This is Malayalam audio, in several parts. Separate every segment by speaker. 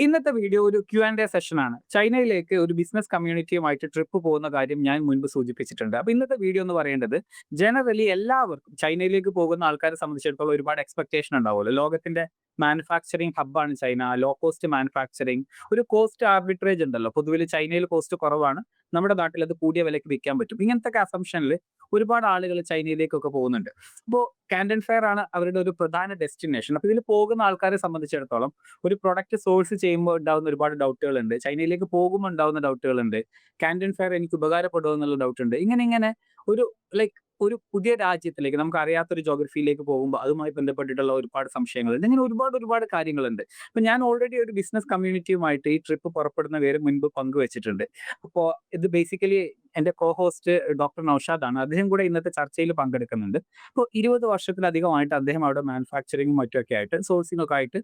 Speaker 1: ഇന്നത്തെ വീഡിയോ ഒരു Q&A സെഷനാണ്. ചൈനയിലേക്ക് ഒരു ബിസിനസ് കമ്മ്യൂണിറ്റിയുമായിട്ട് ട്രിപ്പ് പോകുന്ന കാര്യം ഞാൻ മുൻപ് സൂചിപ്പിച്ചിട്ടുണ്ട്. അപ്പോൾ ഇന്നത്തെ വീഡിയോ എന്ന് പറയേണ്ടത് ജനറലി എല്ലാവർക്കും ചൈനയിലേക്ക് പോകുന്ന ആൾക്കാരെ സംബന്ധിച്ചിടത്തോളം ഒരുപാട് എക്സ്പെക്ടേഷൻ ഉണ്ടാവുമല്ലോ. ലോകത്തിന്റെ മാനുഫാക്ചറിങ് ഹബ്ബാണ് ചൈന. ലോ കോസ്റ്റ് മാനുഫാക്ചറിങ്, ഒരു കോസ്റ്റ് ആർബിട്രേജ് ഉണ്ടല്ലോ. പൊതുവിൽ ചൈനയിൽ കോസ്റ്റ് കുറവാണ്, നമ്മുടെ നാട്ടിൽ അത് കൂടിയ വിലയ്ക്ക് വിൽക്കാൻ പറ്റും. ഇങ്ങനത്തെ അസംഷനിൽ ഒരുപാട് ആളുകൾ ചൈനയിലേക്കൊക്കെ പോകുന്നുണ്ട്. അപ്പോൾ കാൻഡൻ ഫെയർ ആണ് അവരുടെ ഒരു പ്രധാന ഡെസ്റ്റിനേഷൻ. അപ്പോൾ ഇതിൽ പോകുന്ന ആൾക്കാരെ സംബന്ധിച്ചിടത്തോളം ഒരു പ്രൊഡക്റ്റ് സോഴ്സ് ചെയ്യുമ്പോൾ ഉണ്ടാവുന്ന ഒരുപാട് ഡൗട്ടുകളുണ്ട്. ചൈനയിലേക്ക് പോകുമ്പോൾ ഉണ്ടാവുന്ന ഡൗട്ടുകളുണ്ട്. കാൻഡൻ ഫെയർ എനിക്ക് ഉപകാരപ്പെടുമോ എന്നുള്ള ഡൗട്ട് ഉണ്ട്. ഇങ്ങനെ ഒരു ലൈക്ക് ഒരു പുതിയ രാജ്യത്തിലേക്ക് നമുക്ക് അറിയാത്തൊരു ജോഗ്രഫിയിലേക്ക് പോകുമ്പോൾ അതുമായി ബന്ധപ്പെട്ടിട്ടുള്ള ഒരുപാട് സംശയങ്ങളുണ്ട്. ഇങ്ങനെ ഒരുപാട് കാര്യങ്ങളുണ്ട്. അപ്പൊ ഞാൻ ഓൾറെഡി ഒരു ബിസിനസ് കമ്മ്യൂണിറ്റിയുമായിട്ട് ഈ ട്രിപ്പ് പുറപ്പെടുന്ന പേര് മുൻപ് പങ്കുവച്ചിട്ടുണ്ട്. അപ്പോൾ ഇത് ബേസിക്കലി എന്റെ കോ ഹോസ്റ്റ് ഡോക്ടർ നൌഷാദാണ്. അദ്ദേഹം കൂടെ ഇന്നത്തെ ചർച്ചയിൽ പങ്കെടുക്കുന്നുണ്ട്. അപ്പോൾ 20 വർഷത്തിലധികമായിട്ട് അദ്ദേഹം അവിടെ മാനുഫാക്ചറിങ്ങും മറ്റുമൊക്കെ ആയിട്ട് സോഴ്സിംഗ് ഒക്കെ ആയിട്ട്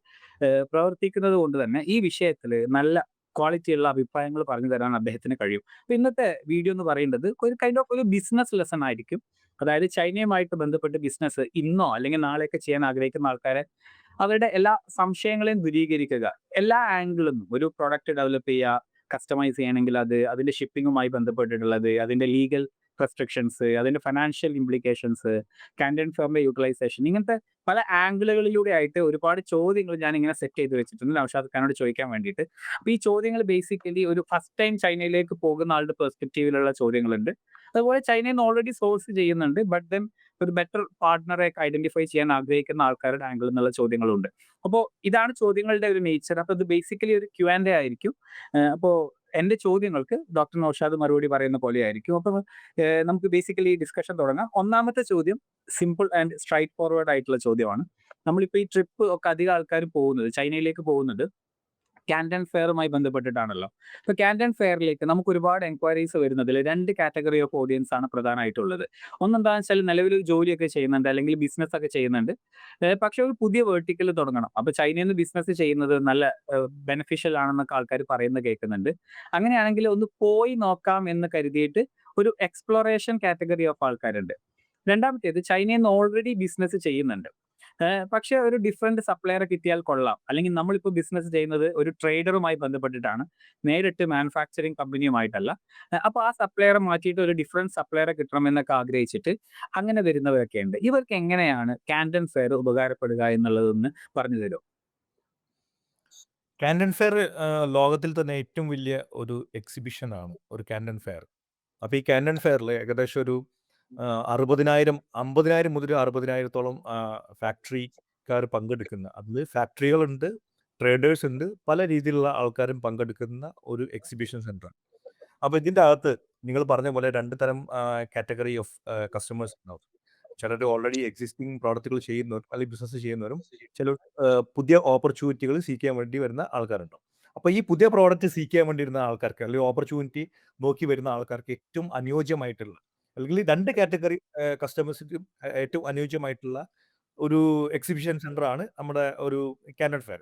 Speaker 1: പ്രവർത്തിക്കുന്നത് കൊണ്ട് തന്നെ ഈ വിഷയത്തിൽ നല്ല ക്വാളിറ്റിയുള്ള അഭിപ്രായങ്ങൾ പറഞ്ഞു തരാൻ അദ്ദേഹത്തിന് കഴിയും. അപ്പൊ ഇന്നത്തെ വീഡിയോ എന്ന് പറയുന്നത് ഒരു കൈൻഡ് ഓഫ് ഒരു ബിസിനസ് ലെസൺ ആയിരിക്കും. അതായത് ചൈനയുമായിട്ട് ബന്ധപ്പെട്ട് ബിസിനസ് ഇന്നോ അല്ലെങ്കിൽ നാളെയൊക്കെ ചെയ്യാൻ ആഗ്രഹിക്കുന്ന ആൾക്കാരെ അവരുടെ എല്ലാ സംശയങ്ങളെയും ദൂരീകരിക്കുക. എല്ലാ ആംഗിളിൽ നിന്നും ഒരു പ്രൊഡക്റ്റ് ഡെവലപ്പ് ചെയ്യുക, കസ്റ്റമൈസ് ചെയ്യണമെങ്കിൽ അത്, അതിന്റെ ഷിപ്പിങ്ങുമായി ബന്ധപ്പെട്ടിട്ടുള്ളത്, അതിന്റെ ലീഗൽ റെസ്ട്രിക്ഷൻസ്, അതിന്റെ ഫിനാൻഷ്യൽ ഇംപ്ലിക്കേഷൻസ്, കാൻഡൻ ഫേമിന്റെ യൂട്ടിലൈസേഷൻ, ഇങ്ങനത്തെ പല ആംഗിളുകളിലൂടെ ആയിട്ട് ഒരുപാട് ചോദ്യങ്ങൾ ഞാൻ ഇങ്ങനെ സെറ്റ് ചെയ്ത് വെച്ചിട്ടുണ്ട് നൗഷാദ് ഖാനോട് ചോദിക്കാൻ വേണ്ടിയിട്ട്. അപ്പൊ ഈ ചോദ്യങ്ങൾ ബേസിക്കലി ഒരു ഫസ്റ്റ് ടൈം ചൈനയിലേക്ക് പോകുന്ന ആളുടെ പെർസ്പെക്റ്റീവിലുള്ള ചോദ്യങ്ങളുണ്ട്. അതുപോലെ ചൈനയിൽ നിന്ന് ഓൾറെഡി സോഴ്സ് ചെയ്യുന്നുണ്ട്, ബട്ട് ദെൻ ഒരു ബെറ്റർ പാർട്ട്ണറെ ഐഡന്റിഫൈ ചെയ്യാൻ ആഗ്രഹിക്കുന്ന ആൾക്കാരുടെ ആംഗിളിൽ നിന്നുള്ള ചോദ്യങ്ങളുണ്ട്. അപ്പോൾ ഇതാണ് ചോദ്യങ്ങളുടെ ഒരു നേച്ചർ. അപ്പോൾ ഇത് ബേസിക്കലി ഒരു Q&A ആയിരിക്കും. അപ്പോൾ എന്റെ ചോദ്യങ്ങൾക്ക് ഡോക്ടർ നൗഷാദ് മറുപടി പറയുന്ന പോലെയായിരിക്കും. അപ്പൊ നമുക്ക് ബേസിക്കലി ഡിസ്കഷൻ തുടങ്ങാം. ഒന്നാമത്തെ ചോദ്യം സിമ്പിൾ ആൻഡ് സ്ട്രൈറ്റ് ഫോർവേഡ് ആയിട്ടുള്ള ചോദ്യമാണ്. നമ്മളിപ്പോൾ ഈ ട്രിപ്പ് ഒക്കെ അധികം ആൾക്കാർ പോകുന്നത്, ചൈനയിലേക്ക് പോകുന്നത് കാൻഡൻ ഫെയറുമായി ബന്ധപ്പെട്ടിട്ടാണല്ലോ. ഇപ്പൊ കാൻഡൻ ഫെയറിലേക്ക് നമുക്ക് ഒരുപാട് എൻക്വയറീസ് വരുന്നതിൽ രണ്ട് കാറ്റഗറി ഓഫ് ഓഡിയൻസ് ആണ് പ്രധാനമായിട്ടുള്ളത്. ഒന്നെന്താണെന്ന് വെച്ചാൽ നിലവിൽ ജോലിയൊക്കെ ചെയ്യുന്നുണ്ട് അല്ലെങ്കിൽ ബിസിനസ് ഒക്കെ ചെയ്യുന്നുണ്ട്, പക്ഷെ ഒരു പുതിയ വേർട്ടിക്കൽ തുടങ്ങണം. അപ്പൊ ചൈനയിൽ നിന്ന് ബിസിനസ് ചെയ്യുന്നത് നല്ല ബെനിഫിഷ്യൽ ആണെന്നൊക്കെ ആൾക്കാർ പറയുന്നത് കേൾക്കുന്നുണ്ട്. അങ്ങനെയാണെങ്കിൽ ഒന്ന് പോയി നോക്കാം എന്ന് കരുതിയിട്ട് ഒരു എക്സ്പ്ലോറേഷൻ കാറ്റഗറി ഓഫ് ആൾക്കാരുണ്ട്. രണ്ടാമത്തേത് ചൈനയിൽ നിന്ന് ഓൾറെഡി ബിസിനസ് ചെയ്യുന്നുണ്ട്, പക്ഷെ ഒരു ഡിഫറെന്റ് സപ്ലയറെ കിട്ടിയാൽ കൊള്ളാം. അല്ലെങ്കിൽ നമ്മളിപ്പോൾ ബിസിനസ് ചെയ്യുന്നത് ഒരു ട്രേഡറുമായി ബന്ധപ്പെട്ടിട്ടാണ്, നേരിട്ട് മാനുഫാക്ചറിങ് കമ്പനിയുമായിട്ടല്ല. അപ്പോൾ ആ സപ്ലയറെ മാറ്റിയിട്ട് ഒരു ഡിഫറെന്റ് സപ്ലയറെ കിട്ടണമെന്നൊക്കെ ആഗ്രഹിച്ചിട്ട് അങ്ങനെ വരുന്നവരൊക്കെ ഉണ്ട്. ഇവർക്ക് എങ്ങനെയാണ് കാൻഡൻ ഫെയർ ഉപകാരപ്പെടുക എന്നുള്ളതൊന്ന് പറഞ്ഞു തരുമോ?
Speaker 2: കാൻഡൻ ഫെയർ ലോകത്തിൽ തന്നെ ഏറ്റവും വലിയ ഒരു എക്സിബിഷൻ ആണ് ഒരു കാൻഡൻ ഫെയർ. അപ്പോൾ ഈ കാൻഡൻ ഫെയറിൽ ഏകദേശം ഒരു 60,000 50,000 മുതൽ 60,000-ഓളം ഫാക്ടറിക്കാർ പങ്കെടുക്കുന്ന, അതിൽ ഫാക്ടറികളുണ്ട്, ട്രേഡേഴ്സ് ഉണ്ട്, പല രീതിയിലുള്ള ആൾക്കാരും പങ്കെടുക്കുന്ന ഒരു എക്സിബിഷൻ സെൻ്ററാണ്. അപ്പോൾ ഇതിൻ്റെ അകത്ത് നിങ്ങൾ പറഞ്ഞ പോലെ 2 തരം കാറ്റഗറി ഓഫ് കസ്റ്റമേഴ്സ് ഉണ്ടാവും. ചിലർ ഓൾറെഡി എക്സിസ്റ്റിംഗ് പ്രോഡക്റ്റുകൾ ചെയ്യുന്നവരും അല്ലെങ്കിൽ ബിസിനസ് ചെയ്യുന്നവരും, ചിലർ പുതിയ ഓപ്പർച്യൂണിറ്റികൾ സീക്ക് ചെയ്യാൻ വേണ്ടി വരുന്ന ആൾക്കാരുണ്ടാവും. അപ്പോൾ ഈ പുതിയ പ്രോഡക്റ്റ് സീക്ക് ചെയ്യാൻ വേണ്ടി വരുന്ന ആൾക്കാർക്ക് അല്ലെങ്കിൽ ഓപ്പർച്യൂണിറ്റി നോക്കി വരുന്ന ആൾക്കാർക്ക് ഏറ്റവും അനുയോജ്യമായിട്ടുള്ള, അല്ലെങ്കിൽ 2 കാറ്റഗറി കസ്റ്റമേഴ്സിനും ഏറ്റവും അനുയോജ്യമായിട്ടുള്ള ഒരു എക്സിബിഷൻ സെൻ്ററാണ് നമ്മുടെ ഒരു കാൻഡൻ ഫെയർ.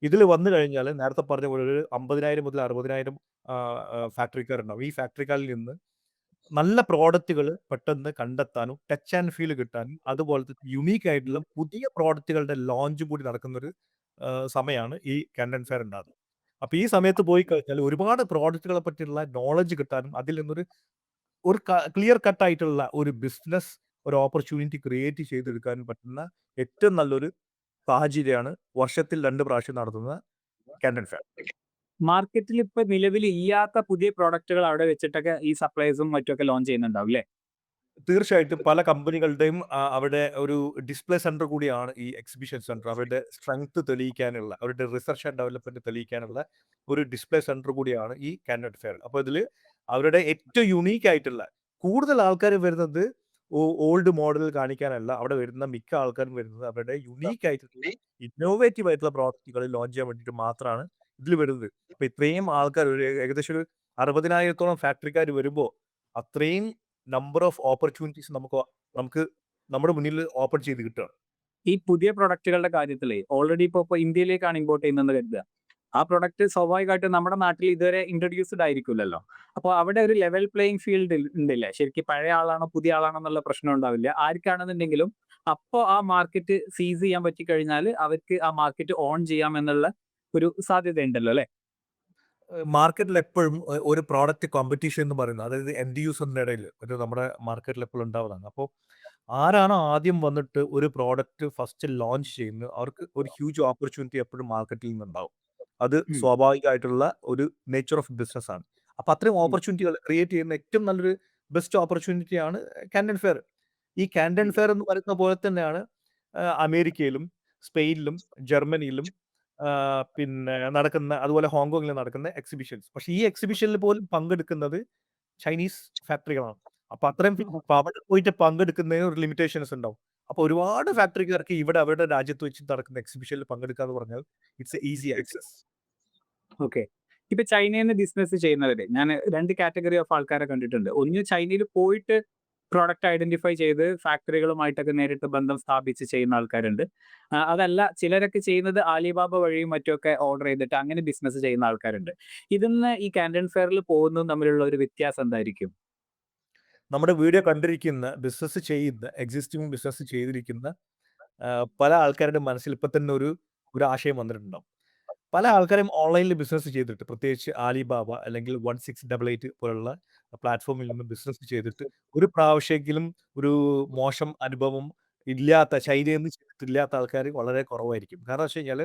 Speaker 2: ഇതിൽ വന്നു കഴിഞ്ഞാൽ നേരത്തെ പറഞ്ഞ പോലെ ഒരു 50,000 മുതൽ 60,000 ഫാക്ടറിക്കാരുണ്ടാവും. ഈ ഫാക്ടറിക്കാരിൽ നിന്ന് നല്ല പ്രോഡക്റ്റുകൾ പെട്ടെന്ന് കണ്ടെത്താനും ടച്ച് ആൻഡ് ഫീൽ കിട്ടാനും അതുപോലത്തെ യുണീക്ക് ആയിട്ടുള്ള പുതിയ പ്രോഡക്റ്റുകളുടെ ലോഞ്ചും കൂടി നടക്കുന്നൊരു സമയമാണ് ഈ കാൻഡൻ ഫെയർ ഉണ്ടാകുന്നത്. അപ്പോൾ ഈ സമയത്ത് പോയി കഴിഞ്ഞാൽ ഒരുപാട് പ്രോഡക്റ്റുകളെ പറ്റിയുള്ള നോളജ് കിട്ടാനും അതിൽ നിന്നൊരു ഒരു ക്ലിയർ കട്ട് ആയിട്ടുള്ള ഒരു ബിസിനസ് ഒരു ഓപ്പർച്യൂണിറ്റി ക്രിയേറ്റ് ചെയ്തെടുക്കാനും പറ്റുന്ന ഏറ്റവും നല്ലൊരു സാഹചര്യമാണ് വർഷത്തിൽ 2 പ്രാവശ്യം നടത്തുന്ന കാൻഡൻ ഫെയർ.
Speaker 1: മാർക്കറ്റിൽ ഇപ്പൊ നിലവിൽ ഇല്ലാത്ത പുതിയ പ്രോഡക്റ്റുകൾ അവിടെ വെച്ചിട്ടൊക്കെ ഈ സപ്ലൈസും മറ്റുമൊക്കെ ലോഞ്ച് ചെയ്യുന്നുണ്ടാവും അല്ലേ?
Speaker 2: തീർച്ചയായിട്ടും പല കമ്പനികളുടെയും അവിടെ ഒരു ഡിസ്പ്ലേ സെന്റർ കൂടിയാണ് ഈ എക്സിബിഷൻ സെന്റർ. അവരുടെ സ്ട്രെങ്ത് തെളിയിക്കാനുള്ള, അവരുടെ റിസർച്ച് ആൻഡ് ഡെവലപ്മെന്റ് തെളിയിക്കാനുള്ള ഒരു ഡിസ്പ്ലേ സെന്റർ കൂടിയാണ് ഈ കാൻഡൻ ഫെയർ. അപ്പോൾ ഇതിൽ അവരുടെ ഏറ്റവും യുണീക്ക് ആയിട്ടുള്ള, കൂടുതൽ ആൾക്കാർ വരുന്നത് ഓൾഡ് മോഡൽ കാണിക്കാനല്ല, അവിടെ വരുന്ന മിക്ക ആൾക്കാരും വരുന്നത് അവരുടെ യുണീക്ക് ആയിട്ടുള്ള ഇന്നോവേറ്റീവ് ആയിട്ടുള്ള പ്രോഡക്റ്റുകൾ ലോഞ്ച് ചെയ്യാൻ വേണ്ടിയിട്ട് മാത്രമാണ് ഇതിൽ വരുന്നത്. അപ്പൊ ഇത്രയും ആൾക്കാർ, ഒരു ഏകദേശം ഒരു 60,000-ഓളം ഫാക്ടറിക്കാർ വരുമ്പോൾ അത്രയും നമ്പർ ഓഫ് ഓപ്പർച്യൂണിറ്റീസ് നമുക്ക് നമ്മുടെ മുന്നിൽ ഓപ്പൺ ചെയ്ത് കിട്ടുകയാണ്.
Speaker 1: ഈ പുതിയ പ്രൊഡക്റ്റുകളുടെ കാര്യത്തിലേ ഓൾറെഡി ഇപ്പൊ ഇന്ത്യയിലേക്കാണ് ഇമ്പോർട്ട് ചെയ്യുന്നത് കരുതുക. ആ പ്രൊഡക്റ്റ് സ്വാഭാവികമായിട്ടും നമ്മുടെ നാട്ടിൽ ഇതുവരെ ഇൻട്രൊഡ്യൂസ്ഡ് ആയിരിക്കില്ലല്ലോ. അപ്പോൾ അവിടെ ഒരു ലെവൽ പ്ലേയിങ് ഫീൽഡ് ഉണ്ടല്ലേ? ശരിക്കും പഴയ ആളാണോ പുതിയ ആളാണോ എന്നുള്ള പ്രശ്നം ഉണ്ടാവില്ല. ആർക്കാണെന്നുണ്ടെങ്കിലും അപ്പോൾ ആ മാർക്കറ്റ് സീസ് ചെയ്യാൻ പറ്റിക്കഴിഞ്ഞാൽ അവർക്ക് ആ മാർക്കറ്റ് ഓൺ ചെയ്യാം എന്നുള്ള ഒരു സാധ്യതയുണ്ടല്ലോ അല്ലേ?
Speaker 2: മാർക്കറ്റിൽ എപ്പോഴും ഒരു പ്രോഡക്റ്റ് കോമ്പറ്റീഷൻ എന്ന് പറയുന്നത് അതായത് എൻഡ് യൂസറിന്റെ ഇടയിൽ ഒരു നമ്മുടെ മാർക്കറ്റിൽ എപ്പോഴും ഉണ്ടാവുന്നതാണ്. അപ്പോൾ ആരാണോ ആദ്യം വന്നിട്ട് ഒരു പ്രോഡക്റ്റ് ഫസ്റ്റ് ലോഞ്ച് ചെയ്യുന്നത് അവർക്ക് ഒരു ഹ്യൂജ് ഓപ്പർച്യൂണിറ്റി എപ്പോഴും മാർക്കറ്റിൽ നിന്നുണ്ടാവും. അത്
Speaker 1: ഉം.
Speaker 2: സ്വാഭാവികമായിട്ടുള്ള ഒരു നേച്ചർ ഓഫ് ബിസിനസ് ആണ്. അപ്പോൾ അത്രയും
Speaker 1: ഉം.
Speaker 2: ഓപ്പർച്യൂണിറ്റികൾ ക്രിയേറ്റ് ചെയ്യുന്ന ഏറ്റവും നല്ലൊരു ബെസ്റ്റ് ഓപ്പർച്യൂണിറ്റിയാണ് കാൻഡൻ ഫെയർ. ഈ കാൻഡൻ ഫെയർ എന്ന് പറയുന്ന പോലെ തന്നെയാണ് അമേരിക്കയിലും സ്പെയിനിലും ജർമ്മനിയിലും പിന്നെ നടക്കുന്ന അതുപോലെ ഹോങ്കോങ്ങിൽ നടക്കുന്ന എക്സിബിഷൻസ്. പക്ഷേ ഈ എക്സിബിഷനിൽ പോലും പങ്കെടുക്കുന്നത് ചൈനീസ് ഫാക്ടറികളാണ്. അപ്പൊ അത്രയും അപ്പൊ അവിടെ പോയിട്ട് പങ്കെടുക്കുന്നതിന് ഒരു ലിമിറ്റേഷൻസ് ഉണ്ടാവും. അപ്പൊ ഒരുപാട് ഫാക്ടറിക്കാർക്ക് ഇവിടെ അവരുടെ രാജ്യത്ത് വെച്ച് നടക്കുന്ന എക്സിബിഷനിൽ പങ്കെടുക്കുക എന്ന് പറഞ്ഞാൽ it's A easy access.
Speaker 1: Okay. ഇപ്പൊ ചൈനയിൽ നിന്ന് ബിസിനസ് ചെയ്യുന്നവര് ഞാൻ 2 കാറ്റഗറി ഓഫ് ആൾക്കാരെ കണ്ടിട്ടുണ്ട്. ഒന്ന് ചൈനയിൽ പോയിട്ട് പ്രൊഡക്റ്റ് ഐഡന്റിഫൈ ചെയ്ത് ഫാക്ടറികളുമായിട്ടൊക്കെ നേരിട്ട് ബന്ധം സ്ഥാപിച്ച് ചെയ്യുന്ന ആൾക്കാരുണ്ട്. അതല്ല ചിലരൊക്കെ ചെയ്യുന്നത് ആലിബാബ വഴിയും മറ്റുമൊക്കെ ഓർഡർ ചെയ്തിട്ട് അങ്ങനെ ബിസിനസ് ചെയ്യുന്ന ആൾക്കാരുണ്ട്. ഇതിന്ന് ഈ കാൻഡൻ ഫെയറിൽ പോകുന്നതും തമ്മിലുള്ള ഒരു വ്യത്യാസം എന്തായിരിക്കും?
Speaker 2: നമ്മുടെ വീഡിയോ കണ്ടിരിക്കുന്ന ബിസിനസ് ചെയ്യുന്ന എക്സിസ്റ്റിംഗ് ബിസിനസ് ചെയ്തിരിക്കുന്ന പല ആൾക്കാരുടെ മനസ്സിൽ ഇപ്പൊ തന്നെ ഒരു ആശയം വന്നിട്ടുണ്ടാവും. പല ആൾക്കാരും ഓൺലൈനിൽ ബിസിനസ് ചെയ്തിട്ട് പ്രത്യേകിച്ച് ആലിബാബ അല്ലെങ്കിൽ 1688 പോലുള്ള പ്ലാറ്റ്ഫോമിൽ നിന്ന് ബിസിനസ് ചെയ്തിട്ട് ഒരു പ്രാവശ്യമെങ്കിലും ഒരു മോശം അനുഭവം ഇല്ലാത്ത ചൈനയിൽ നിന്ന് ചെയ്തിട്ടില്ലാത്ത ആൾക്കാർ വളരെ കുറവായിരിക്കും. കാരണം വെച്ച് കഴിഞ്ഞാൽ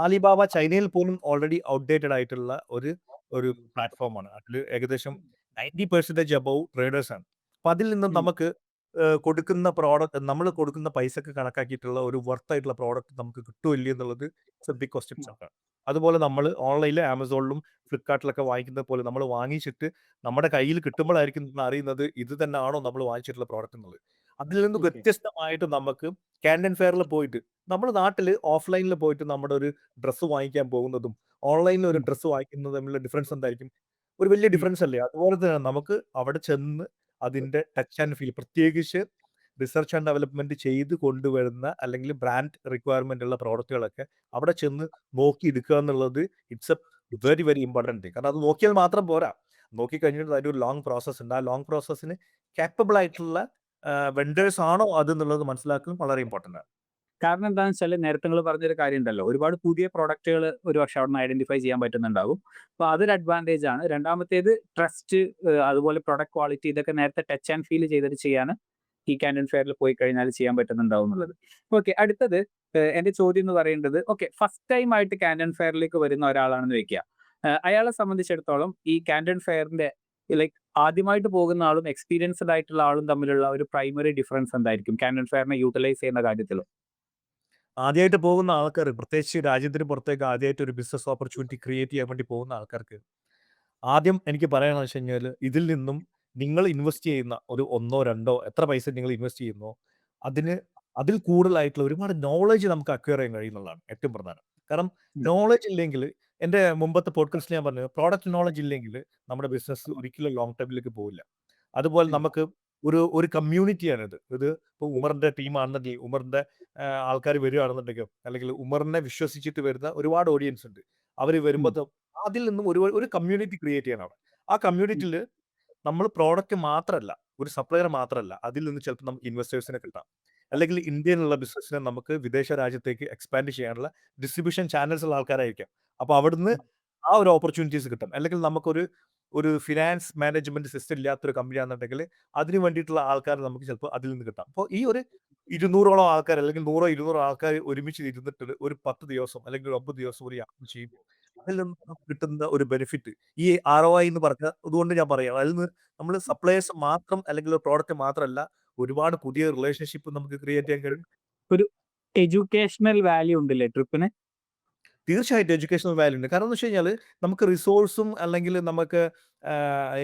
Speaker 2: ആലിബാബ ചൈനയിൽ പോലും ഓൾറെഡി ഔട്ട്ഡേറ്റഡ് ആയിട്ടുള്ള ഒരു ഒരു പ്ലാറ്റ്ഫോമാണ്. അതിൽ ഏകദേശം 90% അബോവ് ട്രേഡേഴ്സ് ആണ്. അപ്പൊ അതിൽ നിന്നും
Speaker 1: ഉം.
Speaker 2: നമുക്ക് കൊടുക്കുന്ന നമ്മൾ കൊടുക്കുന്ന പൈസക്ക് കണക്കാക്കിയിട്ടുള്ള ഒരു വർത്ത് ആയിട്ടുള്ള പ്രോഡക്റ്റ് നമുക്ക് കിട്ടുമോ ഇല്ലയോ എന്നുള്ളത് ഇറ്റ്സ് എ ബിഗ് ക്വസ്റ്റ്യൻ മാർക്കാണ്. അതുപോലെ നമ്മൾ ഓൺലൈനിൽ ആമസോണിലും ഫ്ലിപ്കാർട്ടിലൊക്കെ വാങ്ങിക്കുന്നത് പോലെ നമ്മൾ വാങ്ങിച്ചിട്ട് നമ്മുടെ കയ്യിൽ കിട്ടുമ്പോഴായിരിക്കും അറിയുന്നത് ഇത് തന്നെയാണോ നമ്മൾ വാങ്ങിച്ചിട്ടുള്ള പ്രോഡക്റ്റ് എന്നുള്ളത്. അതിൽ നിന്ന്
Speaker 1: ഓക്കെ.
Speaker 2: വ്യത്യസ്തമായിട്ട് നമുക്ക് കാൻഡൻ ഫെയറിൽ പോയിട്ട് നമ്മുടെ നാട്ടിൽ ഓഫ്ലൈനിൽ പോയിട്ട് നമ്മുടെ ഒരു ഡ്രസ്സ് വാങ്ങിക്കാൻ പോകുന്നതും ഓൺലൈനിൽ ഒരു
Speaker 1: ഉം.
Speaker 2: ഡ്രസ്സ് വാങ്ങിക്കുന്നതും തമ്മിലുള്ള ഡിഫറൻസ് എന്തായിരിക്കും? ഒരു വലിയ
Speaker 1: ഉം.
Speaker 2: ഡിഫറൻസ് അല്ലേ? അതുപോലെ തന്നെ നമുക്ക് അവിടെ ചെന്ന് അതിന്റെ ടച്ച് ആൻഡ് ഫീൽ പ്രത്യേകിച്ച് റിസർച്ച് ആൻഡ് ഡെവലപ്മെന്റ് ചെയ്ത് കൊണ്ടുവരുന്ന അല്ലെങ്കിൽ ബ്രാൻഡ് റിക്വയർമെന്റ് ഉള്ള പ്രോഡക്റ്റുകളൊക്കെ അവിടെ ചെന്ന് നോക്കി എടുക്കുക എന്നുള്ളത് it's A very very important thing. കാരണം അത് നോക്കിയാൽ മാത്രം പോരാ. നോക്കി കഴിഞ്ഞിട്ട് അതിന്റെ ഒരു ലോങ് പ്രോസസ് ഉണ്ട്. ആ ലോങ് പ്രോസസ്സിന് കാപ്പബിൾ ആയിട്ടുള്ള വെണ്ടേഴ്സ് ആണോ അത് എന്നുള്ളത് മനസ്സിലാക്കലും വളരെ ഇമ്പോർട്ടന്റ് ആണ്.
Speaker 1: കാരണം എന്താണെന്ന് വെച്ചാല് നേരത്തെ നിങ്ങൾ പറഞ്ഞൊരു കാര്യം ഉണ്ടല്ലോ. ഒരുപാട് പുതിയ പ്രൊഡക്റ്റുകൾ ഒരുപക്ഷെ അവിടുന്ന് ഐഡന്റിഫൈ ചെയ്യാൻ പറ്റുന്നുണ്ടാകും. അപ്പൊ അതൊരു അഡ്വാൻറ്റേജ് ആണ്. രണ്ടാമത്തേത് ട്രസ്റ്റ്, അതുപോലെ പ്രൊഡക്റ്റ് ക്വാളിറ്റി ഇതൊക്കെ നേരത്തെ ടച്ച് ആൻഡ് ഫീൽ ചെയ്തിട്ട് ചെയ്യാന് ഈ കാൻഡൻ ഫെയറിൽ പോയി കഴിഞ്ഞാൽ ചെയ്യാൻ പറ്റുന്നുണ്ടാവും എന്നുള്ളത്. ഓക്കെ. അടുത്തത് എന്റെ ചോദ്യം എന്ന് പറയുന്നത് ഓക്കെ ഫസ്റ്റ് ടൈം ആയിട്ട് കാൻഡൻ ഫെയറിലേക്ക് വരുന്ന ഒരാളാണെന്ന് വെക്കുക. അയാളെ സംബന്ധിച്ചിടത്തോളം ഈ കാൻഡൻ ഫെയറിന്റെ ലൈക്ക് ആദ്യമായിട്ട് പോകുന്ന ആളും എക്സ്പീരിയൻസ്ഡ് ആയിട്ടുള്ള ആളും തമ്മിലുള്ള ഒരു പ്രൈമറി ഡിഫറൻസ് എന്തായിരിക്കും കാൻഡൻ ഫെയറിനെ യൂട്ടിലൈസ് ചെയ്യുന്ന കാര്യത്തിൽ?
Speaker 2: ആദ്യമായിട്ട് പോകുന്ന ആൾക്കാർ പ്രത്യേകിച്ച് രാജ്യത്തിന് പുറത്തേക്ക് ആദ്യമായിട്ട് ഒരു ബിസിനസ് ഓപ്പർച്യൂണിറ്റി ക്രിയേറ്റ് ചെയ്യാൻ വേണ്ടി പോകുന്ന ആൾക്കാർക്ക് ആദ്യം എനിക്ക് പറയാനുള്ളത് വെച്ച് കഴിഞ്ഞാൽ ഇതിൽ നിന്നും നിങ്ങൾ ഇൻവെസ്റ്റ് ചെയ്യുന്ന ഒരു 1 2 എത്ര പൈസ നിങ്ങൾ ഇൻവെസ്റ്റ് ചെയ്യുന്നോ അതിന് അതിൽ കൂടുതലായിട്ടുള്ള ഒരുപാട് നോളജ് നമുക്ക് അക്വയർ ചെയ്യാൻ കഴിയുന്നുള്ളതാണ് ഏറ്റവും പ്രധാനം. കാരണം
Speaker 1: ഉം.
Speaker 2: നോളജ് ഇല്ലെങ്കിൽ എൻ്റെ മുമ്പത്തെ പോഡ്കാസ്റ്റിൽ ഞാൻ പറഞ്ഞു പ്രോഡക്റ്റ് നോളജ് ഇല്ലെങ്കിൽ നമ്മുടെ ബിസിനസ് ഒരിക്കലും ലോങ് ടൈമിലേക്ക് പോകില്ല. അതുപോലെ
Speaker 1: ഉം.
Speaker 2: നമുക്ക് ഒരു കമ്മ്യൂണിറ്റിയാണിത്. ഇത് ഇപ്പോൾ ഉമറിന്റെ ടീമാണെന്നുണ്ടെങ്കിൽ ഉമറിന്റെ ആൾക്കാർ വരികയാണെന്നുണ്ടെങ്കിൽ അല്ലെങ്കിൽ ഉമറിനെ വിശ്വസിച്ചിട്ട് വരുന്ന ഒരുപാട് ഓഡിയൻസ് ഉണ്ട്. അവർ
Speaker 1: ഉം.
Speaker 2: വരുമ്പോൾ അതിൽ നിന്നും ഒരു കമ്മ്യൂണിറ്റി ക്രിയേറ്റ് ചെയ്യണം അവിടെ. ആ
Speaker 1: ഉം.
Speaker 2: കമ്മ്യൂണിറ്റിയിൽ നമ്മൾ പ്രോഡക്റ്റ് മാത്രമല്ല, ഒരു സപ്ലയർ മാത്രമല്ല, അതിൽ നിന്ന് ചിലപ്പോൾ നമുക്ക് ഇൻവെസ്റ്റേഴ്സിനെ കിട്ടാം. അല്ലെങ്കിൽ ഇന്ത്യയിലുള്ള ബിസിനസ്സിനെ നമുക്ക് വിദേശ രാജ്യത്തേക്ക് എക്സ്പാൻഡ് ചെയ്യാനുള്ള ഡിസ്ട്രിബ്യൂഷൻ ചാനൽസ് ഉള്ള ആൾക്കാരായിരിക്കാം. അപ്പോൾ അവിടുന്ന് ആ ഒരു ഓപ്പർച്യൂണിറ്റീസ് കിട്ടും. അല്ലെങ്കിൽ ഒരു ഫിനാൻസ് മാനേജ്മെന്റ് സിസ്റ്റം ഇല്ലാത്തൊരു കമ്പനിയാണെന്നുണ്ടെങ്കിൽ അതിന് വേണ്ടിയിട്ടുള്ള ആൾക്കാരെ നമുക്ക് ചിലപ്പോൾ അതിൽ നിന്ന് കിട്ടാം. അപ്പോൾ ഈ ഒരു 200ഓളം ആൾക്കാർ അല്ലെങ്കിൽ 100 200 ആൾക്കാർ ഒരുമിച്ച് ഇരുന്നിട്ട് ഒരു 10 ദിവസം അല്ലെങ്കിൽ ഒരു 9 ദിവസം ഒരു യാത്ര ചെയ്യുമ്പോൾ അതിൽ നിന്ന് നമുക്ക് കിട്ടുന്ന ഒരു ബെനിഫിറ്റ് ഈ ആർഒഐ എന്ന് പറഞ്ഞ അതുകൊണ്ട് ഞാൻ പറയാം. അതിൽ നിന്ന് നമ്മൾ സപ്ലയേഴ്സ് മാത്രം അല്ലെങ്കിൽ ഒരു പ്രോഡക്റ്റ് മാത്രമല്ല ഒരുപാട് പുതിയ റിലേഷൻഷിപ്പ് നമുക്ക് ക്രിയേറ്റ് ചെയ്യാൻ കഴിയും.
Speaker 1: ഒരു എഡ്യൂക്കേഷണൽ വാല്യൂ ഉണ്ടല്ലേ ട്രിപ്പിന്?
Speaker 2: തീർച്ചയായിട്ടും എഡ്യൂക്കേഷണൽ വാല്യൂ ഉണ്ട്. കാരണം എന്ന് വെച്ച് കഴിഞ്ഞാൽ നമുക്ക് റിസോഴ്സും അല്ലെങ്കിൽ നമുക്ക്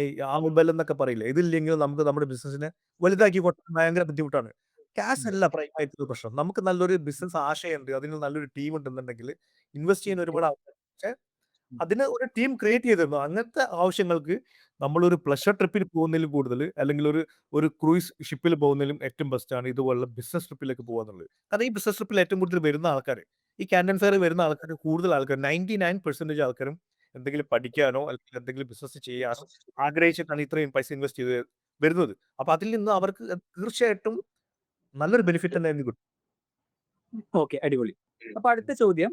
Speaker 2: ഈ ആളുബലം എന്നൊക്കെ പറയില്ലേ ഇതില്ലെങ്കിൽ നമുക്ക് നമ്മുടെ ബിസിനസ്സിനെ വലുതാക്കി കൊണ്ടുവരാൻ ഭയങ്കര ബുദ്ധിമുട്ടാണ്. ക്യാഷ് അല്ല പ്രൈം ആയിട്ടുള്ള പ്രശ്നം. നമുക്ക് നല്ലൊരു ബിസിനസ് ആശയമുണ്ട്. അതിന് നല്ലൊരു ടീം ഉണ്ടെന്നുണ്ടെങ്കിൽ ഇൻവെസ്റ്റ് ചെയ്യാൻ ഒരുപാട് ആൾക്കാർ പക്ഷേ അതിന് ഒരു ടീം ക്രിയേറ്റ് ചെയ്തിരുന്നു. അങ്ങനത്തെ ആവശ്യങ്ങൾക്ക് നമ്മളൊരു പ്ലഷർ ട്രിപ്പിൽ പോകുന്നതിലും കൂടുതൽ അല്ലെങ്കിൽ ഒരു ക്രൂയിസ് ഷിപ്പിൽ പോകുന്നതിലും ഏറ്റവും ബെസ്റ്റാണ് ഇതുപോലുള്ള ബിസിനസ് ട്രിപ്പിലേക്ക് പോകുക എന്നുള്ളത്. കാരണം ഈ ബിസിനസ് ട്രിപ്പിൽ ഏറ്റവും കൂടുതൽ വരുന്ന ആൾക്കാര് ഈ കാൻഡൻ ഫെയർ വരുന്ന ആൾക്കാര് കൂടുതൽ ആൾക്കാർ 99% ആൾക്കാരും എന്തെങ്കിലും പഠിക്കാനോ അല്ലെങ്കിൽ എന്തെങ്കിലും ബിസിനസ് ചെയ്യാനോ ആഗ്രഹിച്ചിട്ടാണ് ഇത്രയും പൈസ ഇൻവെസ്റ്റ് ചെയ്ത് വരുന്നത്. അപ്പൊ അതിൽ നിന്ന് അവർക്ക് തീർച്ചയായിട്ടും നല്ലൊരു ബെനിഫിറ്റ് തന്നെ കിട്ടും.
Speaker 1: ഓക്കെ, അടിപൊളി. അപ്പൊ അടുത്ത ചോദ്യം,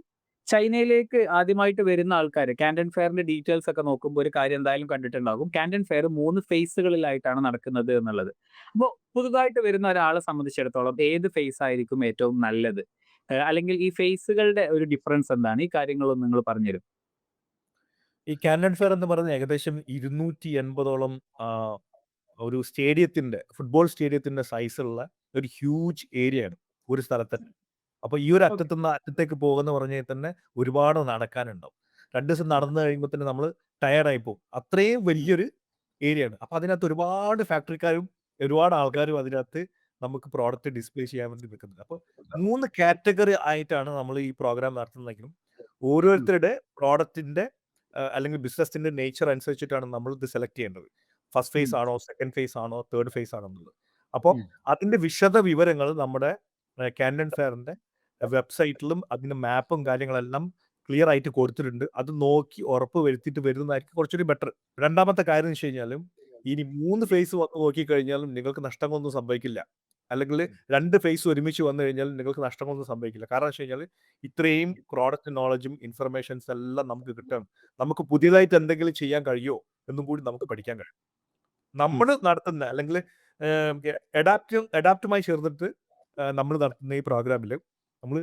Speaker 1: ചൈനയിലേക്ക് ആദ്യമായിട്ട് വരുന്ന ആൾക്കാര് കാൻഡൻ ഫെയറിന്റെ ഡീറ്റെയിൽസ് ഒക്കെ നോക്കുമ്പോൾ ഒരു കാര്യം എന്തായാലും കണ്ടിട്ടുണ്ടാകും. കാൻഡൻ ഫെയർ 3 ഫേസുകളിലായിട്ടാണ് നടക്കുന്നത് എന്നുള്ളത്. അപ്പോൾ പുതുതായിട്ട് വരുന്ന ഒരാളെ സംബന്ധിച്ചിടത്തോളം ഏത് ഫേസ് ആയിരിക്കും ഏറ്റവും നല്ലത്? അല്ലെങ്കിൽ ഈ ഫേസുകളുടെ ഒരു ഡിഫറൻസ് എന്താണ്? ഈ കാര്യങ്ങളൊന്ന് നിങ്ങൾ പറഞ്ഞുതരും.
Speaker 2: ഈ കാനൺ ഫെയർ എന്ന് പറയുന്നത് ഏകദേശം 280ഓളം ഒരു ഫുട്ബോൾ സ്റ്റേഡിയത്തിന്റെ സൈസുള്ള ഒരു ഹ്യൂജ് ഏരിയയാണ് ഒരു സ്ഥലത്ത്. അപ്പൊ ഈ ഒരു
Speaker 1: ഓക്കെ.
Speaker 2: അറ്റത്തുനിന്ന് അറ്റത്തേക്ക് പോകുമെന്ന് പറഞ്ഞാൽ തന്നെ ഒരുപാട് നടക്കാനുണ്ടാവും. 2 ദിവസം നടന്നു കഴിയുമ്പോൾ തന്നെ നമ്മൾ ടയർഡായി പോകും. അത്രയും വലിയൊരു ഏരിയയാണ്. അപ്പൊ അതിനകത്ത് ഒരുപാട് ഫാക്ടറിക്കാരും ഒരുപാട് ആൾക്കാരും അതിനകത്ത് നമുക്ക് പ്രോഡക്റ്റ് ഡിസ്പ്ലേ ചെയ്യാൻ വേണ്ടി നിൽക്കുന്നുണ്ട്. അപ്പോൾ 3 കാറ്റഗറി ആയിട്ടാണ് നമ്മൾ ഈ പ്രോഗ്രാം നടത്തുന്നതെങ്കിലും
Speaker 1: ഉം.
Speaker 2: ഓരോരുത്തരുടെ പ്രോഡക്റ്റിന്റെ അല്ലെങ്കിൽ ബിസിനസിന്റെ നേച്ചർ അനുസരിച്ചിട്ടാണ് നമ്മൾ ഇത് സെലക്ട് ചെയ്യേണ്ടത്. ഫസ്റ്റ്
Speaker 1: ഉം.
Speaker 2: ഫേസ് ആണോ, സെക്കൻഡ് ഫേസ് ആണോ, തേർഡ് ഫേസ് ആണോ എന്നുള്ളത്. അപ്പോൾ
Speaker 1: ഉം.
Speaker 2: അതിന്റെ വിശദ വിവരങ്ങൾ നമ്മുടെ കാൻഡൻ ഫെയറിന്റെ വെബ്സൈറ്റിലും അതിന്റെ മാപ്പും കാര്യങ്ങളെല്ലാം ക്ലിയർ ആയിട്ട് കൊടുത്തിട്ടുണ്ട്. അത് നോക്കി ഉറപ്പ് വരുത്തിയിട്ട് വരുന്നതായിരിക്കും കുറച്ചുകൂടി ബെറ്റർ. രണ്ടാമത്തെ കാര്യം എന്ന് വെച്ച് കഴിഞ്ഞാലും ഇനി 3 ഫേസ് വന്ന് നോക്കിക്കഴിഞ്ഞാലും നിങ്ങൾക്ക് നഷ്ടങ്ങളൊന്നും സംഭവിക്കില്ല. അല്ലെങ്കിൽ 2 ഫേസ് ഒരുമിച്ച് വന്നു കഴിഞ്ഞാൽ നിങ്ങൾക്ക് നഷ്ടങ്ങളൊന്നും സംഭവിക്കില്ല. കാരണം എന്ന് വെച്ച് കഴിഞ്ഞാൽ ഇത്രയും പ്രോഡക്റ്റ് നോളജും ഇൻഫർമേഷൻസ് എല്ലാം നമുക്ക് കിട്ടണം. നമുക്ക് പുതിയതായിട്ട് എന്തെങ്കിലും ചെയ്യാൻ കഴിയുമോ എന്നും കൂടി നമുക്ക് പഠിക്കാൻ കഴിയും.
Speaker 1: ഉം.
Speaker 2: നമ്മൾ നടത്തുന്ന അല്ലെങ്കിൽ അഡാപ്റ്റുമായി ചേർന്നിട്ട് നമ്മൾ നടത്തുന്ന ഈ പ്രോഗ്രാമിൽ നമ്മൾ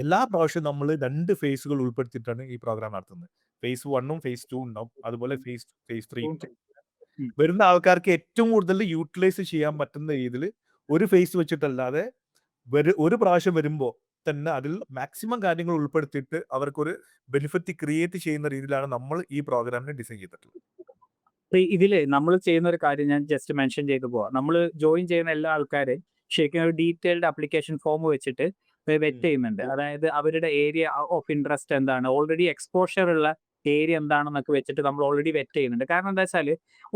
Speaker 2: എല്ലാ പ്രാവശ്യവും നമ്മൾ 2 ഫേസുകൾ ഉൾപ്പെടുത്തിയിട്ടാണ് ഈ പ്രോഗ്രാം നടത്തുന്നത്. ഫേസ് 1ഉം ഫേസ് 2 ഉണ്ടാവും. അതുപോലെ ഫേസ് 3 ഉണ്ടാവും.
Speaker 1: ഉം.
Speaker 2: വരുന്ന ആൾക്കാർക്ക് ഏറ്റവും കൂടുതൽ യൂട്ടിലൈസ് ചെയ്യാൻ പറ്റുന്ന രീതിയിൽ ഒരു ഫേസ് വെച്ചിട്ടല്ലാതെ ഒരു പ്രാവശ്യം വരുമ്പോൾ തന്നെ അതിൽ മാക്സിമം കാര്യങ്ങൾ ഉൾപ്പെടുത്തിയിട്ട് അവർക്കൊരു ബെനിഫിറ്റ് ക്രിയേറ്റ് ചെയ്യുന്ന രീതിയിലാണ് നമ്മൾ ഈ പ്രോഗ്രാമിനെ ഡിസൈൻ ചെയ്തിട്ടുള്ളത്.
Speaker 1: അപ്പൊ ഇതില് നമ്മൾ ചെയ്യുന്ന ഒരു കാര്യം ഞാൻ ജസ്റ്റ് മെൻഷൻ ചെയ്തു പോവാം. നമ്മൾ ജോയിൻ ചെയ്യുന്ന എല്ലാ ആൾക്കാരെയും ശരിക്കും ഒരു ഡീറ്റെയിൽഡ് ആപ്ലിക്കേഷൻ ഫോം വെച്ചിട്ട് വെറ്റ്
Speaker 2: ഉം.
Speaker 1: ചെയ്യുന്നുണ്ട്. അതായത് അവരുടെ ഏരിയ ഓഫ് ഇൻട്രസ്റ്റ് എന്താണ്, ഓൾറെഡി എക്സ്പോഷർ ഉള്ള ഏരിയ എന്താണെന്നൊക്കെ വെച്ചിട്ട് നമ്മൾ ഓൾറെഡി വെറ്റ് ചെയ്യുന്നുണ്ട്. കാരണം എന്താ വെച്ചാൽ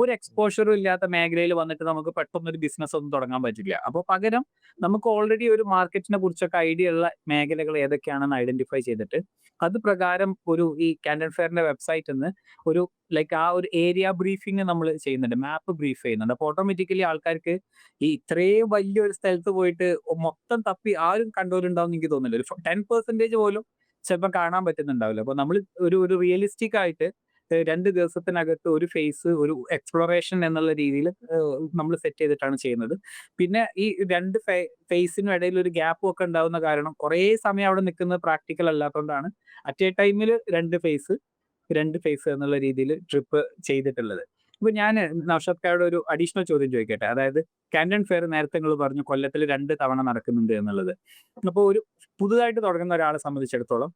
Speaker 1: ഒരു എക്സ്പോഷറും ഇല്ലാത്ത മേഖലയിൽ വന്നിട്ട് നമുക്ക് പെട്ടെന്ന് ഒരു ബിസിനസ് ഒന്നും തുടങ്ങാൻ പറ്റില്ല. അപ്പോൾ പകരം നമുക്ക് ഓൾറെഡി ഒരു മാർക്കറ്റിനെ കുറിച്ചൊക്കെ ഐഡിയ ഉള്ള മേഖലകൾ ഏതൊക്കെയാണെന്ന് ഐഡന്റിഫൈ ചെയ്തിട്ട് അത് പ്രകാരം ഒരു ഈ കാൻഡൻ ഫെയറിന്റെ വെബ്സൈറ്റിൽ നിന്ന് ഒരു ലൈക്ക് ആ ഒരു ഏരിയ ബ്രീഫിംഗ് നമ്മൾ ചെയ്യുന്നുണ്ട്. മാപ്പ് ബ്രീഫ് ചെയ്യുന്നുണ്ട്. അപ്പോൾ ഓട്ടോമാറ്റിക്കലി ആൾക്കാർക്ക് ഈ ഇത്രയും വലിയൊരു സ്ഥലത്ത് പോയിട്ട് മൊത്തം തപ്പി ആരും കണ്ടവരുണ്ടാവും എന്ന് എനിക്ക് തോന്നുന്നില്ല. ഒരു 10% പോലും ചിലപ്പോൾ കാണാൻ പറ്റുന്നുണ്ടാവില്ല. അപ്പോൾ നമ്മൾ ഒരു റിയലിസ്റ്റിക് ആയിട്ട് 2 ദിവസത്തിനകത്ത് ഒരു ഫേസ് ഒരു എക്സ്പ്ലോറേഷൻ എന്നുള്ള രീതിയിൽ നമ്മൾ സെറ്റ് ചെയ്തിട്ടാണ് ചെയ്യുന്നത്. പിന്നെ ഈ 2 ഫേസിനും ഇടയിൽ ഒരു ഗ്യാപ്പും ഒക്കെ ഉണ്ടാവുന്ന കാരണം കുറേ സമയം അവിടെ നിൽക്കുന്നത് പ്രാക്ടിക്കൽ അല്ലാത്തതുകൊണ്ടാണ് അറ്റ് എ ടൈമിൽ 2 ഫേസ് എന്നുള്ള രീതിയിൽ ട്രിപ്പ് ചെയ്തിട്ടുള്ളത്. അപ്പൊ ഞാൻ നൗഷാദ് ഖായോട് ഒരു അഡീഷണൽ ചോദ്യം ചോദിക്കട്ടെ. അതായത് കാൻഡൻ ഫെയർ നേരത്തെ നിങ്ങൾ പറഞ്ഞു കൊല്ലത്തിൽ 2 തവണ നടക്കുന്നുണ്ട് എന്നുള്ളത്. അപ്പോൾ ഒരു പുതുതായിട്ട് തുടങ്ങുന്ന ഒരാളെ സംബന്ധിച്ചിടത്തോളം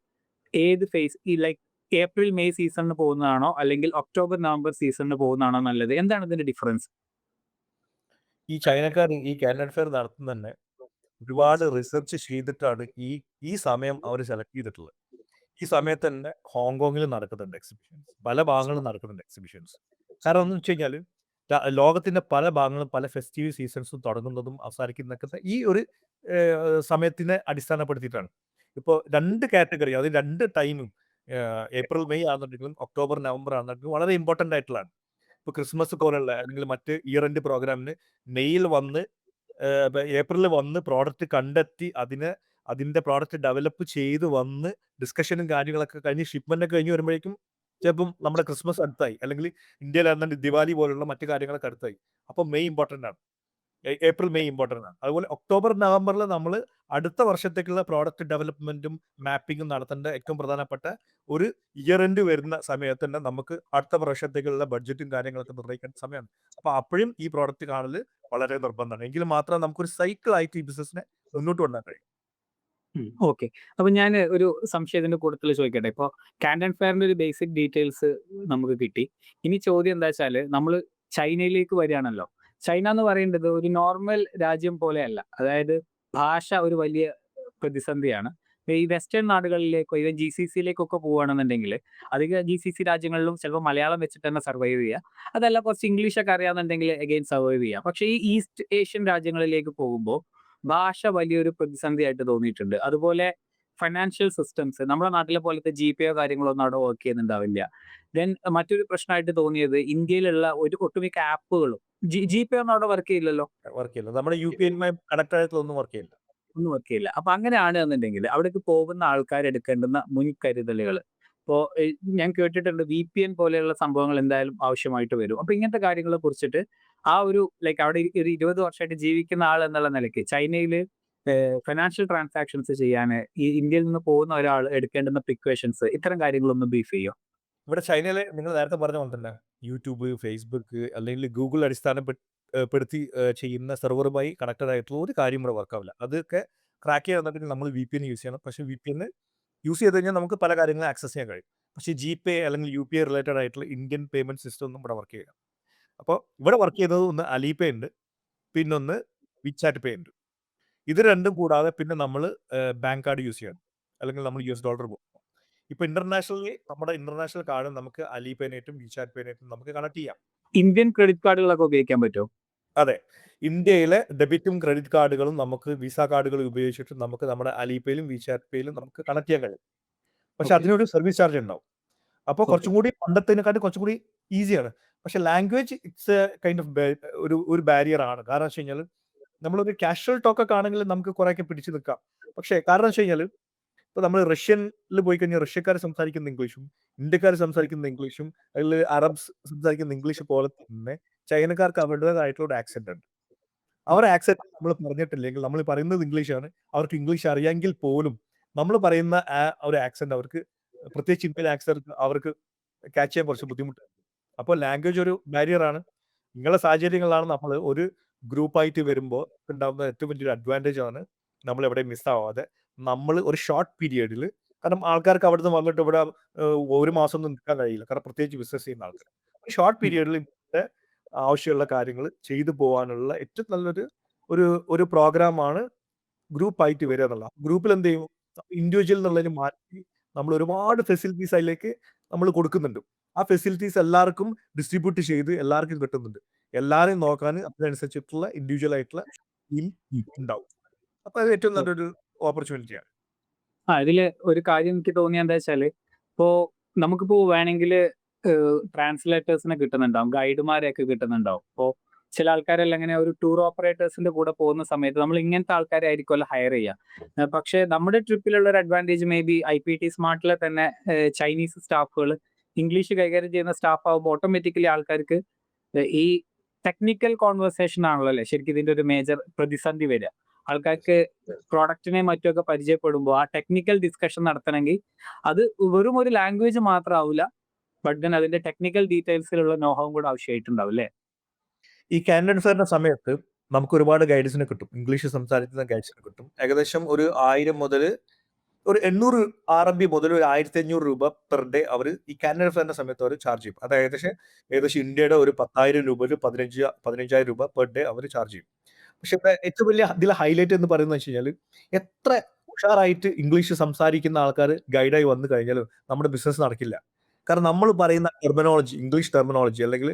Speaker 1: ഏത് ഫേസ് ഈ ലൈക്ക് ഏപ്രിൽ, മെയ് സീസണിന് പോകുന്നതാണോ അല്ലെങ്കിൽ ഒക്ടോബർ, നവംബർ സീസണിന് പോകുന്നതാണോ നല്ലത്? എന്താണ് ഇതിന്റെ ഡിഫറൻസ്?
Speaker 2: ഈ ചൈനക്കാർ ഈ കാനൺ ഫെയർ നടത്തുന്നത് തന്നെ ഒരുപാട് റിസർച്ച് ചെയ്തിട്ടാണ് ഈ സമയം അവർ സെലക്ട് ചെയ്തിട്ടുള്ളത്. ഈ സമയത്ത് തന്നെ ഹോങ്കോങ്ങിൽ നടക്കുന്നുണ്ട് എക്സിബിഷൻസ്. പല ഭാഗങ്ങളിലും നടക്കുന്നുണ്ട് എക്സിബിഷൻസ്. കാരണം എന്ന് വെച്ച് കഴിഞ്ഞാൽ ലോകത്തിന്റെ പല ഭാഗങ്ങളും പല ഫെസ്റ്റീവ് സീസൺസും തുടങ്ങുന്നതും അവസാനിക്കുന്നതൊക്കെ ഈ ഒരു സമയത്തിനെ അടിസ്ഥാനപ്പെടുത്തിയിട്ടാണ്. ഇപ്പോൾ 2 കാറ്റഗറി അത് 2 ടൈമും ഏപ്രിൽ, മെയ് ആണെന്നുണ്ടെങ്കിലും ഒക്ടോബർ, നവംബർ ആണെന്നുണ്ടെങ്കിലും വളരെ ഇമ്പോർട്ടന്റ് ആയിട്ടുള്ളതാണ്. ഇപ്പോൾ ക്രിസ്മസ് പോലുള്ള അല്ലെങ്കിൽ മറ്റ് ഇയർ എൻഡ് പ്രോഗ്രാമിന് മെയ്യിൽ വന്ന് ഏപ്രിലിൽ വന്ന് പ്രോഡക്റ്റ് കണ്ടെത്തി അതിന്റെ പ്രോഡക്റ്റ് ഡെവലപ്പ് ചെയ്ത് വന്ന് ഡിസ്കഷനും കാര്യങ്ങളൊക്കെ കഴിഞ്ഞ് ഷിപ്മെന്റ് ഒക്കെ കഴിഞ്ഞ് വരുമ്പോഴേക്കും ചിലപ്പം നമ്മുടെ ക്രിസ്മസ് അടുത്തായി അല്ലെങ്കിൽ ഇന്ത്യയിലാണെന്നുണ്ടെങ്കിൽ ദിവാലി പോലുള്ള മറ്റു കാര്യങ്ങളൊക്കെ അടുത്തായി. അപ്പോൾ മെയ് ഇമ്പോർട്ടന്റ് ആണ്. ഏപ്രിൽ, മെയ് ഇമ്പോർട്ടന്റ് ആണ്. അതുപോലെ ഒക്ടോബർ, നവംബറിൽ നമ്മൾ അടുത്ത വർഷത്തേക്കുള്ള പ്രോഡക്റ്റ് ഡെവലപ്മെന്റും മാപ്പിങ്ങും നടത്തേണ്ട ഏറ്റവും പ്രധാനപ്പെട്ട ഒരു ഇയർ എൻഡ് വരുന്ന സമയത്ത് തന്നെ നമുക്ക് അടുത്ത വർഷത്തേക്കുള്ള ബഡ്ജറ്റും കാര്യങ്ങളൊക്കെ നിർണ്ണയിക്കേണ്ട സമയമാണ്. അപ്പോൾ അപ്പോഴും ഈ പ്രോഡക്റ്റ് കാണൽ വളരെ നിർബന്ധമാണ്. എങ്കിൽ മാത്രമേ നമുക്കൊരു സൈക്കിൾ ആയിട്ട് ഈ ബിസിനസിനെ മുന്നോട്ട് കൊണ്ടുപോകാൻ കഴിയും.
Speaker 1: ഓക്കെ. അപ്പൊ ഞാൻ ഒരു സംശയം ഇതിന്റെ കൂട്ടത്തിൽ ചോദിക്കട്ടെ. ഇപ്പൊ കാൻഡൻ ഫെയറിന്റെ ഒരു ബേസിക് ഡീറ്റെയിൽസ് നമുക്ക് കിട്ടി. ഇനി ചോദ്യം എന്താ വെച്ചാല് നമ്മള് ചൈനയിലേക്ക് വരികയാണല്ലോ. ചൈന എന്ന് പറയുന്നത് ഒരു നോർമൽ രാജ്യം പോലെയല്ല. അതായത് ഭാഷ ഒരു വലിയ പ്രതിസന്ധിയാണ്. ഈ വെസ്റ്റേൺ നാടുകളിലേക്കോ ഈവൻ ജിസിസിയിലേക്കൊക്കെ പോവുകയാണെന്നുണ്ടെങ്കിൽ അധിക ജിസിസി രാജ്യങ്ങളിലും ചിലപ്പോൾ മലയാളം വെച്ചിട്ട് തന്നെ സർവൈവ് ചെയ്യുക. അതല്ല കുറച്ച് ഇംഗ്ലീഷൊക്കെ അറിയാമെന്നുണ്ടെങ്കിൽ അഗെയിൻ സർവൈവ് ചെയ്യാം. പക്ഷേ ഈ ഈസ്റ്റ് ഏഷ്യൻ രാജ്യങ്ങളിലേക്ക് പോകുമ്പോൾ ഭാഷ വലിയൊരു പ്രതിസന്ധിയായിട്ട് തോന്നിയിട്ടുണ്ട്. അതുപോലെ ഫൈനാൻഷ്യൽ സിസ്റ്റംസ് നമ്മുടെ നാട്ടിലെ പോലത്തെ ജിപേയോ കാര്യങ്ങളോ ഒന്നും അവിടെ വർക്ക് ചെയ്യുന്നുണ്ടാവില്ല. ദെൻ മറ്റൊരു പ്രശ്നമായിട്ട് തോന്നിയത് ഇന്ത്യയിലുള്ള ഒരു ഒട്ടുമിക്ക ആപ്പുകളും ജിപേ ഒന്നും അവിടെ വർക്ക് ചെയ്യില്ലല്ലോ.
Speaker 2: വർക്ക് ചെയ്യില്ല. നമ്മുടെ യുപിഐയുമായി കണക്ട് ആയിട്ടുള്ള ഒന്നും വർക്ക് ചെയ്യില്ല.
Speaker 1: ഒന്നും വർക്ക് ചെയ്യില്ല. അപ്പൊ അങ്ങനെയാണ് എന്നുണ്ടെങ്കിൽ അവിടേക്ക് പോകുന്ന ആൾക്കാർ എടുക്കേണ്ടുന്ന മുൻകരുതലുകൾ. ഇപ്പോ ഞാൻ കേട്ടിട്ടുണ്ട് VPN പോലെയുള്ള സംഭവങ്ങൾ എന്തായാലും ആവശ്യമായിട്ട് വരും. അപ്പൊ ഇങ്ങനത്തെ കാര്യങ്ങളെ കുറിച്ചിട്ട് ആ ഒരു ലൈക്ക് അവിടെ ഒരു 20 വർഷമായിട്ട് ജീവിക്കുന്ന ആൾ എന്നുള്ള നിലയ്ക്ക് ചൈനയില് ഫിനാൻഷ്യൽ ട്രാൻസാക്ഷൻസ് ചെയ്യാന് ഈ ഇന്ത്യയിൽ നിന്ന് പോകുന്ന ഒരാൾ എടുക്കേണ്ടുന്ന പ്രിക്കോഷൻസ് ഇത്തരം കാര്യങ്ങളൊന്ന് ബ്രീഫ് ചെയ്യോ?
Speaker 2: ഇവിടെ ചൈനയിലെ നിങ്ങൾ നേരത്തെ പറഞ്ഞ പോലെ തന്നെ യൂട്യൂബ്, ഫേസ്ബുക്ക് അല്ലെങ്കിൽ ഗൂഗിൾ പെടുത്തി ചെയ്യുന്ന സെർവറുമായി കണക്റ്റഡ് ആയിട്ടുള്ള ഒരു കാര്യം ഇവിടെ വർക്കാവില്ല. അതൊക്കെ ക്രാക്ക് ചെയ്യാന്നുണ്ടെങ്കിൽ നമ്മൾ VPN യൂസ് ചെയ്യണം. പക്ഷേ VPN യൂസ് ചെയ്ത് കഴിഞ്ഞാൽ നമുക്ക് പല കാര്യങ്ങളും ആക്സസ് ചെയ്യാൻ കഴിയും. പക്ഷേ GPay അല്ലെങ്കിൽ UPI റിലേറ്റഡ് ആയിട്ടുള്ള ഇന്ത്യൻ പേയ്മെന്റ് സിസ്റ്റം ഒന്നും ഇവിടെ വർക്ക് ചെയ്യില്ല. അപ്പോൾ ഇവിടെ വർക്ക് ചെയ്യുന്നത് ഒന്ന് അലിപേ ഉണ്ട്, പിന്നൊന്ന് വിചാറ്റ് പേ ഉണ്ട്. ഇത് രണ്ടും കൂടാതെ പിന്നെ നമ്മൾ ബാങ്ക് കാർഡ് യൂസ് ചെയ്യണം, അല്ലെങ്കിൽ നമ്മൾ US$ പോകും. ഇപ്പൊ നമ്മുടെ ഇന്റർനാഷണൽ കാർഡ് നമുക്ക് അലിപേനായിട്ടും വിചാറ്റ് പേനായിട്ടും നമുക്ക് കണക്ട് ചെയ്യാം.
Speaker 1: ഇന്ത്യൻ ക്രെഡിറ്റ് കാർഡുകളൊക്കെ ഉപയോഗിക്കാൻ പറ്റുമോ?
Speaker 2: അതെ, ഇന്ത്യയിലെ ഡെബിറ്റും ക്രെഡിറ്റ് കാർഡുകളും നമുക്ക് വിസ കാർഡുകൾ ഉപയോഗിച്ചിട്ട് നമുക്ക് നമ്മുടെ അലിപേയിലും വിചാറ്റ് പേയിലും നമുക്ക് കണക്ട് ചെയ്യാൻ കഴിയും. പക്ഷെ
Speaker 1: ഓക്കെ.
Speaker 2: അതിനൊരു സർവീസ് ചാർജ് ഉണ്ടാവും. അപ്പോൾ
Speaker 1: ഓക്കെ.
Speaker 2: കുറച്ചും കൂടി പണ്ടത്തേനെക്കാട്ടും കുറച്ചും കൂടി ഈസിയാണ്. പക്ഷെ language it's A kind of ഒരു ബാരിയർ ആണ്. കാരണം വെച്ച് കഴിഞ്ഞാൽ നമ്മളൊരു കാഷ്വൽ ടോക്ക് ഒക്കെ ആണെങ്കിൽ നമുക്ക് കുറെയൊക്കെ പിടിച്ചു നിൽക്കാം. പക്ഷേ കാരണം വെച്ച് കഴിഞ്ഞാൽ ഇപ്പൊ നമ്മൾ റഷ്യനിൽ പോയി കഴിഞ്ഞാൽ റഷ്യക്കാർ സംസാരിക്കുന്ന ഇംഗ്ലീഷും ഇന്ത്യക്കാർ സംസാരിക്കുന്ന ഇംഗ്ലീഷും അതിൽ അറബ്സ് സംസാരിക്കുന്ന ഇംഗ്ലീഷ് പോലെ തന്നെ ചൈനക്കാർക്ക് അവരുടേതായിട്ടുള്ള ഒരു ആക്സെന്റ് ഉണ്ട്. അവർ ആക്സെന്റ് നമ്മൾ പറഞ്ഞിട്ടില്ലെങ്കിൽ നമ്മൾ പറയുന്നത് ഇംഗ്ലീഷാണ്, അവർക്ക് ഇംഗ്ലീഷ് അറിയാമെങ്കിൽ പോലും നമ്മൾ പറയുന്ന ആ ഒരു ആക്സെന്റ് അവർക്ക്, പ്രത്യേകിച്ച് ഇന്ത്യൻ ആക്സെന്റ് അവർക്ക് ക്യാച്ച് ചെയ്യാൻ കുറച്ച് ബുദ്ധിമുട്ടാണ്. അപ്പോൾ ലാംഗ്വേജ് ഒരു ബാരിയർ ആണ്. ഇങ്ങനെയുള്ള സാഹചര്യങ്ങളാണ് നമ്മൾ ഒരു ഗ്രൂപ്പായിട്ട് വരുമ്പോൾ ഉണ്ടാകുന്ന ഏറ്റവും വലിയൊരു അഡ്വാൻറ്റേജ് ആണ് നമ്മൾ എവിടെയും മിസ്സാവാതെ നമ്മൾ ഒരു ഷോർട്ട് പീരിയഡിൽ, കാരണം ആൾക്കാർക്ക് അവിടുന്ന് വന്നിട്ട് ഇവിടെ ഒരു മാസം ഒന്നും നിൽക്കാൻ കഴിയില്ല, കാരണം പ്രത്യേകിച്ച് ബിസിനസ് ചെയ്യുന്ന ആൾക്കാർ. ഷോർട്ട് പീരിയഡിൽ ഇവിടുത്തെ ആവശ്യമുള്ള കാര്യങ്ങൾ ചെയ്തു പോകാനുള്ള ഏറ്റവും നല്ലൊരു ഒരു ഒരു പ്രോഗ്രാമാണ് ഗ്രൂപ്പായിട്ട് വരിക എന്നുള്ള. ഗ്രൂപ്പിൽ എന്ത് ചെയ്യും, ഇൻഡിവിജ്വൽ എന്നുള്ളതിന് മാറ്റി നമ്മൾ ഒരുപാട് ഫെസിലിറ്റീസ് അതിലേക്ക് നമ്മൾ കൊടുക്കുന്നുണ്ട്. ആ ഫെസിലിറ്റീസ് എല്ലാവർക്കും ഡിസ്ട്രിബ്യൂട്ട് ചെയ്ത് എല്ലാവർക്കും കിട്ടുന്നുണ്ട്. എല്ലാവരെയും നോക്കാൻ അതിനനുസരിച്ചിട്ടുള്ള ഇൻഡിവിജ്വൽ ആയിട്ടുള്ള ടീം ഉണ്ടാവും. അപ്പൊ അത് ഏറ്റവും നല്ലൊരു ഓപ്പർച്യൂണിറ്റിയാണ്.
Speaker 1: ഇതില് ഒരു കാര്യം എനിക്ക് തോന്നിയത് എന്താ വെച്ചാല്, ഇപ്പോ നമുക്കിപ്പോ വേണമെങ്കില് ട്രാൻസ്ലേറ്റേഴ്സിനെ കിട്ടുന്നുണ്ടാവും, ഗൈഡുമാരെയൊക്കെ കിട്ടുന്നുണ്ടാവും. ഇപ്പോ ചില ആൾക്കാരെല്ലാം ഇങ്ങനെ ഒരു ടൂർ ഓപ്പറേറ്റേഴ്സിന്റെ കൂടെ പോകുന്ന സമയത്ത് നമ്മൾ ഇങ്ങനത്തെ ആൾക്കാരെ ആയിരിക്കുമല്ലോ ഹയർ ചെയ്യുക. പക്ഷേ നമ്മുടെ ട്രിപ്പിലുള്ള ഒരു അഡ്വാൻറ്റേജ് മേ ബി IPT സ്മാർട്ടിലെ തന്നെ ചൈനീസ് സ്റ്റാഫുകൾ ഇംഗ്ലീഷ് കൈകാര്യം ചെയ്യുന്ന സ്റ്റാഫ് ആകുമ്പോൾ ഓട്ടോമാറ്റിക്കലി ആൾക്കാർക്ക് ഈ ടെക്നിക്കൽ കോൺവെർസേഷൻ ആണല്ലോ അല്ലേ ശരിക്കും ഇതിന്റെ ഒരു മേജർ പ്രതിസന്ധി വരിക. ആൾക്കാർക്ക് പ്രോഡക്റ്റിനെ മറ്റൊക്കെ പരിചയപ്പെടുമ്പോൾ ആ ടെക്നിക്കൽ ഡിസ്കഷൻ നടത്തണമെങ്കിൽ അത് വെറും ഒരു ലാംഗ്വേജ് മാത്രമാവില്ല, ബട്ട് ദെൻ അതിന്റെ ടെക്നിക്കൽ ഡീറ്റെയിൽസിലുള്ള നോഹവും കൂടെ ആവശ്യമായിട്ടുണ്ടാവും അല്ലേ?
Speaker 2: ഈ കാൻഡിഡേറ്റ് ഫെയറിന്റെ സമയത്ത് നമുക്ക് ഒരുപാട് ഗൈഡ്സിനെ കിട്ടും, ഇംഗ്ലീഷ് സംസാരിക്കുന്ന ഗൈഡ്സിനെ കിട്ടും. ഏകദേശം ഒരു 1000 മുതൽ ഒരു 800 RMB മുതൽ ഒരു 1500 രൂപ പെർ ഡേ അവർ ഈ കാൻഡിഡേറ്റ് ഫെയറിന്റെ സമയത്ത് അവർ ചാർജ് ചെയ്യും. അത് ഏകദേശം ഇന്ത്യയുടെ ഒരു 10,000 രൂപ, ഒരു 15,000 രൂപ പെർ ഡേ അവർ ചാർജ് ചെയ്യും. പക്ഷെ ഇവിടെ ഏറ്റവും വലിയ ഇതിലെ ഹൈലൈറ്റ് എന്ന് പറയുന്നത് വെച്ച് കഴിഞ്ഞാൽ, എത്ര ഉഷാറായിട്ട് ഇംഗ്ലീഷ് സംസാരിക്കുന്ന ആൾക്കാർ ഗൈഡായി വന്നു കഴിഞ്ഞാലും നമ്മുടെ ബിസിനസ് നടക്കില്ല. കാരണം നമ്മൾ പറയുന്ന ടെർമിനോളജി, ഇംഗ്ലീഷ് ടെർമിനോളജി അല്ലെങ്കിൽ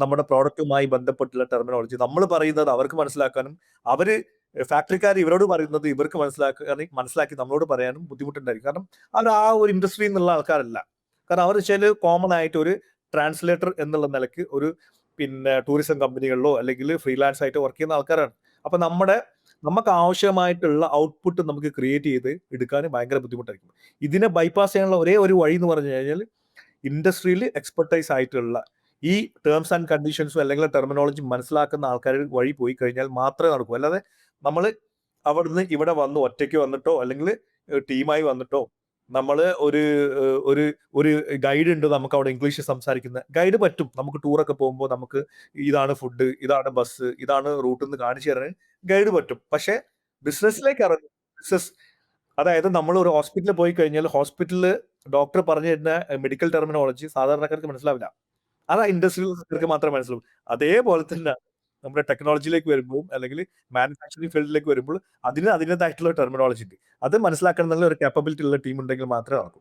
Speaker 2: നമ്മുടെ പ്രോഡക്റ്റുമായി ബന്ധപ്പെട്ടുള്ള ടെർമിനോളജി നമ്മൾ പറയുന്നത് അവർക്ക് മനസ്സിലാക്കാനും, അവര് ഫാക്ടറിക്കാർ ഇവരോട് പറയുന്നത് ഇവർക്ക് മനസ്സിലാക്കി നമ്മളോട് പറയാനും ബുദ്ധിമുട്ടുണ്ടായിരിക്കും. കാരണം അവർ ആ ഒരു ഇൻഡസ്ട്രിയിൽ നിന്നുള്ള ആൾക്കാരല്ല. കാരണം അവർ വെച്ചാൽ കോമൺ ആയിട്ട് ഒരു ട്രാൻസ്ലേറ്റർ എന്നുള്ള നിലയ്ക്ക് ഒരു ടൂറിസം കമ്പനികളിലോ അല്ലെങ്കിൽ ഫ്രീലാൻസ് ആയിട്ട് വർക്ക് ചെയ്യുന്ന ആൾക്കാരാണ്. അപ്പൊ നമുക്ക് ആവശ്യമായിട്ടുള്ള ഔട്ട്പുട്ട് നമുക്ക് ക്രിയേറ്റ് ചെയ്ത് എടുക്കാൻ ഭയങ്കര ബുദ്ധിമുട്ടായിരിക്കും. ഇതിനെ ബൈപ്പാസ് ചെയ്യാനുള്ള ഒരേ ഒരു വഴി എന്ന് പറഞ്ഞു കഴിഞ്ഞാൽ ഇൻഡസ്ട്രിയിൽ എക്സ്പെർട്ടൈസ് ആയിട്ടുള്ള ഈ ടേംസ് ആൻഡ് കണ്ടീഷൻസും അല്ലെങ്കിൽ ടെർമിനോളജി മനസ്സിലാക്കുന്ന ആൾക്കാർ വഴി പോയി കഴിഞ്ഞാൽ മാത്രമേ നടക്കൂ. അല്ലാതെ നമ്മൾ അവിടുന്ന് ഇവിടെ വന്ന് ഒറ്റയ്ക്ക് വന്നിട്ടോ അല്ലെങ്കിൽ ടീമായി വന്നിട്ടോ നമ്മൾ ഒരു ഒരു ഗൈഡ് ഉണ്ട്, നമുക്ക് അവിടെ ഇംഗ്ലീഷ് സംസാരിക്കുന്ന ഗൈഡ് പറ്റും. നമുക്ക് ടൂറൊക്കെ പോകുമ്പോൾ നമുക്ക് ഇതാണ് ഫുഡ്, ഇതാണ് ബസ്, ഇതാണ് റൂട്ട് എന്ന് കാണിച്ചു തരാൻ ഗൈഡ് പറ്റും. പക്ഷെ ബിസിനസ്സിലേക്ക് ഇറങ്ങും, ബിസിനസ് അതായത് നമ്മൾ ഒരു ഹോസ്പിറ്റലിൽ പോയി കഴിഞ്ഞാൽ ഹോസ്പിറ്റലിൽ ഡോക്ടർ പറഞ്ഞു തരുന്ന മെഡിക്കൽ ടെർമിനോളജി സാധാരണക്കാർക്ക് മനസ്സിലാവില്ല. അത് ആ ഇൻഡസ്ട്രിയിലേക്ക് മാത്രമേ മനസ്സിലാവൂ. അതേപോലെ തന്നെ നമ്മുടെ ടെക്നോളജിയിലേക്ക് വരുമ്പോൾ അല്ലെങ്കിൽ മാനുഫാക്ചറിംഗ് ഫീൽഡിലേക്ക് വരുമ്പോൾ അതിൻ്റെതായിട്ടുള്ള ടെർമിനോളജി ഉണ്ട്. അത് മനസ്സിലാക്കാൻ എന്നുള്ള ഒരു കാപ്പബിലിറ്റി ഉള്ള ടീം ഉണ്ടെങ്കിൽ മാത്രമേ നടക്കൂ.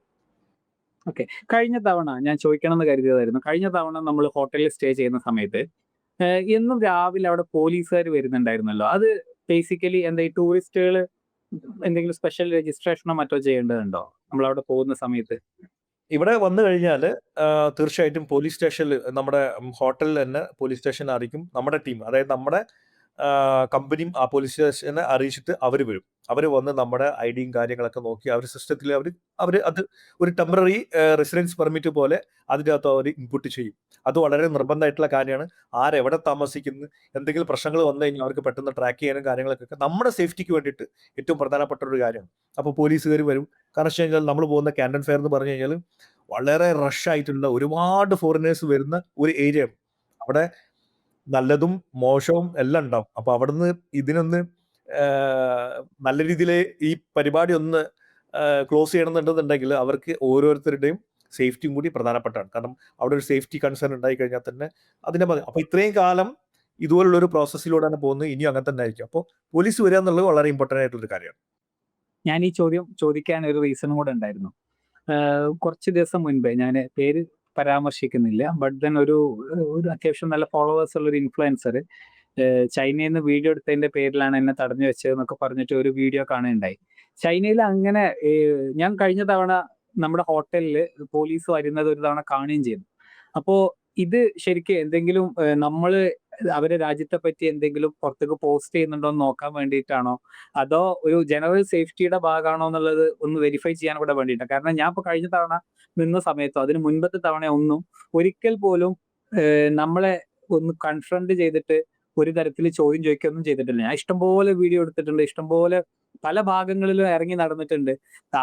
Speaker 1: ഓക്കെ. കഴിഞ്ഞ തവണ ഞാൻ ചോദിക്കണം എന്ന് കരുതിയതായിരുന്നു. കഴിഞ്ഞ തവണ നമ്മൾ ഹോട്ടലിൽ സ്റ്റേ ചെയ്യുന്ന സമയത്ത് എന്നും രാവിലെ അവിടെ പോലീസുകാർ വരുന്നുണ്ടായിരുന്നല്ലോ. അത് ബേസിക്കലി എന്താ ഈ ടൂറിസ്റ്റുകൾ എന്തെങ്കിലും സ്പെഷ്യൽ രജിസ്ട്രേഷനോ മറ്റോ ചെയ്യേണ്ടതുണ്ടോ നമ്മളവിടെ പോകുന്ന സമയത്ത്?
Speaker 2: ഇവിടെ വന്നു കഴിഞ്ഞാൽ തീർച്ചയായിട്ടും പോലീസ് സ്റ്റേഷനിൽ നമ്മുടെ ഹോട്ടലിൽ തന്നെ പോലീസ് സ്റ്റേഷൻ അറിയിക്കും നമ്മുടെ ടീം, അതായത് നമ്മുടെ കമ്പനിയും ആ പോലീസ് സ്റ്റേഷനെ അറിയിച്ചിട്ട് അവർ വരും. അവർ വന്ന് നമ്മുടെ ഐഡിയും കാര്യങ്ങളൊക്കെ നോക്കി അവർ സിസ്റ്റത്തിൽ അവർ അത് ഒരു ടെമ്പററി റെസിഡൻസ് പെർമിറ്റ് പോലെ അതിനകത്ത് അവർ ഇൻപുട്ട് ചെയ്യും. അത് വളരെ നിർബന്ധമായിട്ടുള്ള കാര്യമാണ്. ആരെവിടെ താമസിക്കുന്നു, എന്തെങ്കിലും പ്രശ്നങ്ങൾ വന്നു കഴിഞ്ഞാൽ അവർക്ക് പെട്ടെന്ന് ട്രാക്ക് ചെയ്യാനും കാര്യങ്ങളൊക്കെ നമ്മുടെ സേഫ്റ്റിക്ക് വേണ്ടിയിട്ട് ഏറ്റവും പ്രധാനപ്പെട്ട ഒരു കാര്യമാണ്. അപ്പോൾ പോലീസുകാർ വരും. കാരണം വെച്ച് കഴിഞ്ഞാൽ നമ്മൾ പോകുന്ന കാൻഡൻ ഫെയർ എന്ന് പറഞ്ഞു കഴിഞ്ഞാൽ വളരെ റഷ് ആയിട്ടുള്ള ഒരുപാട് ഫോറിനേഴ്സ് വരുന്ന ഒരു ഏരിയയാണ്. അവിടെ നല്ലതും മോശവും എല്ലാം ഉണ്ടാവും. അപ്പൊ അവിടുന്ന് ഇതിനൊന്ന് നല്ല രീതിയിൽ ഈ പരിപാടി ഒന്ന് ക്ലോസ് ചെയ്യണമെന്നുണ്ടെന്നുണ്ടെങ്കിൽ അവർക്ക് ഓരോരുത്തരുടെയും സേഫ്റ്റിയും കൂടി പ്രധാനപ്പെട്ടാണ്. കാരണം അവിടെ ഒരു സേഫ്റ്റി കൺസേൺ ഉണ്ടായി കഴിഞ്ഞാൽ തന്നെ അതിനെ മതി. അപ്പൊ ഇത്രയും കാലം ഇതുപോലുള്ള ഒരു പ്രോസസ്സിലൂടെയാണ് പോകുന്നത്. ഇനിയും അങ്ങനെ തന്നെ ആയിരിക്കും. അപ്പോൾ പോലീസ് വരിക എന്നുള്ളത് വളരെ ഇമ്പോർട്ടന്റ് ആയിട്ടുള്ള ഒരു കാര്യമാണ്.
Speaker 1: ഞാൻ ഈ ചോദ്യം ചോദിക്കാൻ ഒരു റീസണും കൂടെ ഉണ്ടായിരുന്നു. കുറച്ച് ദിവസം മുൻപേ ഞാൻ പേര് പരാമർശിക്കുന്നില്ല. ബട്ട് ദെൻ ഒരു അത്യാവശ്യം നല്ല ഫോളോവേഴ്സ് ഉള്ള ഒരു ഇൻഫ്ലുവൻസർ ചൈനയിൽ നിന്ന് വീഡിയോ എടുത്തതിന്റെ പേരിലാണ് എന്നെ തടഞ്ഞു വെച്ചതെന്നൊക്കെ പറഞ്ഞിട്ട് ഒരു വീഡിയോ കാണുകയുണ്ടായി. ചൈനയിൽ അങ്ങനെ ഞാൻ കഴിഞ്ഞ തവണ നമ്മുടെ ഹോട്ടലിൽ പോലീസ് വരുന്നത് ഒരു തവണ കാണുകയും ചെയ്തു. അപ്പോ ഇത് ശരിക്കും എന്തെങ്കിലും നമ്മള് അവരെ രാജ്യത്തെ പറ്റി എന്തെങ്കിലും പുറത്തേക്ക് പോസ്റ്റ് ചെയ്യുന്നുണ്ടോ എന്ന് നോക്കാൻ വേണ്ടിയിട്ടാണോ, അതോ ഒരു ജനറൽ സേഫ്റ്റിയുടെ ഭാഗമാണോ എന്നുള്ളത് ഒന്ന് വെരിഫൈ ചെയ്യാൻ കൂടെ വേണ്ടിയിട്ടാണ്. കാരണം ഞാൻ ഇപ്പൊ കഴിഞ്ഞ തവണ നിന്ന സമയത്തോ അതിന് മുൻപത്തെ തവണ ഒന്നും ഒരിക്കൽ പോലും നമ്മളെ ഒന്ന് കൺഫ്രണ്ട് ചെയ്തിട്ട് ഒരു തരത്തിൽ ചോദ്യം ചോദിക്കുകയൊന്നും ചെയ്തിട്ടില്ല. ഞാൻ ഇഷ്ടംപോലെ വീഡിയോ എടുത്തിട്ടുണ്ട്, ഇഷ്ടംപോലെ പല ഭാഗങ്ങളിലും ഇറങ്ങി നടന്നിട്ടുണ്ട്.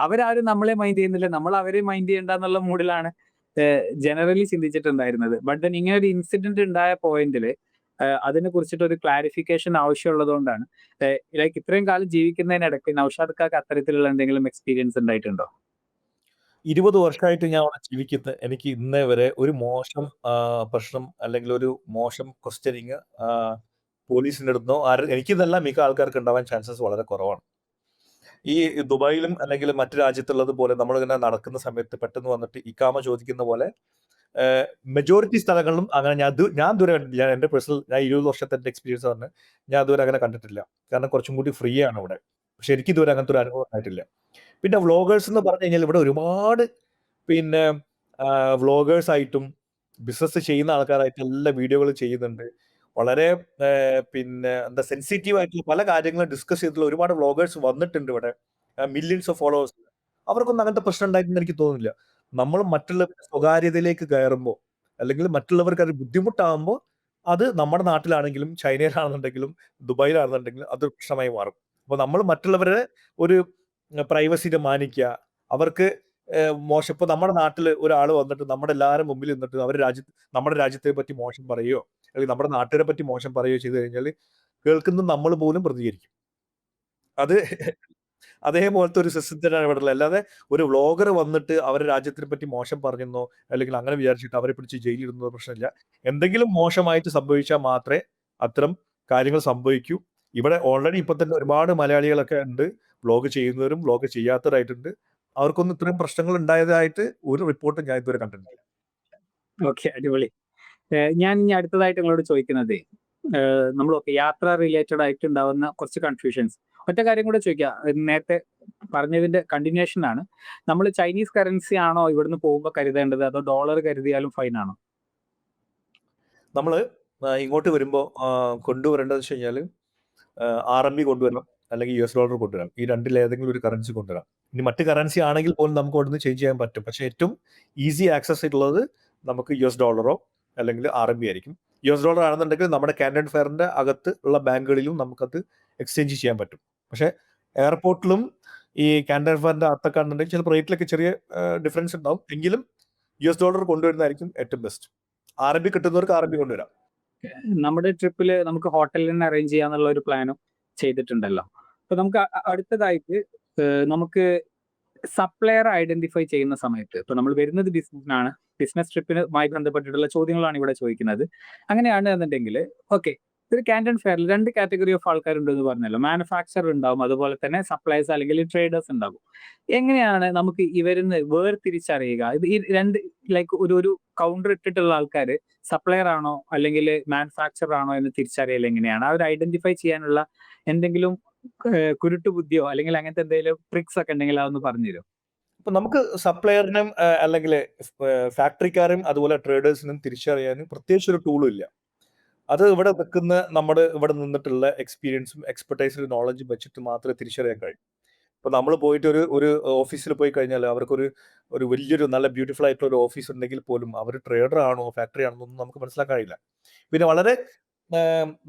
Speaker 1: അവരാരും നമ്മളെ മൈൻഡ് ചെയ്യുന്നില്ല, നമ്മൾ അവരെ മൈൻഡ് ചെയ്യണ്ട എന്നുള്ള മൂഡിലാണ് ജനറലി ചിന്തിച്ചിട്ടുണ്ടായിരുന്നത്. ബട്ട് ദെൻ ഇങ്ങനെ ഒരു ഇൻസിഡന്റ് ഉണ്ടായ പോയിന്റിൽ അതിനെ കുറിച്ചിട്ട് ഒരു ക്ലാരിഫിക്കേഷൻ ആവശ്യമുള്ളത് കൊണ്ടാണ്. ലൈക്ക് ഇത്രയും കാലം ജീവിക്കുന്നതിനിടയ്ക്ക് നൗഷാദ് ഖാക്ക് അത്തരത്തിലുള്ള എന്തെങ്കിലും എക്സ്പീരിയൻസ് ഉണ്ടായിട്ടുണ്ടോ?
Speaker 2: 20 വർഷമായിട്ട് ഞാൻ അവിടെ ജീവിക്കുന്നത്. എനിക്ക് ഇന്നേ വരെ ഒരു മോശം പ്രശ്നം അല്ലെങ്കിൽ ഒരു മോശം ക്വസ്റ്റ്യനിങ് പോലീസിന്റെ അടുത്തോ എനിക്കിതല്ല മിക്ക ആൾക്കാർക്ക് ഉണ്ടാവാൻ ചാൻസസ് വളരെ കുറവാണ്. ഈ ദുബായിലും അല്ലെങ്കിൽ മറ്റു രാജ്യത്തുള്ളത് പോലെ നമ്മളിങ്ങനെ നടക്കുന്ന സമയത്ത് പെട്ടെന്ന് വന്നിട്ട് ഇക്കാമ ചോദിക്കുന്ന പോലെ മെജോറിറ്റി സ്ഥലങ്ങളിലും അങ്ങനെ ഞാൻ ഇതുവരെ കണ്ടിട്ടില്ല. എന്റെ പേഴ്സണൽ ഞാൻ 20 വർഷത്തെ എന്റെ എക്സ്പീരിയൻസ് പറഞ്ഞ് ഞാൻ ഇതുവരെ അങ്ങനെ കണ്ടിട്ടില്ല. കാരണം കുറച്ചും കൂടി ഫ്രീ ആണ് ഇവിടെ. പക്ഷെ എനിക്ക് ഇതുവരെ അങ്ങനത്തെ ഒരു അനുഭവം ഉണ്ടായിട്ടില്ല. പിന്നെ വ്ളോഗേഴ്സ് എന്ന് പറഞ്ഞു കഴിഞ്ഞാൽ ഇവിടെ ഒരുപാട് പിന്നെ വ്ളോഗേഴ്സ് ആയിട്ടും ബിസിനസ് ചെയ്യുന്ന ആൾക്കാരായിട്ടും എല്ലാ വീഡിയോകളും ചെയ്യുന്നുണ്ട്. വളരെ പിന്നെ എന്താ സെൻസിറ്റീവ് ആയിട്ടുള്ള പല കാര്യങ്ങളും ഡിസ്കസ് ചെയ്തിട്ടുള്ള ഒരുപാട് വ്ളോഗേഴ്സ് വന്നിട്ടുണ്ട് ഇവിടെ. Millions of followers. അവർക്കൊന്നും അങ്ങനത്തെ പ്രശ്നം ഉണ്ടായിട്ടുണ്ടെന്ന് എനിക്ക് തോന്നുന്നില്ല. നമ്മൾ മറ്റുള്ളവരുടെ സ്വകാര്യതയിലേക്ക് കയറുമ്പോൾ അല്ലെങ്കിൽ മറ്റുള്ളവർക്ക് അത് ബുദ്ധിമുട്ടാകുമ്പോൾ അത് നമ്മുടെ നാട്ടിലാണെങ്കിലും ചൈനയിലാണെന്നുണ്ടെങ്കിലും ദുബായിലാണെന്നുണ്ടെങ്കിലും അതൊരു പ്രശ്നമായി മാറും. അപ്പോൾ നമ്മൾ മറ്റുള്ളവരുടെ ഒരു പ്രൈവസിനെ മാനിക്കുക. അവർക്ക് മോശം ഇപ്പോൾ നമ്മുടെ നാട്ടിൽ ഒരാൾ വന്നിട്ട് നമ്മുടെ എല്ലാവരും മുമ്പിൽ നിന്നിട്ട് നമ്മുടെ രാജ്യത്തെ പറ്റി മോശം പറയുകയോ അല്ലെങ്കിൽ നമ്മുടെ നാട്ടുകാരെ പറ്റി മോശം പറയുകയോ ചെയ്തു കഴിഞ്ഞാൽ കേൾക്കുന്ന നമ്മൾ പോലും പ്രതികരിക്കും. അത് അതേപോലത്തെ ഒരു സിസ്റ്റത്തിനാണ് ഇവിടെ ഉള്ളത്. അല്ലാതെ ഒരു വ്ളോഗർ വന്നിട്ട് അവരുടെ രാജ്യത്തിനെ പറ്റി മോശം പറഞ്ഞെന്നോ അല്ലെങ്കിൽ അങ്ങനെ വിചാരിച്ചിട്ട് അവരെ പിടിച്ച് ജയിലിടുന്നോ പ്രശ്നമില്ല. എന്തെങ്കിലും മോശമായിട്ട് സംഭവിച്ചാൽ മാത്രമേ അത്തരം കാര്യങ്ങൾ സംഭവിക്കൂ. ഇവിടെ ഓൾറെഡി ഇപ്പൊ തന്നെ ഒരുപാട് മലയാളികളൊക്കെ ഉണ്ട്. വ്ളോഗ് ചെയ്യുന്നവരും വ്ളോഗ് ചെയ്യാത്തവരായിട്ടുണ്ട്. അവർക്കൊന്നും ഇത്രയും പ്രശ്നങ്ങൾ ഉണ്ടായതായിട്ട് ഒരു റിപ്പോർട്ടും ഞാൻ ഇതുവരെ കണ്ടിട്ടില്ല.
Speaker 1: ഓക്കെ, അടിപൊളി. ഞാൻ ഇനി അടുത്തതായിട്ട് നിങ്ങളോട് ചോദിക്കുന്നതേ, നമ്മളൊക്കെ യാത്ര റിലേറ്റഡ് ആയിട്ട് ഉണ്ടാവുന്ന കുറച്ച് കൺഫ്യൂഷൻസ്. ഒറ്റ കാര്യം കൂടെ ചോദിക്കാം. നേരത്തെ പറഞ്ഞതിന്റെ കണ്ടിന്യൂഷൻ ആണ്. നമ്മൾ ചൈനീസ് കറൻസി ആണോ ഇവിടുന്ന് പോകുമ്പോൾ കരുതേണ്ടത്, അതോ ഡോളർ കരുതിയാലും ഫൈൻ ആണോ?
Speaker 2: നമ്മൾ ഇങ്ങോട്ട് വരുമ്പോൾ കൊണ്ടുവരേണ്ടതെന്ന് വെച്ച് കഴിഞ്ഞാൽ RMB കൊണ്ടുവരണം അല്ലെങ്കിൽ US ഡോളർ കൊണ്ടുവരാം. ഈ രണ്ടിലേതെങ്കിലും ഒരു കറൻസി കൊണ്ടുവരാം. ഇനി മറ്റ് കറൻസി ആണെങ്കിൽ പോലും നമുക്ക് അവിടുന്ന് ചേഞ്ച് ചെയ്യാൻ പറ്റും. പക്ഷേ ഏറ്റവും ഈസി ആക്സസ് ആയിട്ടുള്ളത് നമുക്ക് US ഡോളറോ അല്ലെങ്കിൽ RMB ആയിരിക്കും. US ഡോളർ ആണെന്നുണ്ടെങ്കിൽ നമ്മുടെ കാനഡൻ ഫെയറിന്റെ അകത്ത് ഉള്ള ബാങ്കുകളിലും നമുക്കത് എക്സ്ചേഞ്ച് ചെയ്യാൻ പറ്റും. പക്ഷേ എയർപോർട്ടിലും ഈ കാനഡൻ ഫെയറിന്റെ അകത്തൊക്കെ ആണെന്നുണ്ടെങ്കിൽ ചിലപ്പോൾ റേറ്റിലൊക്കെ ചെറിയ ഡിഫറൻസ് ഉണ്ടാവും. എങ്കിലും US ഡോളർ കൊണ്ടുവരുന്നതായിരിക്കും ഏറ്റവും ബെസ്റ്റ്. RMB കിട്ടുന്നവർക്ക് RMB കൊണ്ടുവരാം.
Speaker 1: നമ്മുടെ ട്രിപ്പിൽ നമുക്ക് ഹോട്ടലിൽ നിന്ന് അറേഞ്ച് ചെയ്യാന്നുള്ള ഒരു പ്ലാനും ചെയ്തിട്ടുണ്ടല്ലോ. അപ്പൊ നമുക്ക് അടുത്തതായിട്ട് നമുക്ക് സപ്ലയർ ഐഡന്റിഫൈ ചെയ്യുന്ന സമയത്ത്, ഇപ്പൊ നമ്മൾ വരുന്നത് ബിസിനസ്സിനാണ്, ബിസിനസ് ട്രിപ്പിനുമായി ബന്ധപ്പെട്ടിട്ടുള്ള ചോദ്യങ്ങളാണ് ഇവിടെ ചോദിക്കുന്നത്. അങ്ങനെയാണ് എന്നുണ്ടെങ്കിൽ ഓക്കെ, ഒരു കാൻഡൻ ഫെയറിൽ 2 കാറ്റഗറി ഓഫ് ആൾക്കാരുണ്ടെന്ന് പറഞ്ഞല്ലോ. മാനുഫാക്ചർ ഉണ്ടാവും, അതുപോലെ തന്നെ സപ്ലൈസ് അല്ലെങ്കിൽ ട്രേഡേഴ്സ് ഉണ്ടാകും. എങ്ങനെയാണ് നമുക്ക് ഇവരിന്ന് വേർതിരിച്ചറിയുക? ഇത് ഈ 2 ലൈക്ക് ഒരു കൗണ്ടർ ഇട്ടിട്ടുള്ള ആൾക്കാർ സപ്ലയർ ആണോ അല്ലെങ്കിൽ മാനുഫാക്ചർ ആണോ എന്ന് തിരിച്ചറിയൽ എങ്ങനെയാണ്? അവർ ഐഡന്റിഫൈ ചെയ്യാനുള്ള എന്തെങ്കിലും കുരുട്ടുബുദ്ധിയോ അല്ലെങ്കിൽ അങ്ങനത്തെ എന്തെങ്കിലും ട്രിക്സ് ഒക്കെ ഉണ്ടെങ്കിൽ അതൊന്ന് പറഞ്ഞുതരും.
Speaker 2: അപ്പൊ നമുക്ക് സപ്ലയറിനും അല്ലെങ്കിൽ ഫാക്ടറിക്കാരും അതുപോലെ ട്രേഡേഴ്സിനും തിരിച്ചറിയാനും പ്രത്യേകിച്ച് ഒരു ടൂളും ഇല്ല. അത് ഇവിടെ നിൽക്കുന്ന നമ്മുടെ ഇവിടെ നിന്നിട്ടുള്ള എക്സ്പീരിയൻസും എക്സ്പെർട്ടൈസും നോളജും വെച്ചിട്ട് മാത്രമേ തിരിച്ചറിയാൻ കഴിയൂ. ഇപ്പൊ നമ്മൾ പോയിട്ട് ഒരു ഓഫീസിൽ പോയി കഴിഞ്ഞാൽ അവർക്കൊരു ഒരു വലിയൊരു നല്ല ബ്യൂട്ടിഫുൾ ആയിട്ടുള്ള ഒരു ഓഫീസ് ഉണ്ടെങ്കിൽ പോലും അവർ ട്രേഡർ ആണോ ഫാക്ടറി ആണോ എന്നൊന്നും നമുക്ക് മനസ്സിലാക്കാൻ കഴിയില്ല. പിന്നെ വളരെ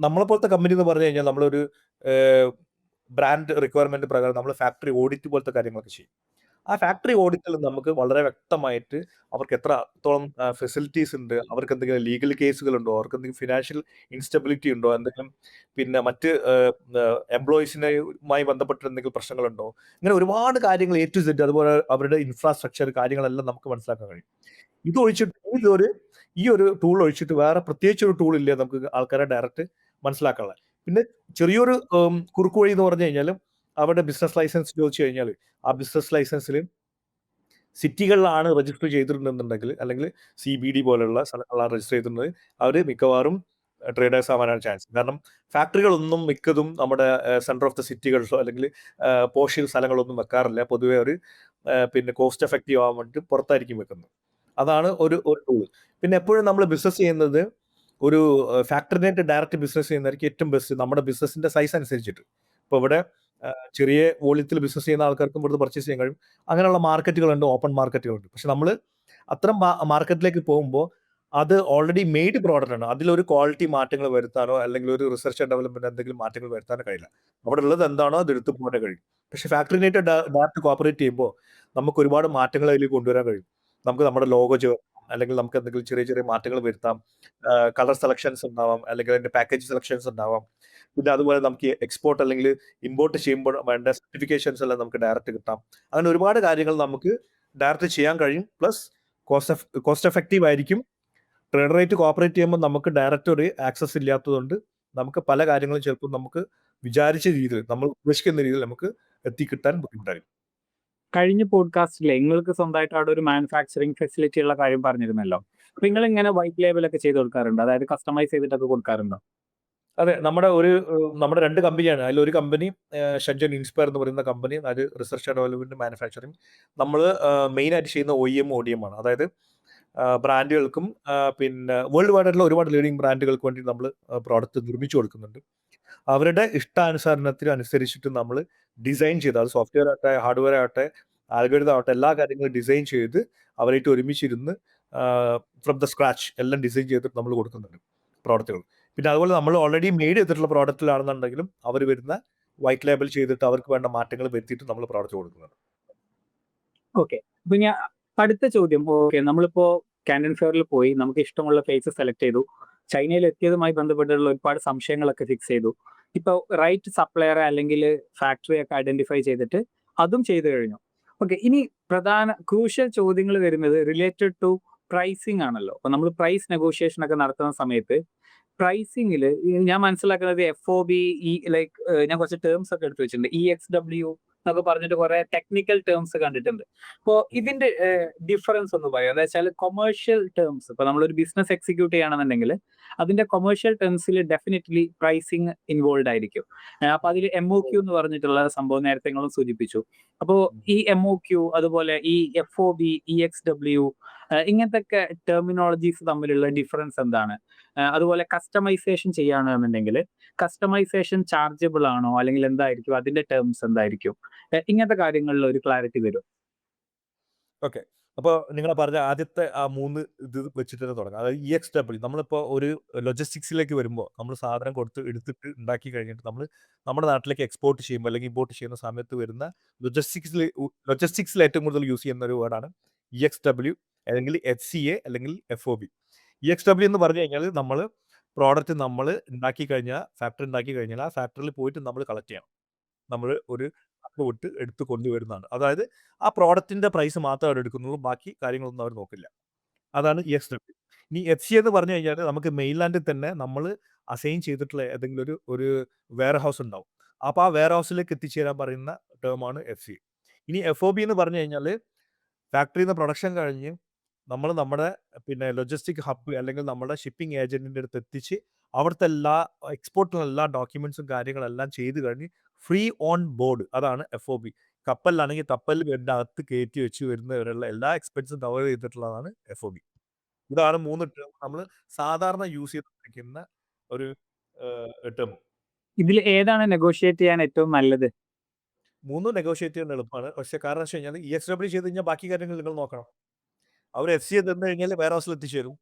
Speaker 2: നമ്മളെ പോലത്തെ കമ്പനി എന്ന് പറഞ്ഞു കഴിഞ്ഞാൽ നമ്മളൊരു ബ്രാൻഡ് റിക്വയർമെന്റ് പ്രകാരം നമ്മൾ ഫാക്ടറി ഓഡിറ്റ് പോലത്തെ കാര്യങ്ങളൊക്കെ ചെയ്യും. ആ ഫാക്ടറി ഓഡിറ്റിൽ നമുക്ക് വളരെ വ്യക്തമായിട്ട് അവർക്ക് എത്രത്തോളം ഫെസിലിറ്റീസ് ഉണ്ട്, അവർക്ക് എന്തെങ്കിലും ലീഗൽ കേസുകൾ ഉണ്ടോ, അവർക്ക് എന്തെങ്കിലും ഫിനാൻഷ്യൽ ഇൻസ്റ്റബിലിറ്റി ഉണ്ടോ, എന്തെങ്കിലും പിന്നെ മറ്റ് എംപ്ലോയീസിനുമായി ബന്ധപ്പെട്ട് എന്തെങ്കിലും പ്രശ്നങ്ങളുണ്ടോ, ഇങ്ങനെ ഒരുപാട് കാര്യങ്ങൾ എ ടു സെഡ്, അതുപോലെ അവരുടെ ഇൻഫ്രാസ്ട്രക്ചർ കാര്യങ്ങളെല്ലാം നമുക്ക് മനസ്സിലാക്കാൻ കഴിയും. ഇത് ഒഴിച്ചിട്ട് ഈ ഒരു ടൂൾ ഒഴിച്ചിട്ട് വേറെ പ്രത്യേകിച്ച് ഒരു ടൂൾ ഇല്ല നമുക്ക് ആൾക്കാരെ ഡയറക്റ്റ് മനസ്സിലാക്കാനുള്ള. പിന്നെ ചെറിയൊരു കുറുക്ക് വഴി എന്ന് പറഞ്ഞു കഴിഞ്ഞാൽ അവരുടെ ബിസിനസ് ലൈസൻസ് ചോദിച്ചു കഴിഞ്ഞാൽ ആ ബിസിനസ് ലൈസൻസിൽ സിറ്റികളിലാണ് രജിസ്റ്റർ ചെയ്തിട്ടുണ്ടെന്നുണ്ടെങ്കിൽ, അല്ലെങ്കിൽ CBD പോലുള്ള സ്ഥലങ്ങളാണ് രജിസ്റ്റർ ചെയ്തിട്ടുള്ളത്, അവർ മിക്കവാറും ട്രേഡേഴ്സ് ആവാനാണ് ചാൻസ്. കാരണം ഫാക്ടറികളൊന്നും മിക്കതും നമ്മുടെ സെന്റർ ഓഫ് ദ സിറ്റികളിലോ അല്ലെങ്കിൽ പോഷ് സ്ഥലങ്ങളൊന്നും വെക്കാറില്ല. പൊതുവെ ഒരു പിന്നെ കോസ്റ്റ് എഫക്റ്റീവ് ആവാൻ വേണ്ടിയിട്ട് പുറത്തായിരിക്കും വെക്കുന്നത്. അതാണ് ഒരു ടൂൾ. പിന്നെ എപ്പോഴും നമ്മൾ ബിസിനസ് ചെയ്യുന്നത് ഒരു ഫാക്ടറിനായിട്ട് ഡയറക്റ്റ് ബിസിനസ് ചെയ്യുന്നതായിരിക്കും ഏറ്റവും ബെസ്റ്റ്, നമ്മുടെ ബിസിനസിന്റെ സൈസ് അനുസരിച്ചിട്ട്. ഇപ്പോൾ ഇവിടെ ചെറിയ വോളിയത്തിൽ ബിസിനസ് ചെയ്യുന്ന ആൾക്കാർക്കും ഇവിടുന്ന് പർച്ചേസ് ചെയ്യാൻ കഴിയും. അങ്ങനെയുള്ള മാർക്കറ്റുകളുണ്ട്, ഓപ്പൺ മാർക്കറ്റുകളുണ്ട്. പക്ഷെ നമ്മൾ അത്തരം മാർക്കറ്റിലേക്ക് പോകുമ്പോൾ അത് ഓൾറെഡി മെയ്ഡ് പ്രോഡക്റ്റ് ആണ്. അതിലൊരു ക്വാളിറ്റി മാറ്റങ്ങൾ വരുത്താനോ അല്ലെങ്കിൽ ഒരു റിസർച്ച് ആൻഡ് ഡെവലപ്മെന്റ് എന്തെങ്കിലും മാറ്റങ്ങൾ വരുത്താനോ കഴിയില്ല. അവിടെ ഉള്ളത് എന്താണോ അത് എടുത്തു പോകാനേ കഴിയും. പക്ഷെ ഫാക്ടറിനായിട്ട് ഡയറക്റ്റ് കോപ്പറേറ്റ് ചെയ്യുമ്പോൾ നമുക്ക് ഒരുപാട് മാറ്റങ്ങൾ അതിൽ കൊണ്ടുവരാൻ കഴിയും. നമുക്ക് നമ്മുടെ ലോഗോ അല്ലെങ്കിൽ നമുക്ക് എന്തെങ്കിലും ചെറിയ ചെറിയ മാറ്റങ്ങൾ വരുത്താം. കളർ സെലക്ഷൻസ് ഉണ്ടാവാം, അല്ലെങ്കിൽ അതിന്റെ പാക്കേജ് സെലക്ഷൻസ് ഉണ്ടാവാം. പിന്നെ അതുപോലെ നമുക്ക് എക്സ്പോർട്ട് അല്ലെങ്കിൽ ഇമ്പോർട്ട് ചെയ്യുമ്പോൾ വേണ്ട സർട്ടിഫിക്കേഷൻസ് എല്ലാം നമുക്ക് ഡയറക്റ്റ് കിട്ടാം. അങ്ങനെ ഒരുപാട് കാര്യങ്ങൾ നമുക്ക് ഡയറക്റ്റ് ചെയ്യാൻ കഴിയും. പ്ലസ് കോസ്റ്റ് എഫക്റ്റീവ് ആയിരിക്കും. ട്രേഡറായിട്ട് കോപ്പറേറ്റ് ചെയ്യുമ്പോൾ നമുക്ക് ഡയറക്റ്റ് ഒരു ആക്സസ് ഇല്ലാത്തതുകൊണ്ട് നമുക്ക് പല കാര്യങ്ങളും ചിലപ്പോൾ നമുക്ക് വിചാരിച്ച രീതിയിൽ, നമ്മൾ ഉദ്ദേശിക്കുന്ന രീതിയിൽ നമുക്ക് എത്തിക്കിട്ടാൻ ബുദ്ധിമുട്ടായിരിക്കും.
Speaker 1: കഴിഞ്ഞ പോഡ്കാസ്റ്റിലെ നിങ്ങൾക്ക് സ്വന്തമായിട്ട് അവിടെ ഒരു മാനുഫാക്ചറിങ് ഫെസിലിറ്റി ഉള്ള കാര്യം പറഞ്ഞിരുന്നല്ലോ. അപ്പൊ നിങ്ങൾ ഇങ്ങനെ വൈറ്റ് ലേബൽ ഒക്കെ ചെയ്ത് കൊടുക്കാറുണ്ടോ? അതായത് കസ്റ്റമൈസ് ചെയ്തിട്ടൊക്കെ കൊടുക്കാറുണ്ടോ?
Speaker 2: അതെ, നമ്മുടെ 2 കമ്പനിയാണ്. അതിലൊരു കമ്പനി ഷെൻജൻ ഇൻസ്പയർ എന്ന് പറയുന്ന കമ്പനി, അത് റിസർച്ച് ആൻഡ് ഡെവലപ്മെന്റ് മാനുഫാക്ചറിങ്. നമ്മൾ മെയിനായിട്ട് ചെയ്യുന്ന OEM, ODM ആണ്. അതായത് ബ്രാൻഡുകൾക്കും പിന്നെ വേൾഡ് വൈഡ് ആയിട്ടുള്ള ഒരുപാട് ലീഡിംഗ് ബ്രാൻഡുകൾക്ക് വേണ്ടി നമ്മൾ പ്രോഡക്റ്റ് നിർമ്മിച്ചു കൊടുക്കുന്നുണ്ട്. അവരുടെ ഇഷ്ടാനുസരണത്തിന് അനുസരിച്ചിട്ട് നമ്മൾ ഡിസൈൻ ചെയ്ത്, അത് സോഫ്റ്റ്വെയർ ആകട്ടെ, ഹാർഡ്വെയർ ആകട്ടെ, ആൽഗോരിതം ആവട്ടെ, എല്ലാ കാര്യങ്ങളും ഡിസൈൻ ചെയ്ത് അവരായിട്ട് ഒരുമിച്ചിരുന്ന് ഫ്രം ദ സ്ക്രാച്ച് എല്ലാം ഡിസൈൻ ചെയ്തിട്ട് നമ്മൾ കൊടുക്കുന്നുണ്ട് പ്രോഡക്റ്റുകൾ. പിന്നെ അതുപോലെ നമ്മൾ ഓൾറെഡി മെയ്ഡ് ചെയ്തിട്ടുള്ള പ്രോഡക്റ്റിലാണെന്നുണ്ടെങ്കിലും അവർ വരുന്ന വൈറ്റ് ലേബൽ ചെയ്തിട്ട് അവർക്ക് വേണ്ട മാറ്റങ്ങൾ വരുത്തിയിട്ട് നമ്മൾ പ്രോഡക്റ്റ് കൊടുക്കുന്നുണ്ട്.
Speaker 1: ഓക്കെ. അപ്പൊ ഞാൻ അടുത്ത ചോദ്യം, ഓക്കെ, നമ്മളിപ്പോ കാൻഡൻ ഫെയറിൽ പോയി നമുക്ക് ഇഷ്ടമുള്ള ഫേസ് സെലക്ട് ചെയ്തു. ചൈനയിൽ എത്തിയതുമായി ബന്ധപ്പെട്ടുള്ള ഒരുപാട് സംശയങ്ങളൊക്കെ ഫിക്സ് ചെയ്തു. ഇപ്പൊ റൈറ്റ് സപ്ലയറെ അല്ലെങ്കിൽ ഫാക്ടറി ഒക്കെ ഐഡന്റിഫൈ ചെയ്തിട്ട് അതും ചെയ്തു കഴിഞ്ഞു. ഓക്കെ, ഇനി പ്രധാന ക്രൂഷ്യൽ ചോദ്യങ്ങൾ വരുന്നത് റിലേറ്റഡ് ടു പ്രൈസിങ് ആണല്ലോ. അപ്പൊ നമ്മൾ പ്രൈസ് നെഗോഷിയേഷൻ ഒക്കെ നടത്തുന്ന സമയത്ത് പ്രൈസിംഗിൽ ഞാൻ മനസ്സിലാക്കുന്നത് FOB, ലൈക്ക് ഞാൻ കുറച്ച് ടേംസ് ഒക്കെ എടുത്തു വെച്ചിട്ടുണ്ട്. EXW എന്നൊക്കെ പറഞ്ഞിട്ട് കുറെ ടെക്നിക്കൽ ടേംസ് കണ്ടിട്ടുണ്ട്. അപ്പോ ഇതിന്റെ ഡിഫറൻസ് ഒന്ന് പറയാം. എന്താ വെച്ചാൽ കൊമേഴ്ഷ്യൽ ടേംസ്, ഇപ്പൊ നമ്മളൊരു ബിസിനസ് എക്സിക്യൂട്ട് ചെയ്യണമെന്നുണ്ടെങ്കിൽ അതിന്റെ കൊമേഴ്ഷ്യൽ ടേംസിൽ ഡെഫിനറ്റ്ലി പ്രൈസിങ് ഇൻവോൾവ് ആയിരിക്കും. അപ്പൊ അതിൽ MOQ എന്ന് പറഞ്ഞിട്ടുള്ള സംഭവം നേരത്തെ നിങ്ങളും സൂചിപ്പിച്ചു. അപ്പോ ഈ MOQ, അതുപോലെ ഈ FOB, EXW, ഇങ്ങനത്തെ ഒക്കെ ടെർമിനോളജീസ് തമ്മിലുള്ള ഡിഫറൻസ് എന്താണ്? അതുപോലെ കസ്റ്റമൈസേഷൻ ചെയ്യുകയാണെന്നുണ്ടെങ്കിൽ കസ്റ്റമൈസേഷൻ ചാർജബിൾ ആണോ, അല്ലെങ്കിൽ എന്തായിരിക്കും അതിന്റെ ടേംസ് എന്തായിരിക്കും? ഇങ്ങനത്തെ കാര്യങ്ങളിൽ ഒരു ക്ലാരിറ്റി വരും.
Speaker 2: ഓക്കെ. അപ്പോൾ നിങ്ങൾ പറഞ്ഞ ആദ്യത്തെ ആ 3 ഇത് വെച്ചിട്ട് തന്നെ തുടങ്ങാം. അതായത് EXW, നമ്മളിപ്പോൾ ഒരു ലോജിസ്റ്റിക്സിലേക്ക് വരുമ്പോൾ നമ്മൾ സാധനം എടുത്തിട്ട് ഉണ്ടാക്കി കഴിഞ്ഞിട്ട് നമ്മൾ നമ്മുടെ നാട്ടിലേക്ക് എക്സ്പോർട്ട് ചെയ്യുമ്പോൾ അല്ലെങ്കിൽ ഇമ്പോർട്ട് ചെയ്യുന്ന സമയത്ത് വരുന്ന ലോജിസ്റ്റിക്സിൽ ഏറ്റവും കൂടുതൽ യൂസ് ചെയ്യുന്ന ഒരു വേർഡാണ് EXW, അല്ലെങ്കിൽ HCA, അല്ലെങ്കിൽ FOB. EXW എന്ന് പറഞ്ഞു കഴിഞ്ഞാൽ നമ്മൾ പ്രോഡക്റ്റ് നമ്മൾ ഉണ്ടാക്കി കഴിഞ്ഞാൽ, ഫാക്ടറി ഉണ്ടാക്കി കഴിഞ്ഞാൽ ആ ഫാക്ടറിയിൽ പോയിട്ട് നമ്മൾ കളക്ട് ചെയ്യണം. നമ്മൾ ഒരു കപ്പ് വിട്ട് എടുത്ത് കൊണ്ടുവരുന്നതാണ്. അതായത് ആ പ്രോഡക്റ്റിന്റെ പ്രൈസ് മാത്രമേ അവർ എടുക്കുന്നുള്ളൂ. ബാക്കി കാര്യങ്ങളൊന്നും അവർ നോക്കില്ല. അതാണ് EXW. ഇനി FCA എന്ന് പറഞ്ഞു കഴിഞ്ഞാൽ നമുക്ക് മെയിൻലാൻഡിൽ തന്നെ നമ്മൾ അസൈൻ ചെയ്തിട്ടുള്ള ഏതെങ്കിലും ഒരു വെയർഹൗസ് ഉണ്ടാവും. അപ്പോൾ ആ വെയർഹൗസിലേക്ക് എത്തിച്ചേരാൻ പറയുന്ന ടേമാണ് FCA. ഇനി FOB എന്ന് പറഞ്ഞു കഴിഞ്ഞാൽ ഫാക്ടറിയിൽ നിന്ന് പ്രൊഡക്ഷൻ കഴിഞ്ഞ് നമ്മൾ നമ്മുടെ പിന്നെ ലോജിസ്റ്റിക് ഹബ്ബ് അല്ലെങ്കിൽ നമ്മുടെ ഷിപ്പിംഗ് ഏജന്റിന്റെ അടുത്ത് എത്തിച്ച് അവിടുത്തെ എല്ലാ എക്സ്പോർട്ടിനുള്ള എല്ലാ ഡോക്യുമെന്റ്സും കാര്യങ്ങളെല്ലാം ചെയ്ത് കഴിഞ്ഞ് ഫ്രീ ഓൺ ബോർഡ്, അതാണ് FOB. കപ്പലിലാണെങ്കിൽ കപ്പലിൽ അകത്ത് കയറ്റി വെച്ച് വരുന്നവരുള്ള എല്ലാ എക്സ്പെൻസും കവർ ചെയ്തിട്ടുള്ളതാണ് FOB. ഇതാണ് 3 ടേം നമ്മൾ സാധാരണ യൂസ് ചെയ്തുകൊണ്ടിരിക്കുന്ന ഒരു ടേം.
Speaker 1: ഇതിൽ ഏതാണ് നെഗോഷിയേറ്റ് ചെയ്യാൻ ഏറ്റവും നല്ലത്?
Speaker 2: 3 നെഗോഷിയേറ്റ് ചെയ്യാൻ എളുപ്പമാണ്. പക്ഷേ കാരണം വെച്ച് കഴിഞ്ഞാൽ EXW ചെയ്ത് കഴിഞ്ഞാൽ ബാക്കി കാര്യങ്ങൾ നിങ്ങൾ നോക്കണം. അവർ FCA തന്നു കഴിഞ്ഞാൽ വെയർ ഹൗസിൽ എത്തിച്ചേരും.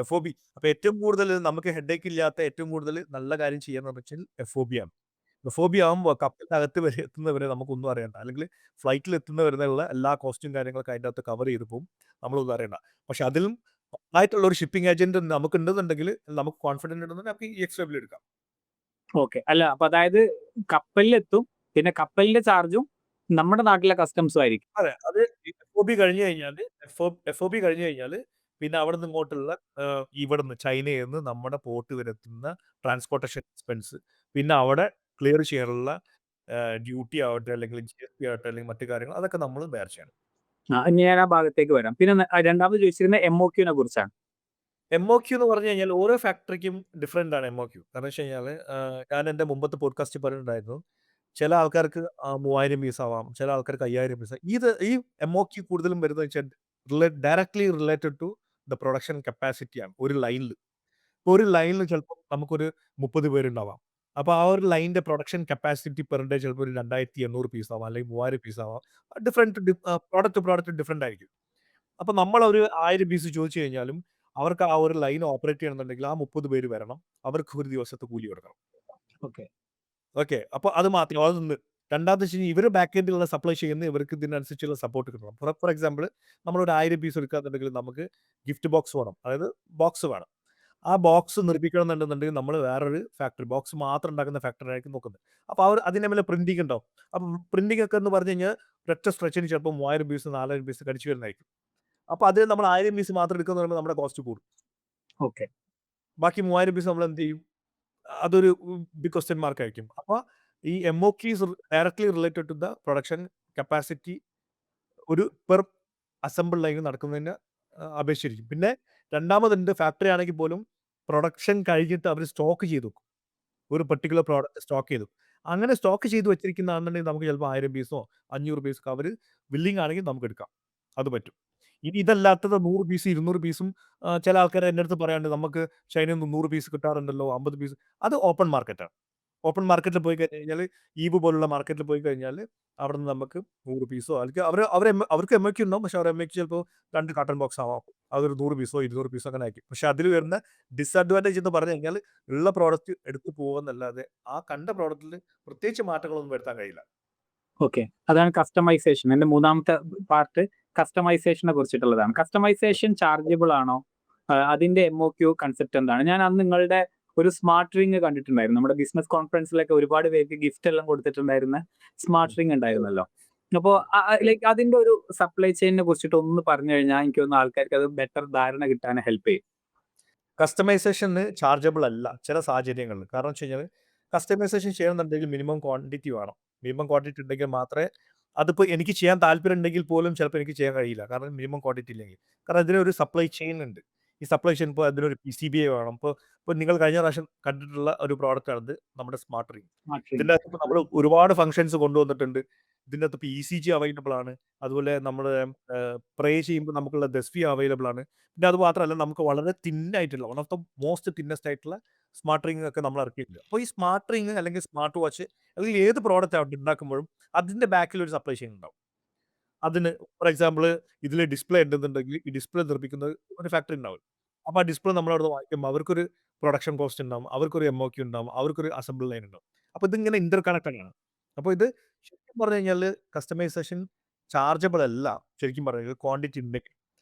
Speaker 2: FOB അപ്പോൾ ഏറ്റവും കൂടുതൽ നമുക്ക് ഹെഡേക്ക് ഇല്ലാത്ത ഏറ്റവും കൂടുതൽ നല്ല കാര്യം ചെയ്യാന്ന് വെച്ചാൽ FOB ആണ്. FOB ആകുമ്പോൾ കപ്പലിനകത്ത് വരെ എത്തുന്നവരെ നമുക്കൊന്നും അറിയണ്ട. അല്ലെങ്കിൽ ഫ്ലൈറ്റിൽ എത്തുന്നവരെയുള്ള എല്ലാ കോസ്റ്റും കാര്യങ്ങളൊക്കെ അതിൻ്റെ അകത്ത് കവർ ചെയ്ത് പോകും. നമ്മളൊന്നും അറിയണ്ട. പക്ഷേ അതിലും ആയിട്ടുള്ള ഒരു ഷിപ്പിംഗ് ഏജന്റ് നമുക്കുണ്ടെന്നുണ്ടെങ്കിൽ നമുക്ക് കോൺഫിഡന്റ് ഉണ്ടെന്നുണ്ടെങ്കിൽ നമുക്ക് EXW എടുക്കാം.
Speaker 1: ഓക്കെ. അല്ല അപ്പൊ അതായത് കപ്പലിലെത്തും. പിന്നെ കപ്പലിന്റെ ചാർജും നമ്മുടെ നാട്ടിലെ കസ്റ്റംസും ആയിരിക്കും.
Speaker 2: അതെ. അത് FOB കഴിഞ്ഞ് കഴിഞ്ഞാല് FOB കഴിഞ്ഞ് കഴിഞ്ഞാല് പിന്നെ അവിടുന്ന് ഇങ്ങോട്ടുള്ള ഇവിടുന്ന് ചൈനയിൽ നിന്ന് നമ്മുടെ പോർട്ട് വരെ എത്തുന്ന ട്രാൻസ്പോർട്ടേഷൻ എക്സ്പെൻസ്, പിന്നെ അവിടെ ക്ലിയർ ചെയ്യാനുള്ള ഡ്യൂട്ടി ആവട്ടെ, അല്ലെങ്കിൽ GST ആവട്ടെ, അല്ലെങ്കിൽ മറ്റു കാര്യങ്ങൾ അതൊക്കെ നമ്മൾ ബെയർ ചെയ്യണം.
Speaker 1: ഇനി ഞാൻ ആ ഭാഗത്തേക്ക് വരാം. പിന്നെ രണ്ടാമത് ചോദിച്ചിരുന്നത് MOQനെ കുറിച്ചാണ്.
Speaker 2: MOQ എന്ന് പറഞ്ഞു കഴിഞ്ഞാൽ ഓരോ ഫാക്ടറിക്കും ഡിഫറെന്റ് ആണ് MOQ. കാരണം വെച്ച് കഴിഞ്ഞാല് ഞാൻ എൻ്റെ മുമ്പത്തെ പോഡ്കാസ്റ്റിൽ പറഞ്ഞിട്ടുണ്ടായിരുന്നു. ചില ആൾക്കാർക്ക് 3000 പീസ് ആവാം. ചില ആൾക്കാർക്ക് 5000 പീസ്. ഈ MOQ കൂടുതലും വരുന്നത് വെച്ചാൽ directly related to the production capacity ആണ്. ഒരു ലൈനിൽ. ഇപ്പോൾ ഒരു ലൈനിൽ ചിലപ്പോൾ നമുക്കൊരു 30 പേരുണ്ടാവാം. അപ്പോൾ ആ ഒരു ലൈനിന്റെ പ്രൊഡക്ഷൻ കപ്പാസിറ്റി പെർ ഡേ ചിലപ്പോൾ ഒരു 2800 പീസ് ആവാം, അല്ലെങ്കിൽ 3000 പീസ് ആവാം. പ്രോഡക്റ്റ് ടു പ്രോഡക്റ്റ് ഡിഫറെന്റ് ആയിരിക്കും. അപ്പോൾ നമ്മളൊരു 1000 പീസ് ചോദിച്ചു കഴിഞ്ഞാലും അവർക്ക് ആ ഒരു ലൈൻ ഓപ്പറേറ്റ് ചെയ്യണമെന്നുണ്ടെങ്കിൽ ആ 30 പേര് വരണം. അവർക്ക് ഒരു ദിവസത്തെ കൂലി കൊടുക്കണം.
Speaker 1: ഓക്കെ.
Speaker 2: ഓക്കെ. അപ്പൊ അത് മാത്രം. അതൊന്ന്. രണ്ടാമത്തെ വെച്ച് കഴിഞ്ഞാൽ ഇവര് ബാക്ക് എൻഡിലുള്ള സപ്ലൈ ചെയ്യുന്ന ഇവർക്ക് ഇതിനനുസരിച്ചുള്ള സപ്പോർട്ട് കിട്ടണം. ഫോർ എക്സാമ്പിൾ നമ്മളൊരു 1000 പീസ് എടുക്കാന്നുണ്ടെങ്കിൽ നമുക്ക് ഗിഫ്റ്റ് ബോക്സ് വേണം. അതായത് ബോക്സ് വേണം. ആ ബോക്സ് നിർമ്മിക്കണം എന്നുണ്ടെന്നുണ്ടെങ്കിൽ നമ്മൾ വേറൊരു ഫാക്ടറി ബോക്സ് മാത്രം ഉണ്ടാക്കുന്ന ഫാക്ടറി ആയിരിക്കും നോക്കുന്നത്. അപ്പോൾ അതിന്റെ മേലെ പ്രിന്റിംഗ് ഉണ്ടാവും. അപ്പം പ്രിന്റിംഗ് ഒക്കെ എന്ന് പറഞ്ഞു കഴിഞ്ഞാൽ ഒറ്റ സ്ട്രെച്ചിന് ചിലപ്പോൾ 3000 പീസ് 4000 പീസ് കടിച്ചു വരുന്നതായിരിക്കും. അപ്പോൾ അതിൽ നമ്മൾ 1000 പീസ് മാത്രം എടുക്കുന്ന പറയുമ്പോൾ നമ്മുടെ കോസ്റ്റ് കൂടും.
Speaker 1: ഓക്കെ.
Speaker 2: ബാക്കി 3000 പീസ് നമ്മൾ എന്ത് ചെയ്യും? അതൊരു ബിഗ് ക്വസ്റ്റ്യൻ മാർക്ക് ആയിരിക്കും. അപ്പോൾ ഈ MOQ is directly related to the production capacity ഒരു പെർ അസംബിൾ ലൈൻ നടക്കുന്നതിനെ അപേക്ഷിച്ചിരിക്കും. പിന്നെ രണ്ടാമതുണ്ട് ഫാക്ടറി ആണെങ്കിൽ പോലും പ്രൊഡക്ഷൻ കഴിഞ്ഞിട്ട് അവർ സ്റ്റോക്ക് ചെയ്തു വെക്കും. ഒരു പർട്ടിക്കുലർ പ്രോഡക്റ്റ് സ്റ്റോക്ക് ചെയ്തു. അങ്ങനെ സ്റ്റോക്ക് ചെയ്ത് വെച്ചിരിക്കുന്നതാണെന്നുണ്ടെങ്കിൽ നമുക്ക് ചിലപ്പോൾ 1000 പീസോ 500 പീസോ അവർ വില്ലിങ് ആണെങ്കിൽ നമുക്ക് എടുക്കാം. അത് പറ്റും. ഇനി ഇതല്ലാത്തത് 100 പീസ് 200 പീസും ചില ആൾക്കാർ എൻ്റെ അടുത്ത് പറയാറുണ്ട് നമുക്ക് ചൈനയിൽ നിന്ന് 100 പീസ് കിട്ടാറുണ്ടല്ലോ 50 പീസ്. അത് ഓപ്പൺ മാർക്കറ്റാണ്. ഓപ്പൺ മാർക്കറ്റിൽ പോയി കഴിഞ്ഞാൽ ഈവ് പോലുള്ള മാർക്കറ്റിൽ പോയി കഴിഞ്ഞാൽ അവിടുന്ന് നമുക്ക് 100 പീസോ അല്ലെങ്കിൽ അവർക്ക് MOQ ഉണ്ടാവും. പക്ഷേ അവരുടെ MOQ ചിലപ്പോൾ 2 കാർട്ടൺ ബോക്സ് ആവാം. അതൊരു 100 പീസോ 200 പീസോ അങ്ങനെ ആയിരിക്കും. പക്ഷേ അതിൽ വരുന്ന ഡിസഡ്വാൻറ്റേജ് എന്ന് പറഞ്ഞു കഴിഞ്ഞാൽ ഉള്ള പ്രോഡക്റ്റ് എടുത്ത് പോകുമെന്നല്ലാതെ ആ കണ്ട പ്രോഡക്റ്റിൽ പ്രത്യേകിച്ച് മാറ്റങ്ങളൊന്നും വരുത്താൻ കഴിയില്ല.
Speaker 1: ഓക്കെ. അതാണ് കസ്റ്റമൈസേഷൻ. എന്റെ മൂന്നാമത്തെ പാർട്ട് കസ്റ്റമൈസേഷനെ കുറിച്ചിട്ടുള്ളതാണ്. കസ്റ്റമൈസേഷൻ ചാർജബിൾ ആണോ? അതിന്റെ MOQ കൺസെപ്റ്റ് എന്താണ്? ഞാൻ അന്ന് നിങ്ങളുടെ ഒരു സ്മാർട്ട് റിംഗ് കണ്ടിട്ടുണ്ടായിരുന്നു. നമ്മുടെ ബിസിനസ് കോൺഫറൻസിലൊക്കെ ഒരുപാട് പേർക്ക് ഗിഫ്റ്റ് എല്ലാം കൊടുത്തിട്ടുണ്ടായിരുന്ന സ്മാർട്ട് റിംഗ് ഉണ്ടായിരുന്നല്ലോ. അപ്പോൾ ലൈക്ക് അതിന്റെ ഒരു സപ്ലൈ ചെയിനിനെ കുറിച്ചിട്ട് ഒന്ന് പറഞ്ഞു കഴിഞ്ഞാൽ എനിക്ക് തോന്നുന്നു ആൾക്കാർക്ക് അത് ബെറ്റർ ധാരണ കിട്ടാൻ ഹെൽപ്പ് ചെയ്യും.
Speaker 2: കസ്റ്റമൈസേഷന് ചാർജബിൾ അല്ല ചില സാഹചര്യങ്ങളിൽ. കാരണം വെച്ച് കഴിഞ്ഞാൽ കസ്റ്റമൈസേഷൻ ചെയ്യണമെന്നുണ്ടെങ്കിൽ മിനിമം ക്വാണ്ടിറ്റി വേണം. മിനിമം ക്വാണ്ടിറ്റി ഉണ്ടെങ്കിൽ മാത്രമേ അതിപ്പോൾ എനിക്ക് ചെയ്യാൻ താല്പര്യം ഉണ്ടെങ്കിൽ പോലും ചിലപ്പോൾ എനിക്ക് ചെയ്യാൻ കഴിയില്ല. കാരണം മിനിമം ക്വാണ്ടിറ്റി ഇല്ലെങ്കിൽ. കാരണം ഇതിനൊരു സപ്ലൈ ചെയിൻ ഉണ്ട്. ഈ സപ്ലൈ ചെയിൻ ഇപ്പോൾ അതിനൊരു PCBA വേണം. ഇപ്പോൾ നിങ്ങൾ കഴിഞ്ഞ പ്രാവശ്യം കണ്ടിട്ടുള്ള ഒരു പ്രോഡക്റ്റാണിത് നമ്മുടെ സ്മാർട്ട് റിംഗ്.
Speaker 1: Smart ring.
Speaker 2: ഇതിൻ്റെ അകത്ത് നമ്മൾ ഒരുപാട് ഫംഗ്ഷൻസ് കൊണ്ടുവന്നിട്ടുണ്ട്. ഇതിൻ്റെ അകത്ത് ഇപ്പോൾ ECG അവൈലബിൾ ആണ്. അതുപോലെ നമ്മൾ പ്രേ ചെയ്യുമ്പോൾ നമുക്കുള്ള ദസ്വി അവൈലബിൾ ആണ്. പിന്നെ അത് മാത്രമല്ല നമുക്ക് വളരെ തിന്നായിട്ടുള്ള one of the most thinnest ആയിട്ടുള്ള സ്മാർട്ട് റിംഗ് ഒക്കെ നമ്മൾ ഇറക്കിയിട്ടുണ്ട്. അപ്പോൾ ഈ സ്മാർട്ട് റിംഗ് അല്ലെങ്കിൽ സ്മാർട്ട് വാച്ച് അല്ലെങ്കിൽ ഏത് പ്രോഡക്റ്റ് ആവട്ടെ ഉണ്ടാക്കുമ്പോഴും അതിന്റെ ബാക്കിൽ ഒരു സപ്ലൈ ചെയിൻ ഉണ്ടാവും. അതിന് ഫോർ എക്സാമ്പിൾ ഇതിൽ ഡിസ്പ്ലേ ഉണ്ടെന്നുണ്ടെങ്കിൽ ഈ ഡിസ്പ്ലേ നിർമ്മിക്കുന്ന ഒരു ഫാക്ടറി ഉണ്ടാവും. അപ്പോൾ ആ ഡിസ്പ്ലേ നമ്മളവിടുന്ന് വാങ്ങിക്കുമ്പോൾ അവർക്കൊരു പ്രൊഡക്ഷൻ കോസ്റ്റ് ഉണ്ടാവും, അവർക്കൊരു MOQ ഉണ്ടാവും, അവർക്കൊരു അസംബിൾ ലൈൻ ഉണ്ടാവും. അപ്പോൾ ഇതിങ്ങനെ ഇന്റർ കണക്റ്റഡ് ആണ്. അപ്പോൾ ഇത് ശരിക്കും പറഞ്ഞു കഴിഞ്ഞാൽ കസ്റ്റമൈസേഷൻ ചാർജബിൾ അല്ല. ശരിക്കും പറഞ്ഞാൽ ക്വാണ്ടിറ്റി ഉണ്ടെങ്കിൽ.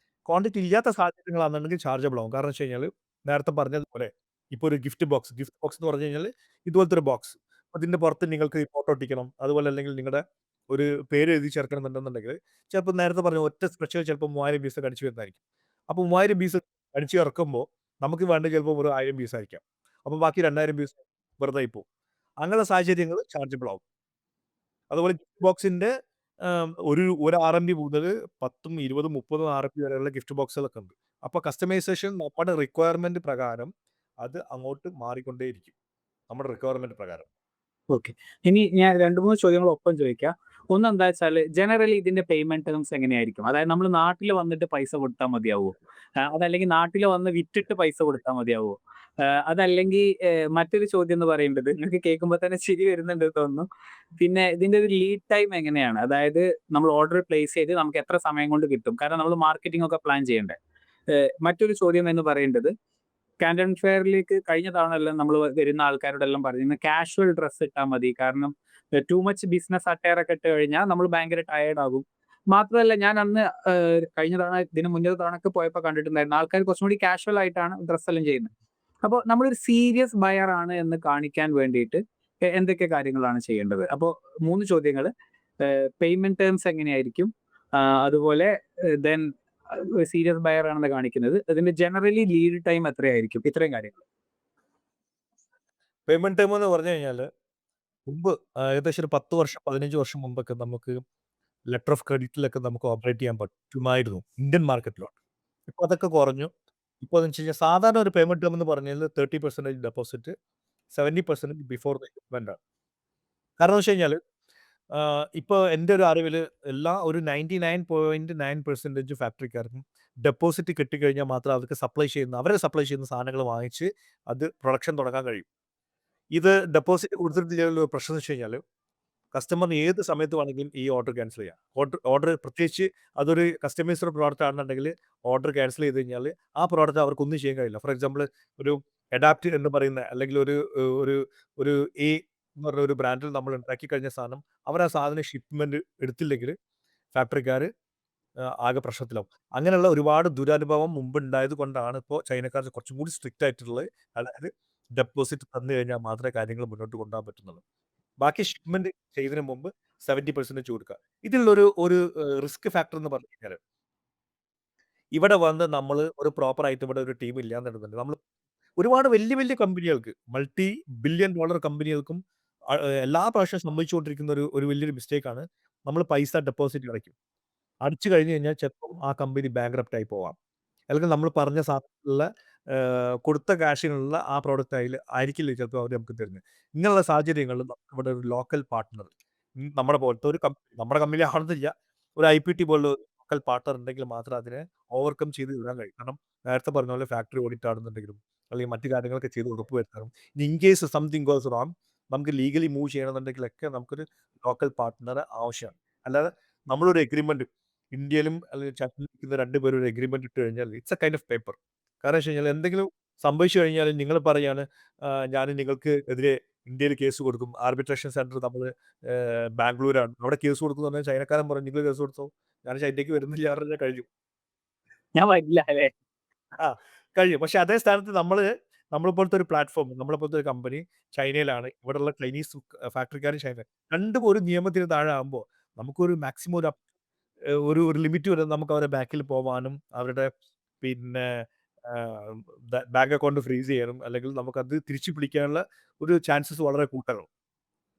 Speaker 2: ക്വാണ്ടിറ്റി ഇല്ലാത്ത സാഹചര്യങ്ങളാണെന്നുണ്ടെങ്കിൽ ചാർജബിൾ ആവും. കാരണം വെച്ച് കഴിഞ്ഞാൽ നേരത്തെ പറഞ്ഞതുപോലെ ഇപ്പോൾ ഒരു ഗിഫ്റ്റ് ബോക്സ് എന്ന് പറഞ്ഞു കഴിഞ്ഞാൽ ഇതുപോലത്തെ ഒരു ബോക്സ്. അതിന്റെ പുറത്ത് നിങ്ങൾക്ക് ഫോട്ടോ ഒട്ടിക്കണം. അതുപോലെ അല്ലെങ്കിൽ നിങ്ങളുടെ ഒരു പേര് എഴുതി ചേർക്കണം എന്നുണ്ടെന്നുണ്ടെങ്കിൽ ചിലപ്പോൾ നേരത്തെ പറഞ്ഞ ഒറ്റ സ്ട്രെച്ചർ ചിലപ്പോൾ 3000 പീസ് അടിച്ചു വരുന്നതായിരിക്കും. അപ്പോൾ 3000 പീസ് അടിച്ചു ഇറക്കുമ്പോൾ നമുക്ക് വേണ്ടത് ചിലപ്പോൾ ഒരു 1000 പീസ് ആയിരിക്കാം. അപ്പോൾ ബാക്കി 2000 പീസ് വെറുതെ ആയി പോകും. അങ്ങനെയുള്ള സാഹചര്യങ്ങൾ ചാർജബിൾ ആവും. അതുപോലെ ഗിഫ്റ്റ് ബോക്സിന്റെ ഒരു RMB മുതൽ 10ഉം 20ഉം 30ഉം RMB വരെയുള്ള ഗിഫ്റ്റ് ബോക്സുകളൊക്കെ ഉണ്ട്. അപ്പോൾ കസ്റ്റമൈസേഷൻ നമ്മുടെ റിക്വയർമെന്റ് പ്രകാരം അത് അങ്ങോട്ട് മാറിക്കൊണ്ടേയിരിക്കും. നമ്മുടെ റിക്വയർമെന്റ് പ്രകാരം.
Speaker 1: ഓക്കെ. ഇനി ഞാൻ 2, 3 ചോദ്യങ്ങൾ ഒപ്പം ചോദിക്കാം. ഒന്നെന്താ വെച്ചാല് ജനറലി ഇതിന്റെ പേയ്മെന്റ് ടേംസ് എങ്ങനെയായിരിക്കും? അതായത് നമ്മൾ നാട്ടിൽ വന്നിട്ട് പൈസ കൊടുത്താൽ മതിയാവോ? അതല്ലെങ്കിൽ നാട്ടിൽ വന്ന് വിറ്റിട്ട് പൈസ കൊടുത്താൽ മതിയാവോ? അതല്ലെങ്കിൽ മറ്റൊരു ചോദ്യം എന്ന് പറയേണ്ടത് നിങ്ങൾക്ക് കേൾക്കുമ്പോൾ തന്നെ ചിരി വരുന്നുണ്ട് തോന്നുന്നു. പിന്നെ ഇതിന്റെ ഒരു ലീഡ് ടൈം എങ്ങനെയാണ്? അതായത് നമ്മൾ ഓർഡർ പ്ലേസ് ചെയ്ത് നമുക്ക് എത്ര സമയം കൊണ്ട് കിട്ടും? കാരണം നമ്മൾ മാർക്കറ്റിംഗ് ഒക്കെ പ്ലാൻ ചെയ്യണ്ടേ? മറ്റൊരു ചോദ്യം എന്ന് പറയേണ്ടത് കാൻഡൻ ഫെയറിലേക്ക് കഴിഞ്ഞ തവണ എല്ലാം നമ്മൾ വരുന്ന ആൾക്കാരോടെല്ലാം പറഞ്ഞിരുന്നത് കാഷ്വൽ ഡ്രസ്സ് ഇട്ടാൽ മതി. കാരണം ടൂ മച്ച് ബിസിനസ് അറ്റയർ ഒക്കെ ഇട്ട് കഴിഞ്ഞാൽ നമ്മൾ ഭയങ്കര ടയേർഡ് ആകും. മാത്രമല്ല ഞാൻ അന്ന് കഴിഞ്ഞ തവണ ഇതിന് മുന്നത്തെ തവണക്ക് പോയപ്പോൾ കണ്ടിട്ടുണ്ടായിരുന്നു ആൾക്കാർ കുറച്ചും കൂടി കാഷ്വൽ ആയിട്ടാണ് ഡ്രസ്സ് എല്ലാം ചെയ്യുന്നത്. അപ്പോൾ നമ്മളൊരു സീരിയസ് ബയർ ആണ് എന്ന് കാണിക്കാൻ വേണ്ടിയിട്ട് എന്തൊക്കെ കാര്യങ്ങളാണ് ചെയ്യേണ്ടത്? അപ്പോൾ 3 ചോദ്യങ്ങൾ. പേയ്മെന്റ് ടേംസ് എങ്ങനെയായിരിക്കും? അതുപോലെ ദെൻ സീരിയസ് ബയർ ആണെന്ന് കാണിക്കുന്നത്. അതിന്റെ ജനറലി ലീഡ് ടൈം എത്രയായിരിക്കും? ഇത്രയും കാര്യങ്ങൾ.
Speaker 2: പേയ്മെന്റ് ടൈം എന്ന് പറഞ്ഞു കഴിഞ്ഞാൽ മുമ്പ് ഏകദേശം ഒരു 10 വർഷം 15 വർഷം മുമ്പൊക്കെ നമുക്ക് ലെറ്റർ ഓഫ് ക്രെഡിറ്റിലൊക്കെ നമുക്ക് ഓപ്പറേറ്റ് ചെയ്യാൻ പറ്റുമായിരുന്നു ഇന്ത്യൻ മാർക്കറ്റിലോട്ട്. ഇപ്പോൾ അതൊക്കെ കുറഞ്ഞു. ഇപ്പോൾ എന്ന് വെച്ച് കഴിഞ്ഞാൽ സാധാരണ ഒരു പേയ്മെന്റ് ടേം എന്ന് പറഞ്ഞാൽ 30% ഡെപ്പോസിറ്റ്, 70% ബിഫോർ ദ ഇൻവെസ്റ്റ്മെന്റ് ആണ്. കാരണം എന്ന് വെച്ച് കഴിഞ്ഞാൽ ഇപ്പോൾ എൻ്റെ ഒരു അറിവിൽ എല്ലാ ഒരു 99.9% ഫാക്ടറിക്കാർക്കും ഡെപ്പോസിറ്റ് കിട്ടിക്കഴിഞ്ഞാൽ മാത്രം അവർക്ക് അവരെ സപ്ലൈ ചെയ്യുന്ന സാധനങ്ങൾ വാങ്ങിച്ച് അത് പ്രൊഡക്ഷൻ തുടങ്ങാൻ കഴിയും. ഇത് ഡെപ്പോസിറ്റ് കൊടുത്തിട്ടില്ലെങ്കിലുള്ള പ്രശ്നം എന്ന് വെച്ച് കഴിഞ്ഞാൽ കസ്റ്റമറിന് ഏത് സമയത്ത് വേണമെങ്കിലും ഈ ഓർഡർ ക്യാൻസൽ ചെയ്യാം. ഓർഡർ പ്രത്യേകിച്ച് അതൊരു കസ്റ്റമൈസ്ഡ് പ്രോഡക്റ്റ് ആണെന്നുണ്ടെങ്കിൽ ഓർഡർ ക്യാൻസൽ ചെയ്ത് കഴിഞ്ഞാൽ ആ പ്രോഡക്റ്റ് അവർക്കൊന്നും ചെയ്യാൻ കഴിയില്ല. ഫോർ എക്സാമ്പിൾ ഒരു അഡാപ്റ്റ് എന്ന് പറയുന്ന അല്ലെങ്കിൽ ഒരു ഒരു ഒരു എ എന്ന് പറഞ്ഞ ഒരു ബ്രാൻഡിൽ നമ്മൾ ഉണ്ടാക്കി കഴിഞ്ഞ സാധനം അവർ ആ സാധനം ഷിപ്മെന്റ് എടുത്തില്ലെങ്കിൽ ഫാക്ടറിക്കാർ ആകെ പ്രശ്നത്തിലാവും. അങ്ങനെയുള്ള ഒരുപാട് ദുരനുഭവം മുമ്പ് ഉണ്ടായത് കൊണ്ടാണ് ഇപ്പോൾ ചൈനക്കാർ കുറച്ചും കൂടി സ്ട്രിക്റ്റ് ആയിട്ടുള്ളത്. അതായത് ഡെപ്പോസിറ്റ് തന്നു കഴിഞ്ഞാൽ മാത്രമേ കാര്യങ്ങൾ മുന്നോട്ട് കൊണ്ടുപോകാൻ പറ്റുന്നുള്ളൂ. ബാക്കി ഷിപ്മെന്റ് ചെയ്തതിന് മുമ്പ് 70% കൊടുക്കുക. ഇതിലുള്ളൊരു ഒരു റിസ്ക് ഫാക്ടർ എന്ന് പറഞ്ഞു കഴിഞ്ഞാൽ ഇവിടെ വന്ന് നമ്മൾ ഒരു പ്രോപ്പർ ആയിട്ട് ഇവിടെ ഒരു ടീം ഇല്ലാന്നുണ്ടെന്നുണ്ട് നമ്മൾ ഒരുപാട് വലിയ വലിയ കമ്പനികൾക്ക് മൾട്ടി ബില്യൺ ഡോളർ കമ്പനികൾക്കും എല്ലാ പ്രാവശ്യവും സംഭവിച്ചുകൊണ്ടിരിക്കുന്ന ഒരു ഒരു വലിയൊരു മിസ്റ്റേക്കാണ് നമ്മൾ പൈസ ഡെപ്പോസിറ്റ് അടയ്ക്കും. അടച്ചു കഴിഞ്ഞ് കഴിഞ്ഞാൽ ചിലപ്പോൾ ആ കമ്പനി ബാങ്ക്രപ്റ്റ് ആയി പോവാം. അല്ലെങ്കിൽ നമ്മൾ പറഞ്ഞ സാധനത്തിലുള്ള കൊടുത്ത കാഷിനുള്ള ആ പ്രോഡക്റ്റ് ആയിരിക്കില്ല ചിലപ്പോൾ അവർ നമുക്ക് തരുന്നത്. ഇങ്ങനെയുള്ള സാഹചര്യങ്ങളിൽ നമുക്ക് ഇവിടെ ഒരു ലോക്കൽ പാർട്ട്ണർ നമ്മുടെ പോലത്തെ ഒരു നമ്മുടെ കമ്പനി ആവണമെന്നില്ല. ഒരു ഐപിടി പോലുള്ള ഒരു ലോക്കൽ പാർട്ട്ണർ ഉണ്ടെങ്കിൽ മാത്രം അതിനെ ഓവർകം ചെയ്ത് വിടാൻ കഴിയും. കാരണം നേരത്തെ പറഞ്ഞ പോലെ ഫാക്ടറി ഓഡിറ്റ് ആണെന്നുണ്ടെങ്കിലും അല്ലെങ്കിൽ മറ്റു കാര്യങ്ങളൊക്കെ ചെയ്ത് ഉറപ്പ് വരുത്തണം. In case something goes wrong നമുക്ക് ലീഗലി മൂവ് ചെയ്യണമെന്നുണ്ടെങ്കിലൊക്കെ നമുക്കൊരു ലോക്കൽ പാർട്ട്ണറെ ആവശ്യമാണ്. അല്ലാതെ നമ്മളൊരു എഗ്രിമെന്റ് ഇന്ത്യയിലും അല്ലെങ്കിൽ ചൈനയിലും നിൽക്കുന്ന 2 പേരും ഒരു എഗ്രിമെന്റ് ഇട്ട് കഴിഞ്ഞാൽ it's A kind of paper. കാരണം വെച്ച് കഴിഞ്ഞാൽ എന്തെങ്കിലും സംഭവിച്ചു കഴിഞ്ഞാൽ നിങ്ങൾ പറയാണ് ഞാൻ നിങ്ങൾക്ക് എതിരെ ഇന്ത്യയിൽ കേസ് കൊടുക്കും. ആർബിട്രേഷൻ സെന്റർ നമ്മള് ബാംഗ്ലൂരാണ്. അവിടെ കേസ് കൊടുക്കുംന്ന് പറഞ്ഞാൽ ചൈനക്കാരൻ പറയും നിങ്ങൾ കേസ് കൊടുത്തോ. ഞാൻ ചൈനയ്ക്ക് വരുന്നില്ല പറഞ്ഞാൽ കഴിഞ്ഞു.
Speaker 1: ഞാൻ വരില്ല അല്ലേ?
Speaker 2: ആ കഴിയും. പക്ഷെ അതേ സ്ഥാനത്ത് നമ്മളെ പോലത്തെ ഒരു പ്ലാറ്റ്ഫോം, നമ്മളെ പോലത്തെ ഒരു കമ്പനി ചൈനയിലാണ്. ഇവിടെയുള്ള ചൈനീസ് ഫാക്ടറിക്കാരും ചൈന രണ്ടും ഒരു നിയമത്തിന് താഴെ ആകുമ്പോൾ നമുക്കൊരു മാക്സിമം ഒരു ഒരു ലിമിറ്റ് വരെ നമുക്ക് അവരുടെ ബാക്കിൽ പോവാനും അവരുടെ പിന്നെ ബാങ്ക് അക്കൗണ്ട് ഫ്രീസ് ചെയ്യാനും അല്ലെങ്കിൽ നമുക്കത് തിരിച്ചു പിടിക്കാനുള്ള ഒരു ചാൻസസ് വളരെ കൂടുതലാണ്.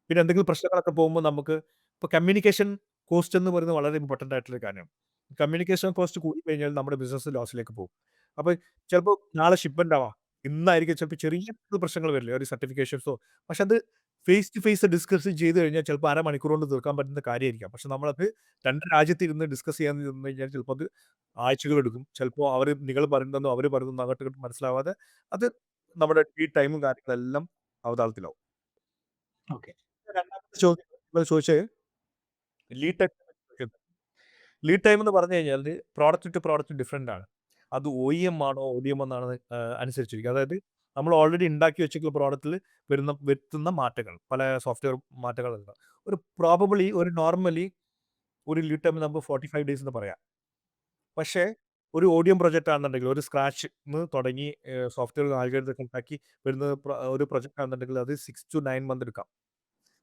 Speaker 2: പിന്നെ എന്തെങ്കിലും പ്രശ്നങ്ങളൊക്കെ പോകുമ്പോൾ നമുക്ക് ഇപ്പോൾ കമ്മ്യൂണിക്കേഷൻ കോസ്റ്റ് എന്ന് പറയുന്നത് വളരെ ഇമ്പോർട്ടന്റ് ആയിട്ടുള്ള ഒരു കാര്യമാണ്. കമ്മ്യൂണിക്കേഷൻ കോസ്റ്റ് കൂടിക്കഴിഞ്ഞാൽ നമ്മുടെ ബിസിനസ് ലോസിലേക്ക് പോകും. അപ്പോൾ ചിലപ്പോൾ നാളെ ഷിപ്മെന്റ് ആവാം. ഇന്നായിരിക്കും ചിലപ്പോൾ ചെറിയ പ്രശ്നങ്ങൾ വരില്ലേ ഒരു സർട്ടിഫിക്കേഷൻസോ പക്ഷെ അത് ഫേസ് ടു ഫേസ് ഡിസ്കസ് ചെയ്ത് കഴിഞ്ഞാൽ ചിലപ്പോൾ അരമണിക്കൂർ കൊണ്ട് തീർക്കാൻ പറ്റുന്ന കാര്യമായിരിക്കാം. പക്ഷെ നമ്മളത് 2 രാജ്യത്തിരുന്ന് ഡിസ്കസ് ചെയ്യാൻ നിന്ന് കഴിഞ്ഞാൽ ചിലപ്പോൾ അത് ആഴ്ചകളെടുക്കും. ചിലപ്പോൾ നിങ്ങൾ പറയുന്നതെന്നോ അവർ പറയുന്നതെന്നോ അങ്ങോട്ടും ഇങ്ങോട്ടും മനസ്സിലാവാതെ അത് നമ്മുടെ ഈ ടൈമും കാര്യങ്ങളെല്ലാം അവതാളത്തിലാവും.
Speaker 1: ഓക്കെ.
Speaker 2: രണ്ടാമത്തെ ചോദ്യം നിങ്ങൾ ചോദിച്ചത് ലീഡ് ടൈം ലീഡ് ടൈം എന്ന് പറഞ്ഞു കഴിഞ്ഞാൽ പ്രോഡക്റ്റ് ടു പ്രോഡക്റ്റ് ഡിഫറെന്റ് ആണ്. അത് ഒഇഎം ആണോ ഒഡിഎം എന്നാണ് അനുസരിച്ചിരിക്കും. അതായത് നമ്മൾ ഓൾറെഡി ഉണ്ടാക്കി വെച്ചിട്ടുള്ള പ്രോഡക്റ്റിൽ വരുത്തുന്ന മാറ്റങ്ങൾ പല സോഫ്റ്റ്വെയർ മാറ്റങ്ങളുണ്ട്. നോർമലി ഒരു ലീഡ് ടൈം നമുക്ക് 45 ഡേയ്സ് എന്ന് പറയാം. പക്ഷേ ഒരു ഓഡിയം പ്രൊജക്റ്റ് ആണെന്നുണ്ടെങ്കിൽ ഒരു സ്ക്രാച്ച്ന്ന് തുടങ്ങി സോഫ്റ്റ്വെയർ ആൽഗോരിതം ഉണ്ടാക്കി വരുന്ന ഒരു പ്രൊജക്റ്റ് ആണെന്നുണ്ടെങ്കിൽ അത് 6 ടു 9 മന്ത് എടുക്കാം.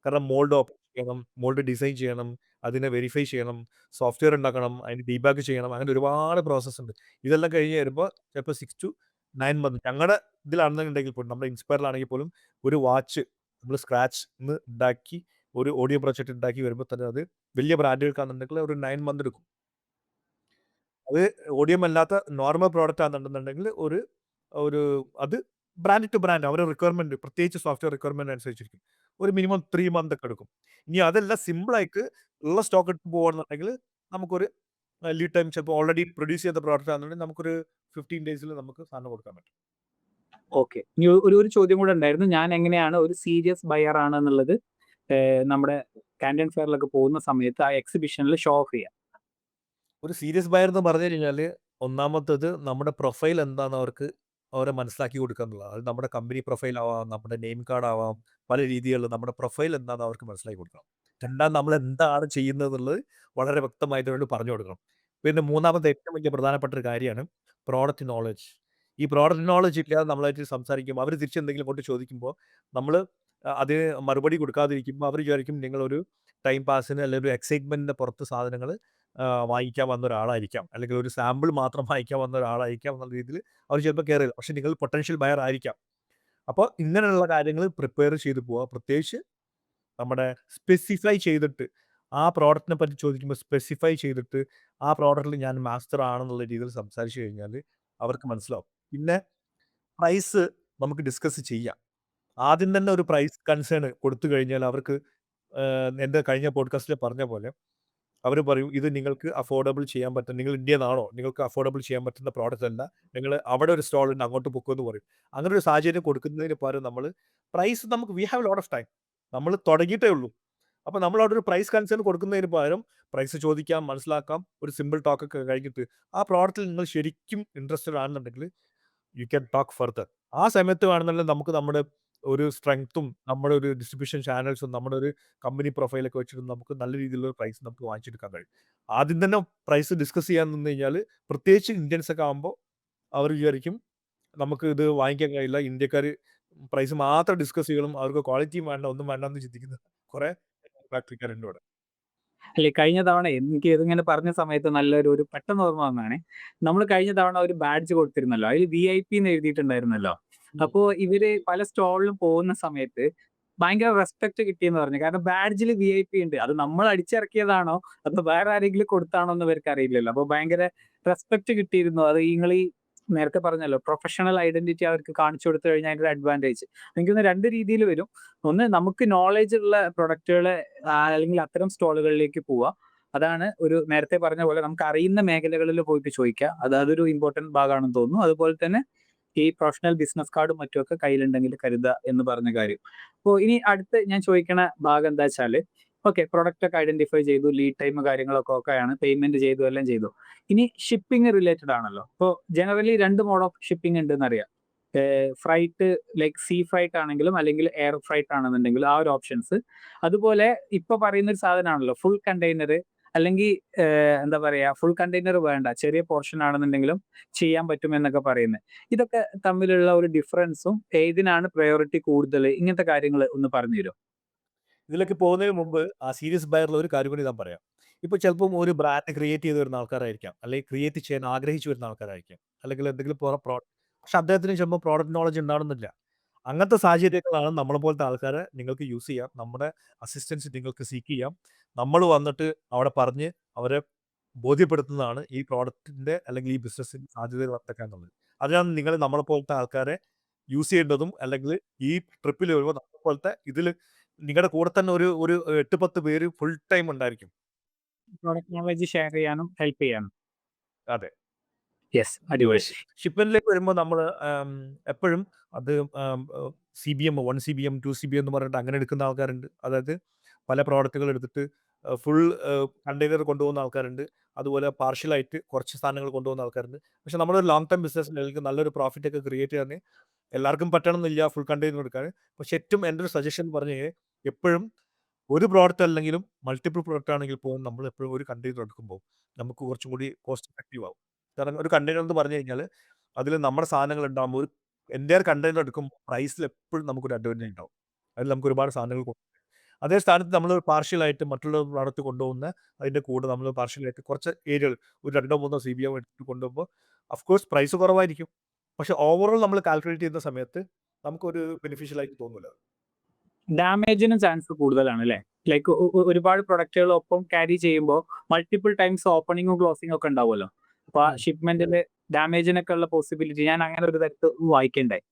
Speaker 2: കാരണം മോൾഡ് ഓപ്പൺ ചെയ്യണം, മോൾഡ് ഡിസൈൻ ചെയ്യണം, അതിനെ വെരിഫൈ ചെയ്യണം, സോഫ്റ്റ്വെയർ ഉണ്ടാക്കണം, അതിന് ഡീബഗ് ചെയ്യണം. അങ്ങനെ ഒരുപാട് പ്രോസസ്സ് ഉണ്ട്. ഇതെല്ലാം കഴിഞ്ഞ് വരുമ്പോൾ ചിലപ്പോൾ 6 ടു 9 മന്ത് ഞങ്ങളുടെ ഇതിലാണെന്നുണ്ടെങ്കിൽ പോലും നമ്മുടെ ഇൻസ്പയറിലാണെങ്കിൽ പോലും ഒരു വാച്ച് നമ്മൾ സ്ക്രാച്ച്ന്ന് ഉണ്ടാക്കി ഒരു ഓഡിയോ പ്രൊജക്റ്റ് ഉണ്ടാക്കി വരുമ്പോൾ തന്നെ അത് വലിയ ബ്രാൻഡുകൾക്കാണെന്നുണ്ടെങ്കിൽ ഒരു 9 മന്ത് എടുക്കും. അത് ഓഡിയം അല്ലാത്ത നോർമൽ പ്രോഡക്റ്റ് ആണെന്നുണ്ടെന്നുണ്ടെങ്കിൽ ഒരു അത് ബ്രാൻഡ് ടു ബ്രാൻഡ് അവരുടെ റിക്വയർമെന്റ് പ്രത്യേകിച്ച് സോഫ്റ്റ്വെയർ റിക്വയർമെന്റ് അനുസരിച്ചിരിക്കും. ഒരു മിനിമം 3 മന്ത് ഒക്കെ എടുക്കും. ഇനി അതല്ല സിമ്പിളായിട്ട് ഉള്ള സ്റ്റോക്ക് എടുത്ത് പോവാണെന്നുണ്ടെങ്കിൽ നമുക്കൊരു ലീഡ് ടൈം ചിലപ്പോൾ ഓൾറെഡി പ്രൊഡ്യൂസ് ചെയ്ത പ്രോഡക്റ്റ് ആണെന്നുണ്ടെങ്കിൽ നമുക്കൊരു 15 ഡേയ്സിൽ നമുക്ക് സാധനം കൊടുക്കാൻ പറ്റും.
Speaker 1: ഓക്കെ. ഇനി ഒരു ചോദ്യം കൂടെ ഉണ്ടായിരുന്നു. ഞാൻ എങ്ങനെയാണ് ഒരു സീരിയസ് ബയർ ആണെന്നുള്ളത് നമ്മുടെ കാൻഡൻ ഫെയറിലൊക്കെ പോകുന്ന സമയത്ത് ആ എക്സിബിഷനിൽ ഷോ ഓഫ് ചെയ്യാം?
Speaker 2: ഒരു സീരിയസ് ബയർ എന്ന് പറഞ്ഞു കഴിഞ്ഞാൽ ഒന്നാമത്തേത് നമ്മുടെ പ്രൊഫൈൽ എന്താണെന്ന് അവരെ മനസ്സിലാക്കി കൊടുക്കുക എന്നുള്ളതാണ്. അത് നമ്മുടെ കമ്പനി പ്രൊഫൈൽ ആവാം, നമ്മുടെ നെയിം കാർഡ് ആവാം, പല രീതികളിൽ നമ്മുടെ പ്രൊഫൈൽ എന്താണെന്ന് അവർക്ക് മനസ്സിലാക്കി കൊടുക്കണം. രണ്ടാം നമ്മൾ എന്താണ് ചെയ്യുന്നത് എന്നുള്ളത് വളരെ വ്യക്തമായിട്ട് അവരോട് പറഞ്ഞു കൊടുക്കണം. പിന്നെ മൂന്നാമത്തെ ഏറ്റവും വലിയ പ്രധാനപ്പെട്ട ഒരു കാര്യമാണ് പ്രോഡക്റ്റ് നോളജ്. ഈ പ്രോഡക്റ്റ് നോളജ് ഇല്ലാതെ നമ്മളായിട്ട് സംസാരിക്കുമ്പോൾ അവർ തിരിച്ചെന്തെങ്കിലും കൊണ്ട് ചോദിക്കുമ്പോൾ നമ്മൾ അതിന് മറുപടി കൊടുക്കാതിരിക്കുമ്പോൾ അവർ വിചാരിക്കും നിങ്ങളൊരു ടൈം പാസിന് അല്ലെങ്കിൽ ഒരു എക്സൈറ്റ്മെന്റിന്റെ പുറത്ത് സാധനങ്ങൾ വാങ്ങിക്കാൻ വന്ന ഒരാളായിരിക്കാം, അല്ലെങ്കിൽ ഒരു സാമ്പിൾ മാത്രം വാങ്ങിക്കാൻ വന്ന ഒരാളായിരിക്കാം എന്നുള്ള രീതിയിൽ അവർ ചിലപ്പോൾ കയറില്ല. പക്ഷെ നിങ്ങൾ പൊട്ടൻഷ്യൽ ബയർ ആയിരിക്കാം. അപ്പോൾ ഇങ്ങനെയുള്ള കാര്യങ്ങൾ പ്രിപ്പയർ ചെയ്ത് പോവുക. പ്രത്യേകിച്ച് നമ്മുടെ സ്പെസിഫൈ ചെയ്തിട്ട് ആ പ്രോഡക്റ്റിനെ പറ്റി ചോദിക്കുമ്പോൾ സ്പെസിഫൈ ചെയ്തിട്ട് ആ പ്രോഡക്റ്റിൽ ഞാൻ മാസ്റ്റർ ആണെന്നുള്ള രീതിയിൽ സംസാരിച്ചു കഴിഞ്ഞാൽ അവർക്ക് മനസ്സിലാവും. പിന്നെ പ്രൈസ് നമുക്ക് ഡിസ്കസ് ചെയ്യാം. ആദ്യം തന്നെ ഒരു പ്രൈസ് കൺസേൺ കൊടുത്തു കഴിഞ്ഞാൽ അവർക്ക് എൻ്റെ കഴിഞ്ഞ പോഡ്കാസ്റ്റിൽ പറഞ്ഞ പോലെ അവർ പറയും ഇത് നിങ്ങൾക്ക് അഫോർഡബിൾ ചെയ്യാൻ പറ്റും, നിങ്ങൾ ഇന്ത്യയിൽ നിന്നാണോ, നിങ്ങൾക്ക് അഫോർഡബിൾ ചെയ്യാൻ പറ്റുന്ന പ്രോഡക്റ്റ് അല്ല, നിങ്ങൾ അവിടെ ഒരു സ്റ്റോൾ ഉണ്ട് അങ്ങോട്ട് പൊക്കുമെന്ന് പറയും. അങ്ങനെ ഒരു സാഹചര്യം കൊടുക്കുന്നതിന് പകരം നമ്മൾ പ്രൈസ് നമുക്ക് we have lot of time, നമ്മൾ തുടങ്ങിയിട്ടേ ഉള്ളൂ. അപ്പോൾ നമ്മൾ അവിടെ ഒരു പ്രൈസ് കൺസേൺ കൊടുക്കുന്നതിന് പകരം പ്രൈസ് ചോദിക്കാം, മനസ്സിലാക്കാം, ഒരു സിമ്പിൾ ടോക്കൊക്കെ കഴിഞ്ഞിട്ട് ആ പ്രോഡക്റ്റിൽ നിങ്ങൾ ശരിക്കും ഇൻട്രസ്റ്റഡ് ആണെന്നുണ്ടെങ്കിൽ യു ക്യാൻ ടോക്ക് ഫർദർ. ആ സമയത്ത് വേണമെന്നുണ്ടെങ്കിൽ നമുക്ക് നമ്മുടെ ഒരു സ്ട്രെങ്ത്തും നമ്മുടെ ഒരു ഡിസ്ട്രിബ്യൂഷൻ ചാനൽസും നമ്മുടെ ഒരു കമ്പനി പ്രൊഫൈലൊക്കെ വെച്ചിട്ട് നമുക്ക് നല്ല രീതിയിലുള്ള പ്രൈസ് നമുക്ക് വാങ്ങിച്ചെടുക്കാൻ കഴിയും. ആദ്യം തന്നെ പ്രൈസ് ഡിസ്കസ് ചെയ്യാൻ നിന്ന് കഴിഞ്ഞാൽ പ്രത്യേകിച്ച് ഇന്ത്യൻസ് ഒക്കെ ആകുമ്പോൾ അവർ വിചാരിക്കും നമുക്ക് ഇത് വാങ്ങിക്കാൻ കഴിയില്ല, ഇന്ത്യക്കാർ പ്രൈസ് മാത്രം ഡിസ്കസ് ചെയ്യണം, അവർക്ക് ക്വാളിറ്റിയും വേണ്ട ഒന്നും വേണ്ട എന്ന് ചിന്തിക്കുന്ന കുറേ ഫാക്ടറിക്കാരുണ്ട് ഇവിടെ.
Speaker 1: അല്ലെ, കഴിഞ്ഞ തവണ എനിക്ക് ഇതിങ്ങനെ പറഞ്ഞ സമയത്ത് ഒരു പെട്ടെന്ന് ഓർമ്മ വന്നതാണേ. നമ്മൾ കഴിഞ്ഞ തവണ ഒരു ബാഡ്ജ് കൊടുത്തിരുന്നല്ലോ. അതിൽ VIP എന്ന് എഴുതിയിട്ടുണ്ടായിരുന്നല്ലോ. അപ്പോ ഇവര് പല സ്റ്റോളിലും പോകുന്ന സമയത്ത് ഭയങ്കര റെസ്പെക്ട് കിട്ടിയെന്ന് പറഞ്ഞു. കാരണം ബാഡ്ജിൽ VIP ഉണ്ട്. അത് നമ്മൾ അടിച്ചിറക്കിയതാണോ അതോ വേറെ ആരെങ്കിലും കൊടുത്താണോ എന്ന് ഇവർക്ക് അറിയില്ലല്ലോ. അപ്പൊ ഭയങ്കര റെസ്പെക്ട് കിട്ടിയിരുന്നു. അത് നിങ്ങളീ നേരത്തെ പറഞ്ഞല്ലോ, പ്രൊഫഷണൽ ഐഡന്റിറ്റി അവർക്ക് കാണിച്ചു കൊടുത്തു കഴിഞ്ഞാൽ അതിന്റെ ഒരു അഡ്വാൻറ്റേജ്. എനിക്ക് തോന്നുന്നു 2 രീതിയിൽ വരും. ഒന്ന്, നമുക്ക് നോളേജ് ഉള്ള പ്രൊഡക്റ്റുകളെ അല്ലെങ്കിൽ അത്തരം സ്റ്റോളുകളിലേക്ക് പോവുക. അതാണ് നേരത്തെ പറഞ്ഞ പോലെ നമുക്ക് അറിയുന്ന മേഖലകളിൽ പോയിട്ട് ചോദിക്കുക. അതൊരു ഇമ്പോർട്ടന്റ് ഭാഗമാണെന്ന് തോന്നുന്നു. അതുപോലെ തന്നെ ഈ പ്രൊഫഷണൽ ബിസിനസ് കാർഡും മറ്റുമൊക്കെ കയ്യിലുണ്ടെങ്കിൽ കരുതുക എന്ന് പറഞ്ഞ കാര്യം. അപ്പോൾ ഇനി അടുത്ത് ഞാൻ ചോദിക്കണ ഭാഗം എന്താ വെച്ചാല്, ഓക്കെ, പ്രൊഡക്റ്റ് ഒക്കെ ഐഡന്റിഫൈ ചെയ്തു, ലീഡ് ടൈം കാര്യങ്ങളൊക്കെ ഓക്കെയാണ്, പേയ്മെന്റ് ചെയ്തു, എല്ലാം ചെയ്തു. ഇനി ഷിപ്പിംഗ് റിലേറ്റഡ് ആണല്ലോ. ഇപ്പോൾ ജനറലി 2 മോഡ് ഓഫ് ഷിപ്പിംഗ് ഉണ്ടെന്ന് അറിയാം. ഫ്രൈറ്റ്, ലൈക്ക് സീ ഫ്രൈറ്റ് ആണെങ്കിലും അല്ലെങ്കിൽ എയർ ഫ്രൈറ്റ് ആണെന്നുണ്ടെങ്കിലും ആ ഒരു ഓപ്ഷൻസ്. അതുപോലെ ഇപ്പൊ പറയുന്ന ഒരു സാധനമാണല്ലോ ഫുൾ കണ്ടെയ്നർ, അല്ലെങ്കിൽ എന്താ പറയാ, ഫുൾ കണ്ടെയ്നർ വേണ്ട, ചെറിയ പോർഷൻ ആണെന്നുണ്ടെങ്കിലും ചെയ്യാൻ പറ്റും എന്നൊക്കെ പറയുന്നത്. ഇതൊക്കെ തമ്മിലുള്ള ഒരു ഡിഫറൻസും ഏതിനാണ് പ്രയോറിറ്റി കൂടുതൽ, ഇങ്ങനത്തെ കാര്യങ്ങൾ ഒന്ന് പറഞ്ഞു തരുമോ?
Speaker 2: ഇതിലേക്ക് പോകുന്നതിന് മുമ്പ് ആ സീരിയസ് ബയറിൽ ഒരു കാര്യം കൂടി ഞാൻ പറയാം. ഇപ്പോൾ ചിലപ്പം ഒരു ബ്രാൻഡ് ക്രിയേറ്റ് ചെയ്ത് വരുന്ന ആൾക്കാരായിരിക്കാം, അല്ലെങ്കിൽ ക്രിയേറ്റ് ചെയ്യാൻ ആഗ്രഹിച്ചു വരുന്ന ആൾക്കാരായിരിക്കാം, അല്ലെങ്കിൽ എന്തെങ്കിലും പക്ഷെ അദ്ദേഹത്തിന് ചിലപ്പോൾ പ്രോഡക്റ്റ് നോളജ് ഉണ്ടാവണമെന്നില്ല. അങ്ങനത്തെ സാഹചര്യങ്ങളാണ് നമ്മളെ പോലത്തെ ആൾക്കാരെ നിങ്ങൾക്ക് യൂസ് ചെയ്യാം. നമ്മുടെ അസിസ്റ്റൻസ് നിങ്ങൾക്ക് സീക്ക് ചെയ്യാം. നമ്മൾ വന്നിട്ട് അവിടെ പറഞ്ഞ് അവരെ ബോധ്യപ്പെടുത്തുന്നതാണ് ഈ പ്രോഡക്റ്റിന്റെ അല്ലെങ്കിൽ ഈ ബിസിനസ്സിന്റെ സാധ്യതകൾ എന്തൊക്കെ എന്നുള്ളത്. അതിനാണ് നിങ്ങൾ നമ്മളെ പോലത്തെ ആൾക്കാരെ യൂസ് ചെയ്യേണ്ടതും. അല്ലെങ്കിൽ ഈ ട്രിപ്പിൽ വരുമ്പോൾ നമ്മളെ പോലത്തെ ഇതിൽ നിങ്ങളുടെ കൂടെ തന്നെ ഒരു ഒരു 8-10 പേര് ഫുൾ ടൈം ഉണ്ടായിരിക്കും.
Speaker 1: പ്രോഡക്റ്റ് നോളജ് ഷെയർ ചെയ്യാനും ഹെൽപ്പ് ചെയ്യാനും.
Speaker 2: അതെ.
Speaker 1: യെസ്, അടിപൊളി.
Speaker 2: ഷിപ്മെന്റിലേക്ക് വരുമ്പോൾ നമ്മൾ എപ്പോഴും അത് CBM 1 CBM 2 CBM എന്ന് പറഞ്ഞിട്ട് അങ്ങനെ എടുക്കുന്ന ആൾക്കാരുണ്ട്. അതായത് പല പ്രോഡക്റ്റുകൾ എടുത്തിട്ട് ഫുൾ കണ്ടെയ്നർ കൊണ്ടുപോകുന്ന ആൾക്കാരുണ്ട്. അതുപോലെ പാർഷ്യലായിട്ട് കുറച്ച് സാധനങ്ങൾ കൊണ്ടുപോകുന്ന ആൾക്കാരുണ്ട്. പക്ഷെ നമ്മളൊരു ലോങ് ടൈം ബിസിനസ്സിലേക്ക് നല്ലൊരു പ്രോഫിറ്റ് ഒക്കെ ക്രിയേറ്റ് ചെയ്യാൻ എല്ലാവർക്കും പറ്റണമെന്നില്ല ഫുൾ കണ്ടെയ്നർ എടുക്കാൻ. പക്ഷെ ഏറ്റവും എൻ്റെ ഒരു സജഷൻ പറഞ്ഞു കഴിഞ്ഞാൽ എപ്പോഴും ഒരു പ്രോഡക്റ്റ് അല്ലെങ്കിലും മൾട്ടിപ്പിൾ പ്രോഡക്റ്റ് ആണെങ്കിൽ പോലും നമ്മൾ എപ്പോഴും ഒരു കണ്ടെയ്നർ എടുക്കുമ്പോൾ നമുക്ക് കുറച്ചും കൂടി കോസ്റ്റ് എഫക്റ്റീവ് ആവും. കാരണം ഒരു കണ്ടെയ്നർ എന്ന് പറഞ്ഞു കഴിഞ്ഞാൽ അതിൽ നമ്മുടെ സാധനങ്ങൾ ഉണ്ടാകുമ്പോൾ ഒരു എൻ്റയർ കണ്ടെയ്നർ എടുക്കുമ്പോൾ പ്രൈസിൽ എപ്പോഴും നമുക്കൊരു അഡ്വാൻറ്റേജ് ഉണ്ടാവും. അതിൽ നമുക്ക് ഒരുപാട് സാധനങ്ങൾ അതേ സ്ഥാനത്ത് നമ്മൾ പാർഷ്യലായിട്ട് മറ്റുള്ള പ്രോഡക്റ്റ് കൊണ്ടുപോകുന്ന അതിൻ്റെ കൂടെ നമ്മൾ പാർഷ്യലായിട്ട് കുറച്ച് ഏരിയകൾ ഒരു 2-3 CBM എടുത്തിട്ട് കൊണ്ടുപോകുമ്പോൾ അഫ്കോഴ്സ് പ്രൈസ് കുറവായിരിക്കും. പക്ഷെ ഓവറോൾ നമ്മൾ കാൽക്കുലേറ്റ് ചെയ്യുന്ന സമയത്ത് നമുക്കൊരു ബെനിഫിഷ്യൽ ആയിട്ട് തോന്നില്ല.
Speaker 1: ഡാമേജിന് ചാൻസ് കൂടുതലാണ് അല്ലേ? ലൈക്ക് ഒരുപാട് പ്രൊഡക്റ്റുകൾ ഒപ്പം ക്യാരി ചെയ്യുമ്പോൾ മൾട്ടിപ്പിൾ ടൈംസ് ഓപ്പണിങ്ങും ക്ലോസിംഗും ഒക്കെ ഉണ്ടാവുമല്ലോ. അപ്പൊ ആ ഷിപ്മെന്റിൽ ഡാമേജിനൊക്കെ ഉള്ള പോസിബിലിറ്റി ഞാൻ അങ്ങനെ ഒരു തരത്ത് വായിക്കണ്ടായി.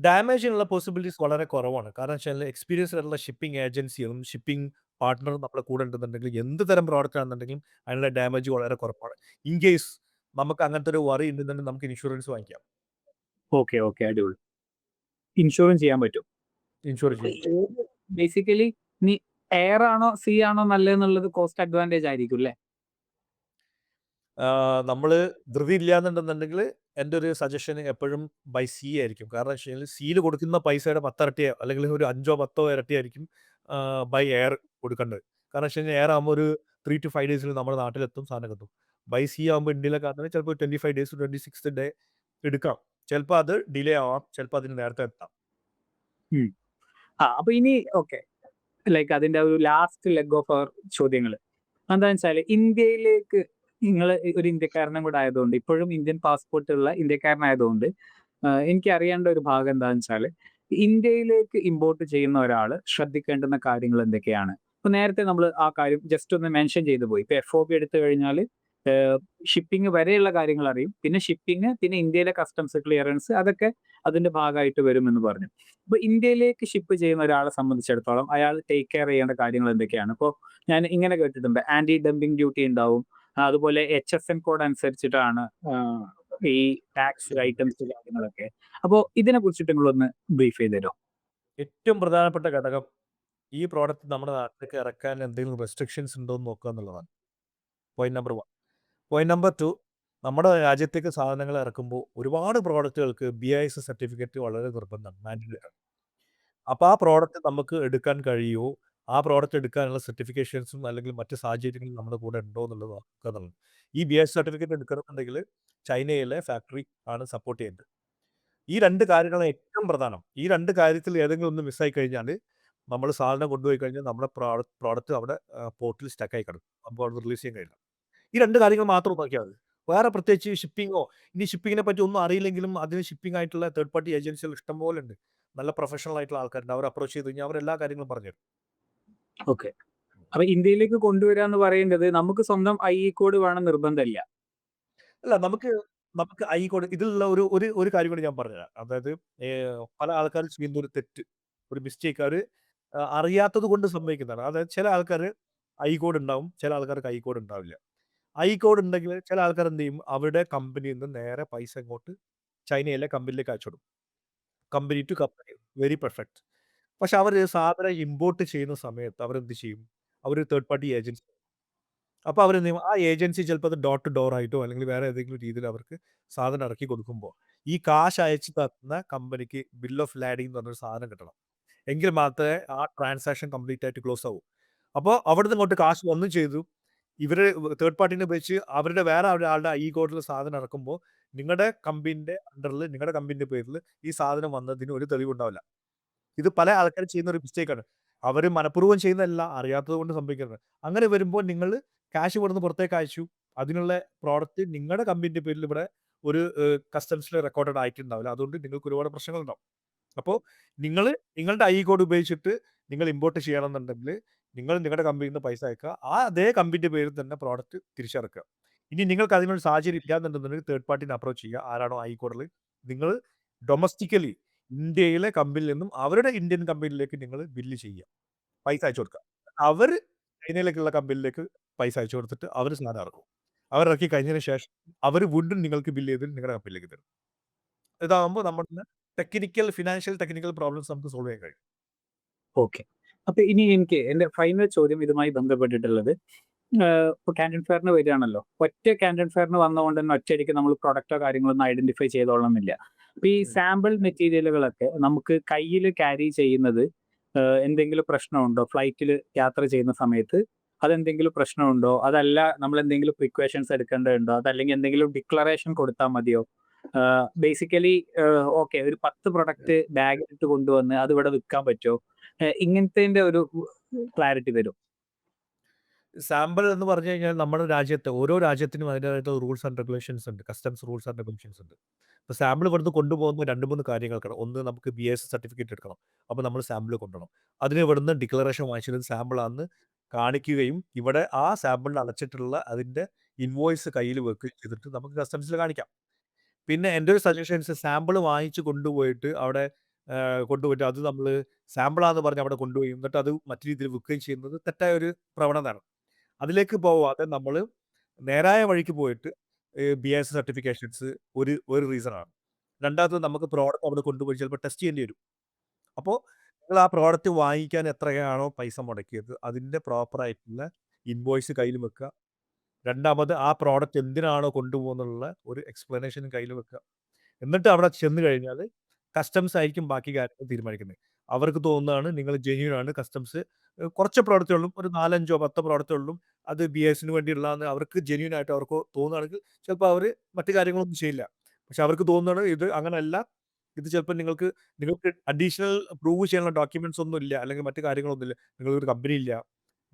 Speaker 2: ഡാമേജിനുള്ള പോസിബിലിറ്റീസ് വളരെ കുറവാണ്. കാരണം വെച്ചാൽ എക്സ്പീരിയൻസ്ഡ് ആയിട്ടുള്ള ഷിപ്പിംഗ് ഏജൻസിയും, ഷിപ്പിംഗ് പാർട്ട്ണറും നമ്മുടെ കൂടെ ഉണ്ടെന്നുണ്ടെങ്കിൽ എന്ത് തരം പ്രോഡക്റ്റ് ആണെന്നുണ്ടെങ്കിലും അതിനുള്ള ഡാമേജ് വളരെ കുറവാണ്. ഇൻ കേസ് നമുക്ക് അങ്ങനത്തെ ഒരു വറി ഉണ്ടെന്നുണ്ടെങ്കിൽ നമുക്ക് ഇൻഷുറൻസ് വാങ്ങിക്കാം.
Speaker 1: Okay, okay. അടിപൊളി. ഇൻഷുറും ചെയ്യാൻ പറ്റും.
Speaker 2: ഇൻഷുർ
Speaker 1: അപ്പൊ
Speaker 2: ചെയ്യാം.
Speaker 1: ഏത് ബേസിക്കലി ഇനി എയർ ആണോ, സീ ആണോ നല്ലതെന്നുള്ളത് കോസ്റ്റ് അഡ്വാൻറ്റേജ് ആയിരിക്കും ല്ലേ?
Speaker 2: നമ്മള് ധൃതി ഇല്ലാന്നുണ്ടെന്നുണ്ടെങ്കിൽ എൻ്റെ ഒരു സജഷൻ എപ്പോഴും ബൈ സീ ആയിരിക്കും. കാരണം വെച്ചാൽ സീല് കൊടുക്കുന്ന പൈസയുടെ 10 ഇരട്ടിയോ അല്ലെങ്കിൽ ഒരു 5 10 ഇരട്ടിയായിരിക്കും ബൈ എയർ കൊടുക്കേണ്ടത്. കാരണം വെച്ച് കഴിഞ്ഞാൽ എയർ ആകുമ്പോൾ ഒരു 3 to 5 ഡേയ്സിൽ നമ്മുടെ നാട്ടിലെത്തും, സാധനം എത്തും. ബൈ സീ ആകുമ്പോൾ ഇന്ത്യയിലൊക്കെ ആണെങ്കിൽ ചിലപ്പോൾ 25 ഡേയ്സ് 26th ഡേ എടുക്കാം. ചിലപ്പോൾ അത് ഡിലേ ആവാം, ചിലപ്പോൾ അതിന് നേരത്തെ എത്താം.
Speaker 1: ഉം. അപ്പൊ ഇനി ഓക്കെ. ലൈക്ക് അതിന്റെ ഒരു ലാസ്റ്റ് ലെഗ് ഓഫ് അവർ ചോദ്യങ്ങള്. എന്താന്ന് വെച്ചാല് ഇന്ത്യയിലേക്ക് നിങ്ങള് ഒരു ഇന്ത്യക്കാരനും കൂടെ ആയതുകൊണ്ട്, ഇപ്പോഴും ഇന്ത്യൻ പാസ്പോർട്ട് ഉള്ള ഇന്ത്യക്കാരനായതുകൊണ്ട് എനിക്ക് അറിയേണ്ട ഒരു ഭാഗം എന്താന്ന് വെച്ചാല്, ഇന്ത്യയിലേക്ക് ഇമ്പോർട്ട് ചെയ്യുന്ന ഒരാള് ശ്രദ്ധിക്കേണ്ടുന്ന കാര്യങ്ങൾ എന്തൊക്കെയാണ്? ഇപ്പൊ നേരത്തെ നമ്മള് ആ കാര്യം ജസ്റ്റ് ഒന്ന് മെൻഷൻ ചെയ്തു പോയി. ഇപ്പൊ എഫ്ഒബി എടുത്തു കഴിഞ്ഞാല് ഷിപ്പിംഗ് വരെയുള്ള കാര്യങ്ങൾ അറിയും. പിന്നെ ഷിപ്പിംഗ്, പിന്നെ ഇന്ത്യയിലെ കസ്റ്റംസ് ക്ലിയറൻസ് അതൊക്കെ അതിന്റെ ഭാഗമായിട്ട് വരുമെന്ന് പറഞ്ഞു. അപ്പൊ ഇന്ത്യയിലേക്ക് ഷിപ്പ് ചെയ്യുന്ന ഒരാളെ സംബന്ധിച്ചിടത്തോളം അയാൾ ടേക്ക് കെയർ ചെയ്യേണ്ട കാര്യങ്ങൾ എന്തൊക്കെയാണ്? ഇപ്പൊ ഞാൻ ഇങ്ങനെ കേട്ടിട്ടുണ്ട്, ആന്റി ഡംപിംഗ് ഡ്യൂട്ടി ഉണ്ടാവും. അതുപോലെ HSN കോഡ് അനുസരിച്ചിട്ടാണ് ഈ ടാക്സ് ഐറ്റംസ് കാര്യങ്ങളൊക്കെ. അപ്പോ ഇതിനെ കുറിച്ചിട്ട് നിങ്ങളൊന്ന് ബ്രീഫ് ചെയ്ത് തരുമോ?
Speaker 2: ഏറ്റവും പ്രധാനപ്പെട്ട ഘടകം ഈ പ്രോഡക്റ്റ് നമ്മുടെ നാട്ടിലേക്ക് ഇറക്കാൻ എന്തെങ്കിലും റെസ്ട്രിക്ഷൻസ് ഉണ്ടോ എന്ന് നോക്കുക എന്നുള്ളതാണ്. Point number 1. പോയിന്റ് നമ്പർ 2, നമ്മുടെ രാജ്യത്തേക്ക് സാധനങ്ങൾ ഇറക്കുമ്പോൾ ഒരുപാട് പ്രോഡക്റ്റുകൾക്ക് BIS സർട്ടിഫിക്കറ്റ് വളരെ നിർബന്ധമാണ്, മാൻഡേറ്ററി ആണ്. അപ്പോൾ ആ പ്രോഡക്റ്റ് നമുക്ക് എടുക്കാൻ കഴിയുമോ, ആ പ്രോഡക്റ്റ് എടുക്കാനുള്ള സർട്ടിഫിക്കേഷൻസും അല്ലെങ്കിൽ മറ്റ് സാഹചര്യങ്ങളും നമ്മുടെ കൂടെ ഉണ്ടോ എന്നുള്ളത് നോക്കുക എന്നുള്ളത്. ഈ BIS സർട്ടിഫിക്കറ്റ് എടുക്കണമെന്നുണ്ടെങ്കിൽ ചൈനയിലെ ഫാക്ടറി ആണ് സപ്പോർട്ട് ചെയ്യേണ്ടത്. ഈ 2 കാര്യങ്ങളാണ് ഏറ്റവും പ്രധാനം. ഈ 2 കാര്യത്തിൽ ഏതെങ്കിലും ഒന്ന് മിസ്സായി കഴിഞ്ഞാൽ നമ്മൾ സാധനം കൊണ്ടുപോയി കഴിഞ്ഞാൽ നമ്മുടെ പ്രോഡക്റ്റ് അവിടെ പോർട്ടിൽ സ്റ്റക്കായി കിടക്കും. അപ്പോൾ അവിടെ റിലീസ് ചെയ്യാൻ കഴിയില്ല. ഈ 2 കാര്യങ്ങൾ മാത്രം നോക്കിയാൽ മതി. വേറെ പ്രത്യേകിച്ച് ഷിപ്പിങ്ങോ, ഇനി ഷിപ്പിങ്ങിനെ പറ്റി ഒന്നും അറിയില്ലെങ്കിലും അതിന് ഷിപ്പിംഗ് ആയിട്ടുള്ള തേർഡ് പാർട്ടി ഏജൻസികൾ ഇഷ്ടംപോലെ ഉണ്ട്. നല്ല പ്രൊഫഷണൽ ആയിട്ടുള്ള ആൾക്കാരുണ്ട്. അവരെ അപ്രോച്ച് ചെയ്ത് കഴിഞ്ഞാൽ അവർ എല്ലാ കാര്യങ്ങളും പറഞ്ഞുതരും.
Speaker 1: ഓക്കെ. അപ്പൊ ഇന്ത്യയിലേക്ക് കൊണ്ടുവരിക എന്ന് പറയുന്നത് നമുക്ക് സ്വന്തം കോഡ് വേണം നിർബന്ധമില്ല.
Speaker 2: അല്ല, നമുക്ക് നമുക്ക് ഐ ഇതിലുള്ള ഒരു ഒരു ഒരു കാര്യം കൂടി ഞാൻ പറഞ്ഞുതരാം. അതായത് പല ആൾക്കാരും ചെയ്യുന്ന ഒരു തെറ്റ്, ഒരു മിസ്റ്റേക്ക് അവർ അറിയാത്തത് കൊണ്ട് സംഭവിക്കുന്നതാണ്. അതായത് ചില ആൾക്കാര് കോഡ് ഉണ്ടാവും, ചില ആൾക്കാർക്ക് കോഡ് ഉണ്ടാവില്ല. കോഡ് ഉണ്ടെങ്കിൽ ചില ആൾക്കാർ എന്ത് ചെയ്യും, അവരുടെ കമ്പനിയിൽ നിന്ന് നേരെ പൈസ ഇങ്ങോട്ട് ചൈനയിലെ കമ്പനിയിലേക്ക് അയച്ചുകൊടുക്കും. Company to company, very perfect. പക്ഷെ അവർ സാധനം ഇമ്പോർട്ട് ചെയ്യുന്ന സമയത്ത് അവരെന്ത് ചെയ്യും, അവർ തേർഡ് പാർട്ടി ഏജൻസി. അപ്പോൾ അവരെന്ത് ചെയ്യും, ആ ഏജൻസി ചിലപ്പോൾ അത് ഡോർ ടു ഡോർ ആയിട്ടോ അല്ലെങ്കിൽ വേറെ ഏതെങ്കിലും രീതിയിൽ അവർക്ക് സാധനം ഇറക്കി കൊടുക്കുമ്പോൾ ഈ കാശ് അയച്ചു തന്ന കമ്പനിക്ക് ബിൽ ഓഫ് ലാഡിംഗ് എന്ന് പറഞ്ഞൊരു സാധനം കിട്ടണം. എങ്കിൽ മാത്രമേ ആ ട്രാൻസാക്ഷൻ കംപ്ലീറ്റ് ആയിട്ട് ക്ലോസ് ആവൂ. അപ്പോൾ അവിടുന്ന് ഇങ്ങോട്ട് കാശ് വന്നും ചെയ്തു. ഇവര് തേർഡ് പാർട്ടീനെ ഉപയോഗിച്ച് അവരുടെ വേറെ ഒരാളുടെ കോഡിൽ സാധനം ഇറക്കുമ്പോൾ നിങ്ങളുടെ കമ്പനിയുടെ അണ്ടറിൽ, നിങ്ങളുടെ കമ്പനിയുടെ പേരിൽ ഈ സാധനം വന്നതിന് ഒരു തെളിവുണ്ടാവില്ല. ഇത് പല ആൾക്കാരും ചെയ്യുന്ന ഒരു മിസ്റ്റേക്കാണ്. അവര് മനഃപൂർവ്വം ചെയ്യുന്നതല്ല, അറിയാത്തത് കൊണ്ട് സംഭവിക്കുന്നത്. അങ്ങനെ വരുമ്പോൾ നിങ്ങൾ ക്യാഷ് ഇവിടുന്ന് പുറത്തേക്ക് അയച്ചു. അതിനുള്ള പ്രോഡക്റ്റ് നിങ്ങളുടെ കമ്പനിയുടെ പേരിൽ ഇവിടെ ഒരു കസ്റ്റംസിൽ റെക്കോർഡഡ് ആയിട്ടുണ്ടാവില്ല. അതുകൊണ്ട് നിങ്ങൾക്ക് ഒരുപാട് പ്രശ്നങ്ങളുണ്ടാവും. അപ്പോൾ നിങ്ങളുടെ കോഡ് ഉപയോഗിച്ചിട്ട് നിങ്ങൾ ഇമ്പോർട്ട് ചെയ്യണമെന്നുണ്ടെങ്കിൽ നിങ്ങൾ നിങ്ങളുടെ കമ്പനിയിൽ നിന്ന് പൈസ അയക്കുക. ആ അതേ കമ്പനിയുടെ പേരിൽ തന്നെ പ്രോഡക്റ്റ് തിരിച്ചിറക്കുക. ഇനി നിങ്ങൾക്ക് അതിനൊരു സാഹചര്യം ഇല്ലാന്നുണ്ടെന്നുണ്ടെങ്കിൽ തേർഡ് പാർട്ടിനെ അപ്രോച്ച് ചെയ്യുക. ആരാണോ കോഡിൽ നിങ്ങൾ ഡൊമസ്റ്റിക്കലി ഇന്ത്യയിലെ കമ്പനിയിൽ നിന്നും അവരുടെ ഇന്ത്യൻ കമ്പനിയിലേക്ക് നിങ്ങൾ ബില്ല് ചെയ്യുക. പൈസ അയച്ചു കൊടുക്കുക. അവര് ചൈനയിലേക്കുള്ള കമ്പനിയിലേക്ക് പൈസ അയച്ചു കൊടുത്തിട്ട് അവര് സാധനം ഇറക്കും. അവരിറക്കി കഴിഞ്ഞതിന് ശേഷം അവര് വീണ്ടും നിങ്ങൾക്ക് ബില്ല് ചെയ്ത് നിങ്ങളുടെ കമ്പനിയിലേക്ക് തരും. ഇതാകുമ്പോൾ നമ്മുടെ ഫിനാൻഷ്യൽ ടെക്നിക്കൽ പ്രോബ്ലംസ് നമുക്ക് സോൾവ് ചെയ്യാൻ കഴിയും.
Speaker 1: ഓക്കെ. അപ്പൊ ഇനി എനിക്ക് എന്റെ ഫൈനൽ ചോദ്യം ഇതുമായി ബന്ധപ്പെട്ടിട്ടുള്ളത്, ഇപ്പൊ കാൻഡൻ ഫെയറിന് വരികയാണല്ലോ. ഒറ്റ കാൻഡൻ ഫെയറിന് വന്നതുകൊണ്ട് തന്നെ ഒറ്റയടിക്ക് നമ്മൾ പ്രൊഡക്റ്റോ കാര്യങ്ങളൊന്നും ഐഡന്റിഫൈ ചെയ്തോളണമെന്നില്ല. അപ്പൊ ഈ സാമ്പിൾ മെറ്റീരിയലുകളൊക്കെ നമുക്ക് കയ്യിൽ ക്യാരി ചെയ്യുന്നത് എന്തെങ്കിലും പ്രശ്നമുണ്ടോ? ഫ്ലൈറ്റിൽ യാത്ര ചെയ്യുന്ന സമയത്ത് അതെന്തെങ്കിലും പ്രശ്നമുണ്ടോ? അതല്ല നമ്മൾ എന്തെങ്കിലും പ്രിക്കോഷൻസ് എടുക്കേണ്ടതുണ്ടോ? അതല്ലെങ്കിൽ എന്തെങ്കിലും ഡിക്ലറേഷൻ കൊടുത്താൽ മതിയോ? ബേസിക്കലി ഓക്കെ, ഒരു 10 പ്രൊഡക്റ്റ് ബാഗിലിട്ട് കൊണ്ടുവന്ന് അത് ഇവിടെ വിൽക്കാൻ പറ്റുമോ? ഇങ്ങനത്തെ ഒരു ക്ലാരിറ്റി തരും.
Speaker 2: സാമ്പിൾ എന്ന് പറഞ്ഞു കഴിഞ്ഞാൽ നമ്മുടെ രാജ്യത്ത് ഓരോ രാജ്യത്തിനും അതിൻ്റെതായിട്ടുള്ള റൂൾസ് ആൻഡ് റെഗുലേഷൻസ് ഉണ്ട്. കസ്റ്റംസ് റൂൾസ് ആൻഡ് റെഗുലേഷൻസ് ഉണ്ട്. ഇപ്പോൾ സാമ്പിൾ ഇവിടുന്ന് കൊണ്ടുപോകുമ്പോൾ 2, 3 കാര്യങ്ങൾക്കാണ്. ഒന്ന്, നമുക്ക് BIS സർട്ടിഫിക്കറ്റ് എടുക്കണം. അപ്പോൾ നമ്മൾ സാമ്പിൾ കൊണ്ടുപോകണം. അതിന് ഇവിടുന്ന് ഡിക്ലറേഷൻ വാങ്ങിച്ചത് സാമ്പിളാണെന്ന് കാണിക്കുകയും ഇവിടെ ആ സാമ്പിളിൽ അടച്ചിട്ടുള്ള അതിൻ്റെ ഇൻവോയ്സ് കയ്യിൽ വെക്കുകയും ചെയ്തിട്ട് നമുക്ക് കസ്റ്റംസിൽ കാണിക്കാം. പിന്നെ എൻ്റെ ഒരു സജഷൻസ്, സാമ്പിൾ വാങ്ങിച്ച് കൊണ്ടുപോയിട്ട് അവിടെ കൊണ്ടുപോയിട്ട് അത് നമ്മൾ സാമ്പിളാന്ന് പറഞ്ഞ് അവിടെ കൊണ്ടുപോയി എന്നിട്ട് അത് മറ്റു രീതിയിൽ വിൽക്കുകയും ചെയ്യുന്നത് തെറ്റായ ഒരു പ്രവണതയാണ്. അതിലേക്ക് പോവാതെ നമ്മൾ നേരായ വഴിക്ക് പോയിട്ട് BIS സർട്ടിഫിക്കേഷൻസ് ഒരു റീസണാണ്. രണ്ടാമത്തത് നമുക്ക് പ്രോഡക്റ്റ് അവിടെ കൊണ്ടുപോയി ചിലപ്പോൾ ടെസ്റ്റ് ചെയ്യേണ്ടി വരും. അപ്പോൾ നിങ്ങൾ ആ പ്രോഡക്റ്റ് വാങ്ങിക്കാൻ എത്രയാണോ പൈസ മുടക്കിയത് അതിൻ്റെ പ്രോപ്പറായിട്ടുള്ള ഇൻവോയ്സ് കയ്യിൽ വെക്കുക. രണ്ടാമത് ആ പ്രോഡക്റ്റ് എന്തിനാണോ കൊണ്ടുപോകുന്നുള്ള ഒരു എക്സ്പ്ലനേഷനും കയ്യിൽ വെക്കുക. എന്നിട്ട് അവിടെ ചെന്ന് കഴിഞ്ഞാൽ കസ്റ്റംസ് ആയിരിക്കും ബാക്കി കാര്യങ്ങൾ തീരുമാനിക്കുന്നത്. അവർക്ക് തോന്നുന്നതാണ് നിങ്ങൾ ജെന്യൂൻ ആണ്. കസ്റ്റംസ് കുറച്ച് പ്രോഡക്റ്റേ ഉള്ളൂ. ഒരു 4, 5, 10 പ്രോഡക്റ്റേ ഉള്ളൂ. അത് BISന് വേണ്ടിയുള്ളതാന്ന് അവർക്ക് ജെന്യൂൻ ആയിട്ട് അവർക്ക് തോന്നുകയാണെങ്കിൽ ചിലപ്പോൾ അവർ മറ്റു കാര്യങ്ങളൊന്നും ചെയ്യില്ല. പക്ഷെ അവർക്ക് തോന്നുന്നത് ഇത് അങ്ങനെയല്ല. ഇത് ചിലപ്പോൾ നിങ്ങൾക്ക് അഡീഷണൽ പ്രൂവ് ചെയ്യാനുള്ള ഡോക്യുമെന്റ്സ് ഒന്നും ഇല്ല. അല്ലെങ്കിൽ മറ്റു കാര്യങ്ങളൊന്നുമില്ല. നിങ്ങൾക്കൊരു കമ്പനി ഇല്ല.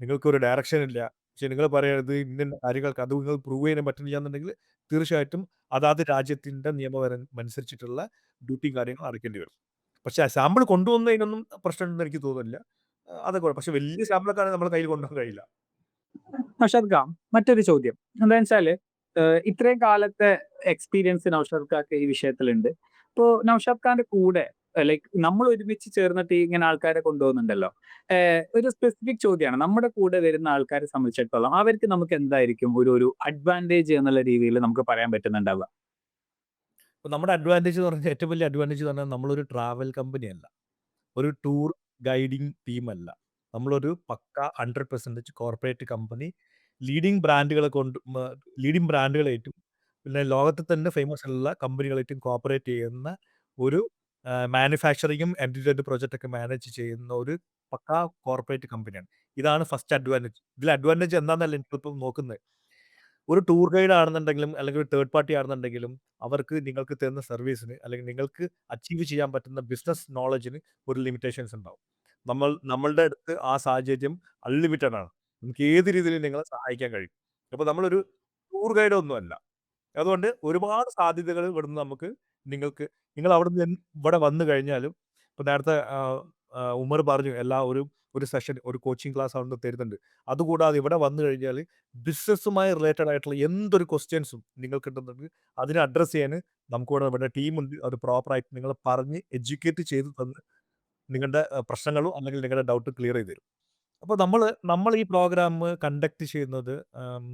Speaker 2: നിങ്ങൾക്കൊരു ഡയറക്ഷൻ ഇല്ല. പക്ഷെ നിങ്ങൾ പറയണത് ഇന്ന കാര്യങ്ങൾക്ക് അത് നിങ്ങൾ പ്രൂവ് ചെയ്യാൻ പറ്റുന്നില്ല എന്നുണ്ടെങ്കിൽ തീർച്ചയായിട്ടും അതാത് രാജ്യത്തിൻ്റെ നിയമപരമനുസരിച്ചിട്ടുള്ള ഡ്യൂട്ടിയും കാര്യങ്ങളും അടയ്ക്കേണ്ടി വരും. പക്ഷെ ആ സാമ്പിൾ കൊണ്ടുവന്നതിനൊന്നും പ്രശ്നമുണ്ടെന്ന് എനിക്ക് തോന്നുന്നില്ല. അതൊക്കെ പക്ഷെ വലിയ സാമ്പിളൊക്കെ ആണെങ്കിൽ നമ്മുടെ കയ്യിൽ കൊണ്ടുപോകാൻ കഴിയില്ല.
Speaker 1: നൗഷാദ് ഖാൻ, മറ്റൊരു ചോദ്യം എന്താണെന്ന് വെച്ചാല് ഇത്രയും കാലത്തെ എക്സ്പീരിയൻസ് നൗഷാദ് ഖാക്ക് ഈ വിഷയത്തിലുണ്ട്. ഇപ്പോ നൗഷാദ് ഖാന്റെ കൂടെ ലൈക്ക് നമ്മൾ ഒരുമിച്ച് ചേർന്നിട്ട് ഇങ്ങനെ ആൾക്കാരെ കൊണ്ടുപോകുന്നുണ്ടല്ലോ. ഒരു സ്പെസിഫിക് ചോദ്യമാണ്. നമ്മുടെ കൂടെ വരുന്ന ആൾക്കാരെ സംബന്ധിച്ചിടത്തോളം അവർക്ക് നമുക്ക് എന്തായിരിക്കും ഒരു അഡ്വാൻറ്റേജ് എന്നുള്ള രീതിയിൽ നമുക്ക് പറയാൻ പറ്റുന്നുണ്ടാവുക?
Speaker 2: ഇപ്പൊ നമ്മുടെ അഡ്വാൻറ്റേജ് എന്ന് പറഞ്ഞാൽ ഏറ്റവും വലിയ അഡ്വാൻറ്റേജ് എന്ന് പറഞ്ഞാൽ നമ്മളൊരു ട്രാവൽ കമ്പനിയല്ല. ഒരു ടൂർ ഗൈഡിംഗ് ടീമല്ല. നമ്മളൊരു പക്ക 100% കോർപ്പറേറ്റ് കമ്പനി ലീഡിംഗ് ബ്രാൻഡുകളായിട്ടും പിന്നെ ലോകത്തിൽ തന്നെ ഫേമസ് ഉള്ള കമ്പനികളായിട്ടും കോർപ്പറേറ്റ് ചെയ്യുന്ന ഒരു മാനുഫാക്ചറിങ്ങും എൻഡ് ടു എൻഡ് പ്രൊജക്റ്റ് ഒക്കെ മാനേജ് ചെയ്യുന്ന ഒരു പക്കാ കോർപ്പറേറ്റ് കമ്പനിയാണ്. ഇതാണ് ഫസ്റ്റ് അഡ്വാൻറ്റേജ്. ഇതിൽ അഡ്വാൻറ്റേജ് എന്താണെന്നല്ല എനിക്കിപ്പം നോക്കുന്നത്. ഒരു ടൂർ ഗൈഡ് ആണെന്നുണ്ടെങ്കിലും അല്ലെങ്കിൽ ഒരു തേർഡ് പാർട്ടി ആണെന്നുണ്ടെങ്കിലും അവർക്ക് നിങ്ങൾക്ക് തരുന്ന സർവീസിന് അല്ലെങ്കിൽ നിങ്ങൾക്ക് അച്ചീവ് ചെയ്യാൻ പറ്റുന്ന ബിസിനസ് നോളജിന് ഒരു ലിമിറ്റേഷൻസ് ഉണ്ടാവും. നമ്മളുടെ അടുത്ത് ആ സാഹചര്യം അൺലിമിറ്റഡ് ആണ്. നമുക്ക് ഏത് രീതിയിലും നിങ്ങളെ സഹായിക്കാൻ കഴിയും. അപ്പോൾ നമ്മളൊരു ടൂർ ഗൈഡ് ഒന്നുമല്ല. അതുകൊണ്ട് ഒരുപാട് സാധ്യതകൾ ഇവിടുന്ന് നിങ്ങൾക്ക് നിങ്ങൾ അവിടുന്ന് ഇവിടെ വന്നു കഴിഞ്ഞാലും ഇപ്പൊ നേരത്തെ ഉമർ പറഞ്ഞു ഒരു സെഷൻ ഒരു കോച്ചിങ് ക്ലാസ് അവിടുന്ന് തരുന്നുണ്ട്. അതുകൂടാതെ ഇവിടെ വന്നു കഴിഞ്ഞാൽ ബിസിനസ്സുമായി റിലേറ്റഡ് ആയിട്ടുള്ള എന്തൊരു ക്വസ്റ്റ്യൻസും നിങ്ങൾക്കുണ്ടെന്നുണ്ടെങ്കിൽ അതിനെ അഡ്രസ്സ് ചെയ്യാൻ ഇവിടെ ടീമുണ്ട്. അത് പ്രോപ്പറായിട്ട് നിങ്ങളെ പറഞ്ഞ് എഡ്യൂക്കേറ്റ് ചെയ്ത് തന്ന് നിങ്ങളുടെ പ്രശ്നങ്ങളും അല്ലെങ്കിൽ നിങ്ങളുടെ ഡൗട്ട് ക്ലിയർ ചെയ്ത് തരും. അപ്പോൾ നമ്മൾ ഈ പ്രോഗ്രാം കണ്ടക്ട് ചെയ്യുന്നത്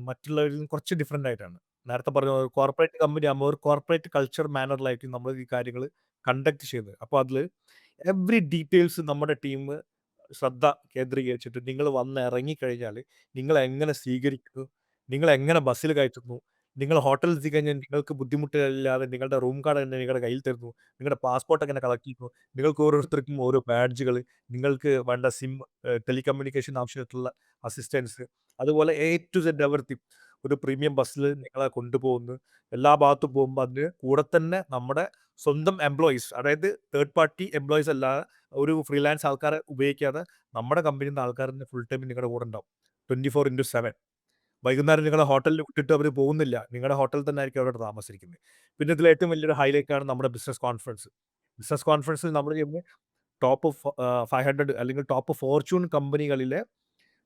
Speaker 2: മറ്റുള്ളവരിൽ നിന്ന് കുറച്ച് ഡിഫറൻ്റ് ആയിട്ടാണ്. നേരത്തെ പറഞ്ഞ കോർപ്പറേറ്റ് കമ്പനി ആകുമ്പോൾ ഒരു കോർപ്പറേറ്റ് കൾച്ചർ മാനറിലായിരിക്കും നമ്മൾ ഈ കാര്യങ്ങൾ കണ്ടക്ട് ചെയ്യുന്നത്. അപ്പോൾ അതിൽ എവറി ഡീറ്റെയിൽസ് നമ്മുടെ ടീം ശ്രദ്ധ കേന്ദ്രീകരിച്ചിട്ട് നിങ്ങൾ വന്ന് ഇറങ്ങിക്കഴിഞ്ഞാൽ നിങ്ങളെങ്ങനെ സ്വീകരിക്കുന്നു, നിങ്ങളെങ്ങനെ ബസ്സിൽ കയറ്റുന്നു, നിങ്ങൾ ഹോട്ടലിൽ എത്തിക്കഴിഞ്ഞാൽ നിങ്ങൾക്ക് ബുദ്ധിമുട്ടില്ലാതെ നിങ്ങളുടെ റൂം കാർഡ് തന്നെ നിങ്ങളുടെ കയ്യിൽ തരുന്നു, നിങ്ങളുടെ പാസ്പോർട്ട് എങ്ങനെ കളക്ട് ചെയ്യുന്നു, നിങ്ങൾക്ക് ഓരോരുത്തർക്കും ഓരോ ബാഡ്ജുകൾ, നിങ്ങൾക്ക് വേണ്ട ടെലികമ്മ്യൂണിക്കേഷൻ ആവശ്യമായിട്ടുള്ള അസിസ്റ്റൻസ്, അതുപോലെ എ ടു സെഡ് എവറിത്തിങ് ഒരു പ്രീമിയം ബസ്സിൽ നിങ്ങളെ കൊണ്ടുപോകുന്നു. എല്ലാ ഭാഗത്തും പോകുമ്പോൾ അതിന് കൂടെ തന്നെ നമ്മുടെ സ്വന്തം എംപ്ലോയീസ്, അതായത് തേർഡ് പാർട്ടി എംപ്ലോയീസ് അല്ല, ഒരു ഫ്രീലാൻസ് ആൾക്കാരെ ഉപയോഗിക്കാതെ നമ്മുടെ കമ്പനിയിൽ നിന്ന് ആൾക്കാർ ഫുൾ ടൈം നിങ്ങളുടെ കൂടെ ഉണ്ടാവും. 24/7. വൈകുന്നേരം നിങ്ങളെ ഹോട്ടലിൽ വിട്ടിട്ട് അവർ പോകുന്നില്ല. നിങ്ങളുടെ ഹോട്ടലിൽ തന്നെ ആയിരിക്കും അവിടെ താമസിക്കുന്നത്. പിന്നെ ഇതിൽ ഏറ്റവും വലിയൊരു ഹൈലൈറ്റ് ആണ് നമ്മുടെ ബിസിനസ് കോൺഫറൻസ്. ബിസിനസ് കോൺഫറൻസിൽ നമ്മൾ ചെയ്യുമ്പോൾ ടോപ്പ് 500 അല്ലെങ്കിൽ ടോപ്പ് ഫോർച്യൂൺ കമ്പനികളിലെ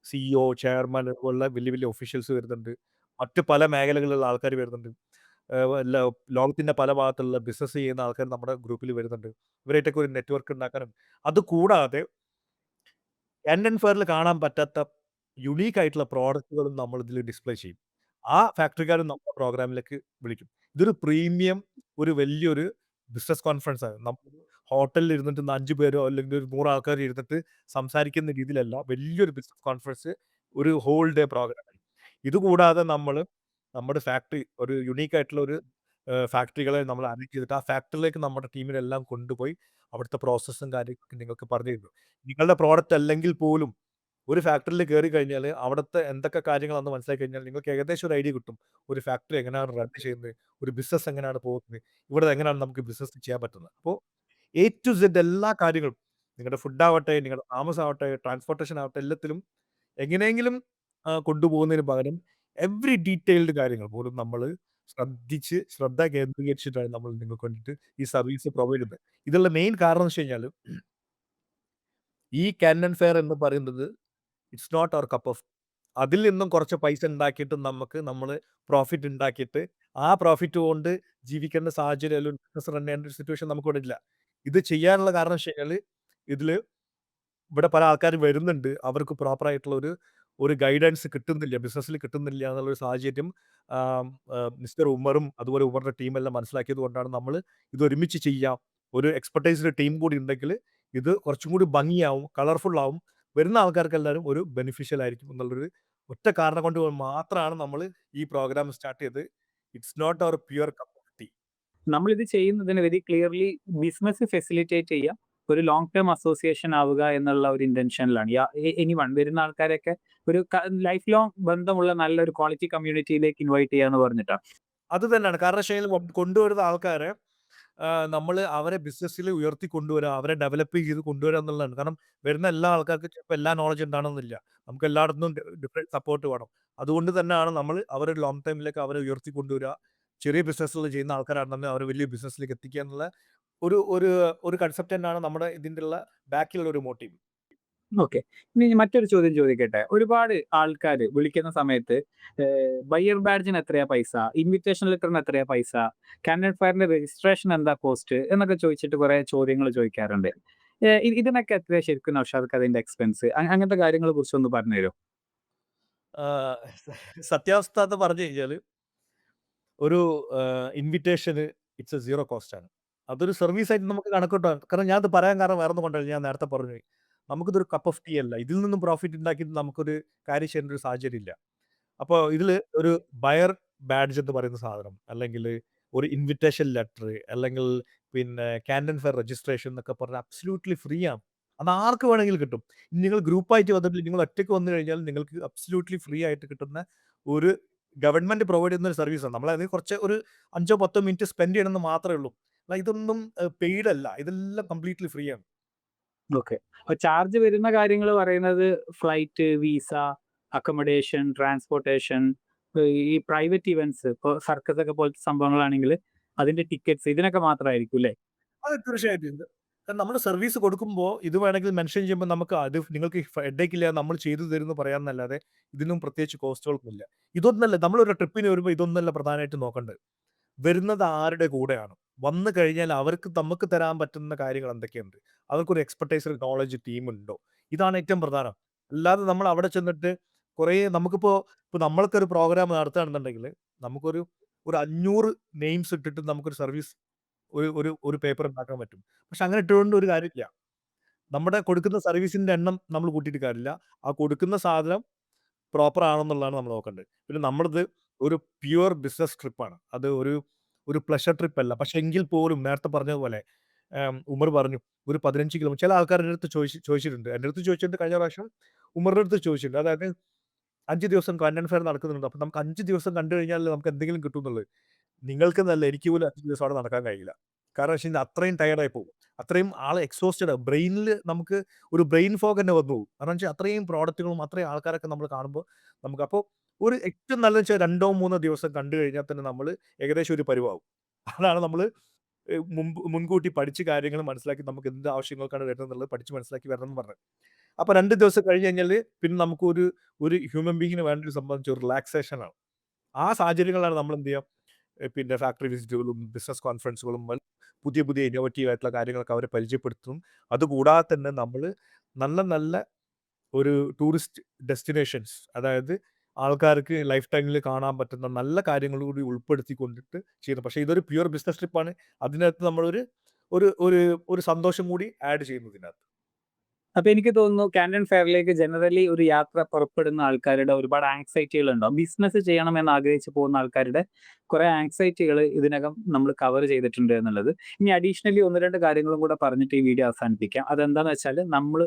Speaker 2: CEO, ചെയർമാൻ അതുപോലുള്ള വലിയ വലിയ ഒഫീഷ്യൽസ് വരുന്നുണ്ട്. മറ്റ് പല മേഖലകളിലുള്ള ആൾക്കാർ വരുന്നുണ്ട്. ലോകത്തിൻ്റെ പല ഭാഗത്തുള്ള ബിസിനസ് ചെയ്യുന്ന ആൾക്കാർ നമ്മുടെ ഗ്രൂപ്പിൽ വരുന്നുണ്ട്. ഇവരായിട്ടൊക്കെ ഒരു നെറ്റ്വർക്ക് ഉണ്ടാക്കാനും അതുകൂടാതെ ക്യാൻഡൻ ഫെയറിൽ കാണാൻ പറ്റാത്ത യുണീക്ക് ആയിട്ടുള്ള പ്രോഡക്റ്റുകളും നമ്മൾ ഇതിൽ ഡിസ്പ്ലേ ചെയ്യും. ആ ഫാക്ടറിക്കാരും നമ്മുടെ പ്രോഗ്രാമിലേക്ക് വിളിക്കും. ഇതൊരു പ്രീമിയം ഒരു വലിയൊരു ബിസിനസ് കോൺഫറൻസ് ആണ്. നമ്മൾ ഹോട്ടലിൽ ഇരുന്നിട്ട് 5 പേരോ അല്ലെങ്കിൽ ഒരു 100 ആൾക്കാർ ഇരുന്നിട്ട് സംസാരിക്കുന്ന രീതിയിലല്ല, വലിയൊരു ബിസിനസ് കോൺഫറൻസ് ഒരു ഹോൾ ഡേ പ്രോഗ്രാം. ഇതുകൂടാതെ നമ്മുടെ ഫാക്ടറി ഒരു യുണീക്ക് ആയിട്ടുള്ള ഒരു ഫാക്ടറികളെ നമ്മൾ അറേഞ്ച് ചെയ്തിട്ട് ആ ഫാക്ടറിയിലേക്ക് നമ്മുടെ ടീമിനെല്ലാം കൊണ്ടുപോയി അവിടുത്തെ പ്രോസസ്സും കാര്യങ്ങളൊക്കെ നിങ്ങൾക്ക് പറഞ്ഞു തരുന്നു. നിങ്ങളുടെ പ്രോഡക്റ്റ് അല്ലെങ്കിൽ പോലും ഒരു ഫാക്ടറിയിൽ കയറി കഴിഞ്ഞാൽ അവിടുത്തെ എന്തൊക്കെ കാര്യങ്ങളാണെന്ന് മനസ്സിലാക്കി കഴിഞ്ഞാൽ നിങ്ങൾക്ക് ഏകദേശം ഒരു ഐഡിയ കിട്ടും. ഒരു ഫാക്ടറി എങ്ങനെയാണ് റൺ ചെയ്യുന്നത്, ഒരു ബിസിനസ് എങ്ങനെയാണ് പോകുന്നത്, ഇവിടെ എങ്ങനെയാണ് നമുക്ക് ബിസിനസ് ചെയ്യാൻ പറ്റുന്നത്. അപ്പോൾ എ ടു സെഡ് എല്ലാ കാര്യങ്ങളും നിങ്ങളുടെ ഫുഡാവട്ടെ, നിങ്ങളുടെ താമസമാവട്ടെ, ട്രാൻസ്പോർട്ടേഷൻ ആവട്ടെ എല്ലാത്തിലും എങ്ങനെയെങ്കിലും കൊണ്ടുപോകുന്നതിന് പകരം എവറി ഡീറ്റെയിൽഡ് കാര്യങ്ങൾ പോലും നമ്മൾ ശ്രദ്ധ കേന്ദ്രീകരിച്ചിട്ടാണ് നമ്മൾ നിങ്ങൾക്ക് വേണ്ടിയിട്ട് ഈ സർവീസ് പ്രൊവൈഡ് ചെയ്യുന്നത്. ഇതിലുള്ള മെയിൻ കാരണം എന്ന് വെച്ച് കഴിഞ്ഞാൽ ഈ ക്യാൻഡൻ ഫെയർ എന്ന് പറയുന്നത് it's not our cup of. അതിൽ നിന്നും കുറച്ച് പൈസ ഉണ്ടാക്കിയിട്ട് നമ്മൾ പ്രോഫിറ്റ് ഉണ്ടാക്കിയിട്ട് ആ പ്രോഫിറ്റ് കൊണ്ട് ജീവിക്കേണ്ട സാഹചര്യം അല്ലെങ്കിൽ ബിസിനസ് റൺ ചെയ്യേണ്ട ഒരു സിറ്റുവേഷൻ നമുക്കിവിടെ ഇല്ല. ഇത് ചെയ്യാനുള്ള കാരണം വെച്ച് കഴിഞ്ഞാല് ഇതില് ഇവിടെ പല ആൾക്കാരും വരുന്നുണ്ട്. അവർക്ക് പ്രോപ്പർ ആയിട്ടുള്ള ഒരു ഗൈഡൻസ് കിട്ടുന്നില്ല. ബിസിനസ്സിൽ കിട്ടുന്നില്ല എന്നുള്ളൊരു സാഹചര്യം മിസ്റ്റർ ഉമറും അതുപോലെ ഉമറിന്റെ ടീമെല്ലാം മനസ്സിലാക്കിയത് കൊണ്ടാണ് നമ്മള് ഇത് ഒരുമിച്ച് ചെയ്യാം. ഒരു എക്സ്പെർട്ടൈസ്ഡ് ടീം കൂടി ഉണ്ടെങ്കില് ഇത് കുറച്ചും കൂടി ഭംഗിയാവും, കളർഫുൾ ആവും. വരുന്ന ആൾക്കാർക്കെല്ലാവരും ഒരു ബെനിഫിഷ്യൽ ആയിരിക്കും എന്നുള്ളൊരു ഒറ്റ കാരണം കൊണ്ട് മാത്രമാണ് നമ്മള് ഈ പ്രോഗ്രാം സ്റ്റാർട്ട് ചെയ്തത്. It's not our pure cup of tea.
Speaker 1: നമ്മളിത് ചെയ്യുന്നതിന് വെരി ക്ലിയർലി ബിസിനസ് ഫെസിലിറ്റേറ്റ് ചെയ്യുക, ഒരു ലോങ് ടേം അസോസിയേഷൻ ആവുക എന്നുള്ള ഒരു ഇന്റൻഷനിലാണ്. എനിവൺ വരുന്ന ആൾക്കാരെയൊക്കെ ഒരു ലൈഫ് ലോങ് ബന്ധമുള്ള നല്ലൊരു ക്വാളിറ്റി കമ്മ്യൂണിറ്റിയിലേക്ക് ഇൻവൈറ്റ് ചെയ്യുക എന്ന് പറഞ്ഞിട്ടാണ്.
Speaker 2: അത് തന്നെയാണ്. കാരണം വെച്ച് കഴിഞ്ഞാൽ കൊണ്ടുവരുന്ന ആൾക്കാരെ നമ്മള് അവരെ ബിസിനസ്സിൽ ഉയർത്തി കൊണ്ടുവരാ, അവരെ ഡെവലപ്പ് ചെയ്ത് കൊണ്ടുവരാ എന്നുള്ളതാണ്. കാരണം വരുന്ന എല്ലാ ആൾക്കാർക്കും ചിലപ്പോൾ എല്ലാ നോളഡ്ജ് ഉണ്ടാവണമെന്നില്ല. നമുക്ക് എല്ലായിടത്തും ഡിഫറെന്റ് സപ്പോർട്ട് വേണം. അതുകൊണ്ട് തന്നെയാണ് നമ്മൾ അവരെ ലോങ് ടൈമിലേക്ക് അവരെ ഉയർത്തി കൊണ്ടുവരാ. ചെറിയ ബിസിനസ്സുകൾ ചെയ്യുന്ന ആൾക്കാരാണെന്നുണ്ടെങ്കിൽ അവരെ വലിയ ബിസിനസ്സിലേക്ക് എത്തിക്കുക എന്നുള്ള ഒരു ഒരു ഒരു കൺസെപ്റ്റ് തന്നെയാണ് നമ്മുടെ ഇതിന്റെയുള്ള ബാക്കിലുള്ള ഒരു മോട്ടീവ്.
Speaker 1: ഓക്കെ. ഇനി മറ്റൊരു ചോദ്യം ചോദിക്കട്ടെ. ഒരുപാട് ആൾക്കാര് വിളിക്കുന്ന സമയത്ത് ബയർ ബാഡ്ജിന് എത്രയാ പൈസ? ഇൻവിറ്റേഷൻ ലെറ്ററിന് എത്രയാ പൈസ? കാൻഡിഡേറ്റ് ഫെയറിന്റെ രജിസ്ട്രേഷൻ എന്താ കോസ്റ്റ്? എന്നൊക്കെ ചോദിച്ചിട്ട് കുറെ ചോദ്യങ്ങൾ ചോദിക്കാറുണ്ട്. ഇതിനൊക്കെ എത്രയാ ശരിക്കും നൗഷാദ്ക്ക് അതിന്റെ എക്സ്പെൻസ്? അങ്ങനത്തെ കാര്യങ്ങളെ കുറിച്ചൊന്ന് പറഞ്ഞു തരുമോ?
Speaker 2: ആഹ് സത്യാവസ്ഥ എന്ന് പറഞ്ഞു കഴിഞ്ഞാല് ഒരു ഇൻവിറ്റേഷന് ഇറ്റ്സ് എ സീറോ കോസ്റ്റ് ആണ്. അതൊരു സർവീസ് ആയിട്ട് നമുക്ക് കണക്കൂട്ടാം. കാരണം ഞാനത് പറയാൻ കാരണം വേറൊന്നും കൊണ്ടല്ല. ഞാൻ നേരത്തെ പറഞ്ഞു. നമുക്കിതൊരു കപ്പ് ഓഫ് ടീ അല്ല. ഇതിൽ നിന്നും പ്രോഫിറ്റ് ഉണ്ടാക്കിയിട്ട് നമുക്കൊരു കാര്യം ചെയ്യേണ്ട ഒരു സാഹചര്യം ഇല്ല. അപ്പൊ ഇതില് ഒരു ബയർ ബാഡ്ജ് എന്ന് പറയുന്ന സാധനം, അല്ലെങ്കിൽ ഒരു ഇൻവിറ്റേഷൻ ലെറ്റർ, അല്ലെങ്കിൽ പിന്നെ കാൻഡിഡേറ്റ് ഫെയർ രജിസ്ട്രേഷൻ എന്നൊക്കെ പറഞ്ഞാൽ അബ്സല്യൂട്ട്ലി ഫ്രീ ആണ്. അത് ആർക്ക് വേണമെങ്കിലും കിട്ടും. ഇനി നിങ്ങൾ ഗ്രൂപ്പായിട്ട് വന്നിട്ടില്ല, നിങ്ങൾ ഒറ്റയ്ക്ക് വന്നു കഴിഞ്ഞാൽ നിങ്ങൾക്ക് അബ്സല്യൂട്ട്ലി ഫ്രീ ആയിട്ട് കിട്ടുന്ന ഒരു ഗവൺമെന്റ് പ്രൊവൈഡ് ചെയ്യുന്ന ഒരു സർവീസാണ്. നമ്മളതിന് കുറച്ച് ഒരു 5 10 മിനിറ്റ് സ്പെൻഡ് ചെയ്യണമെന്ന് മാത്രമേ ഉള്ളൂ. ഇതൊന്നും പെയ്ഡ് അല്ല. ഇതെല്ലാം കംപ്ലീറ്റ്ലി ഫ്രീ ആണ്.
Speaker 1: ഓക്കെ. അപ്പൊ ചാർജ് വരുന്ന കാര്യങ്ങൾ പറയുന്നത് ഫ്ലൈറ്റ്, വിസ, അക്കോമഡേഷൻ, ട്രാൻസ്പോർട്ടേഷൻ, ഈ പ്രൈവറ്റ് ഇവന്റ്സ് ഇപ്പൊ സർക്കസ് ഒക്കെ പോലത്തെ സംഭവങ്ങളാണെങ്കിൽ അതിന്റെ ടിക്കറ്റ്സ് ഇതിനൊക്കെ മാത്രമായിരിക്കും അല്ലേ?
Speaker 2: അത് തീർച്ചയായിട്ടും ഉണ്ട്. കാരണം നമ്മള് സർവീസ് കൊടുക്കുമ്പോ ഇത് വേണമെങ്കിൽ മെൻഷൻ ചെയ്യുമ്പോൾ നമുക്ക് അത് നിങ്ങൾക്ക് ഹെഡേക്ക് ഇല്ല നമ്മൾ ചെയ്തു തരുമെന്ന് പറയാന്നല്ലാതെ ഇതിനും പ്രത്യേകിച്ച് കോസ്റ്റുകളൊന്നുമില്ല. ഇതൊന്നല്ല നമ്മളൊരു ട്രിപ്പിന് വരുമ്പോൾ ഇതൊന്നല്ല പ്രധാനമായിട്ടും നോക്കേണ്ടത്. വരുന്നത് ആരുടെ കൂടെയാണ്? വന്നു കഴിഞ്ഞാൽ അവർക്ക് നമുക്ക് തരാൻ പറ്റുന്ന കാര്യങ്ങൾ എന്തൊക്കെയുണ്ട്? അവർക്കൊരു എക്സ്പെർട്ടൈസ് നോളഡ്ജ് ടീം ഉണ്ടോ? ഇതാണ് ഏറ്റവും പ്രധാനം. അല്ലാതെ നമ്മൾ അവിടെ ചെന്നിട്ട് കുറേ ഇപ്പൊ നമ്മൾക്കൊരു പ്രോഗ്രാം നടത്തുകയാണെന്നുണ്ടെങ്കിൽ നമുക്കൊരു ഒരു 500 നെയിംസ് ഇട്ടിട്ട് നമുക്കൊരു സർവീസ് ഒരു ഒരു ഒരു പേപ്പർ ഉണ്ടാക്കാൻ പറ്റും. പക്ഷെ അങ്ങനെ ഇട്ടുകൊണ്ട് ഒരു കാര്യമില്ല. നമ്മുടെ കൊടുക്കുന്ന സർവീസിന്റെ എണ്ണം നമ്മൾ കൂട്ടിയിട്ട് കാര്യമില്ല. ആ കൊടുക്കുന്ന സാധനം പ്രോപ്പർ ആണെന്നുള്ളതാണ് നമ്മൾ നോക്കേണ്ടത്. പിന്നെ നമ്മളിത് ഒരു പ്യൂർ ബിസിനസ് ട്രിപ്പാണ്. അത് ഒരു പ്ലഷർ ട്രിപ്പ് അല്ല. പക്ഷെ എങ്കിൽ പോലും നേരത്തെ പറഞ്ഞതുപോലെ ഉമർ പറഞ്ഞു ഒരു 15 കിലോമീറ്റർ ചില ആൾക്കാർ എൻ്റെ അടുത്ത് ചോദിച്ചിട്ടുണ്ട്. എൻ്റെ അടുത്ത് ചോദിച്ചിട്ടുണ്ട് കഴിഞ്ഞ പ്രാവശ്യം ഉമറിന്റെ അടുത്ത് ചോദിച്ചിട്ടുണ്ട്. അതായത് 5 ദിവസം കണ്ടന്റ് ഫെയർ നടക്കുന്നുണ്ട്. അപ്പൊ നമുക്ക് 5 ദിവസം കണ്ടു കഴിഞ്ഞാൽ നമുക്ക് എന്തെങ്കിലും കിട്ടും എന്നുള്ളത്. നിങ്ങൾക്കെന്നല്ല എനിക്ക് പോലും 5 ദിവസം അവിടെ നടക്കാൻ കഴിയില്ല. കാരണം വെച്ച് കഴിഞ്ഞാൽ അത്രയും ടയർഡ് ആയി പോകും. അത്രയും ആള് എക്സോസ്റ്റഡ് ആവും. ബ്രെയിനില് നമുക്ക് ഒരു ബ്രെയിൻ ഫോഗ് തന്നെ വന്നു പോകും. കാരണം വെച്ചാൽ അത്രയും പ്രോഡക്റ്റുകളും അത്രയും ആൾക്കാരൊക്കെ നമ്മൾ കാണുമ്പോൾ നമുക്കപ്പോ ഒരു ഏറ്റവും നല്ലത് വെച്ചാൽ 2 3 ദിവസം കണ്ടു കഴിഞ്ഞാൽ തന്നെ നമ്മള് ഏകദേശം ഒരു പരുവാവും. അതാണ് നമ്മള് മുൻകൂട്ടി പഠിച്ച് കാര്യങ്ങൾ മനസ്സിലാക്കി നമുക്ക് എന്ത് ആവശ്യങ്ങൾക്കാണ് വരുന്നതെന്നുള്ളത് പഠിച്ച് മനസ്സിലാക്കി വരണമെന്ന് പറഞ്ഞത്. അപ്പൊ 2 ദിവസം കഴിഞ്ഞ് കഴിഞ്ഞാല് പിന്നെ നമുക്കൊരു ഒരു ഹ്യൂമൻ ബീയിങ്ങിന് വേണ്ട ഒരു സംബന്ധിച്ച് ഒരു റിലാക്സേഷൻ ആണ്. ആ സാഹചര്യങ്ങളിലാണ് നമ്മൾ എന്ത് ചെയ്യാം പിന്നെ ഫാക്ടറി വിസിറ്റുകളും ബിസിനസ് കോൺഫറൻസുകളും പുതിയ പുതിയ ഇന്നോവേറ്റീവ് ആയിട്ടുള്ള കാര്യങ്ങളൊക്കെ അവരെ പരിചയപ്പെടുത്തും. അതുകൂടാതെ തന്നെ നമ്മള് നല്ല നല്ല ഒരു ടൂറിസ്റ്റ് ഡെസ്റ്റിനേഷൻസ് അതായത് ആൾക്കാർക്ക് ലൈഫ് ടൈമിൽ കാണാൻ പറ്റുന്ന നല്ല കാര്യങ്ങൾ കൂടി ഉൾപ്പെടുത്തിക്കൊണ്ടിട്ട് ചെയ്യുന്നത്. പക്ഷേ ഇതൊരു പ്യൂർ ബിസിനസ് ട്രിപ്പാണ്. അതിനകത്ത് നമ്മളൊരു ഒരു ഒരു ഒരു സന്തോഷം കൂടി ആഡ് ചെയ്യുന്നു ഇതിനകത്ത്.
Speaker 1: അപ്പൊ എനിക്ക് തോന്നുന്നു കാൻഡിഡേറ്റ് ഫെയറിലേക്ക് ജനറലി ഒരു യാത്ര പുറപ്പെടുന്ന ആൾക്കാരുടെ ഒരുപാട് ആങ്സൈറ്റികൾ ഉണ്ടാവും. ബിസിനസ് ചെയ്യണമെന്ന് ആഗ്രഹിച്ച് പോകുന്ന ആൾക്കാരുടെ കുറെ ആങ്സൈറ്റികൾ ഇതിനകം നമ്മൾ കവർ ചെയ്തിട്ടുണ്ട് എന്നുള്ളത്. ഇനി അഡീഷണലി 1 2 കാര്യങ്ങളും കൂടെ പറഞ്ഞിട്ട് ഈ വീഡിയോ അവസാനിപ്പിക്കാം. അതെന്താന്ന് വെച്ചാൽ നമ്മൾ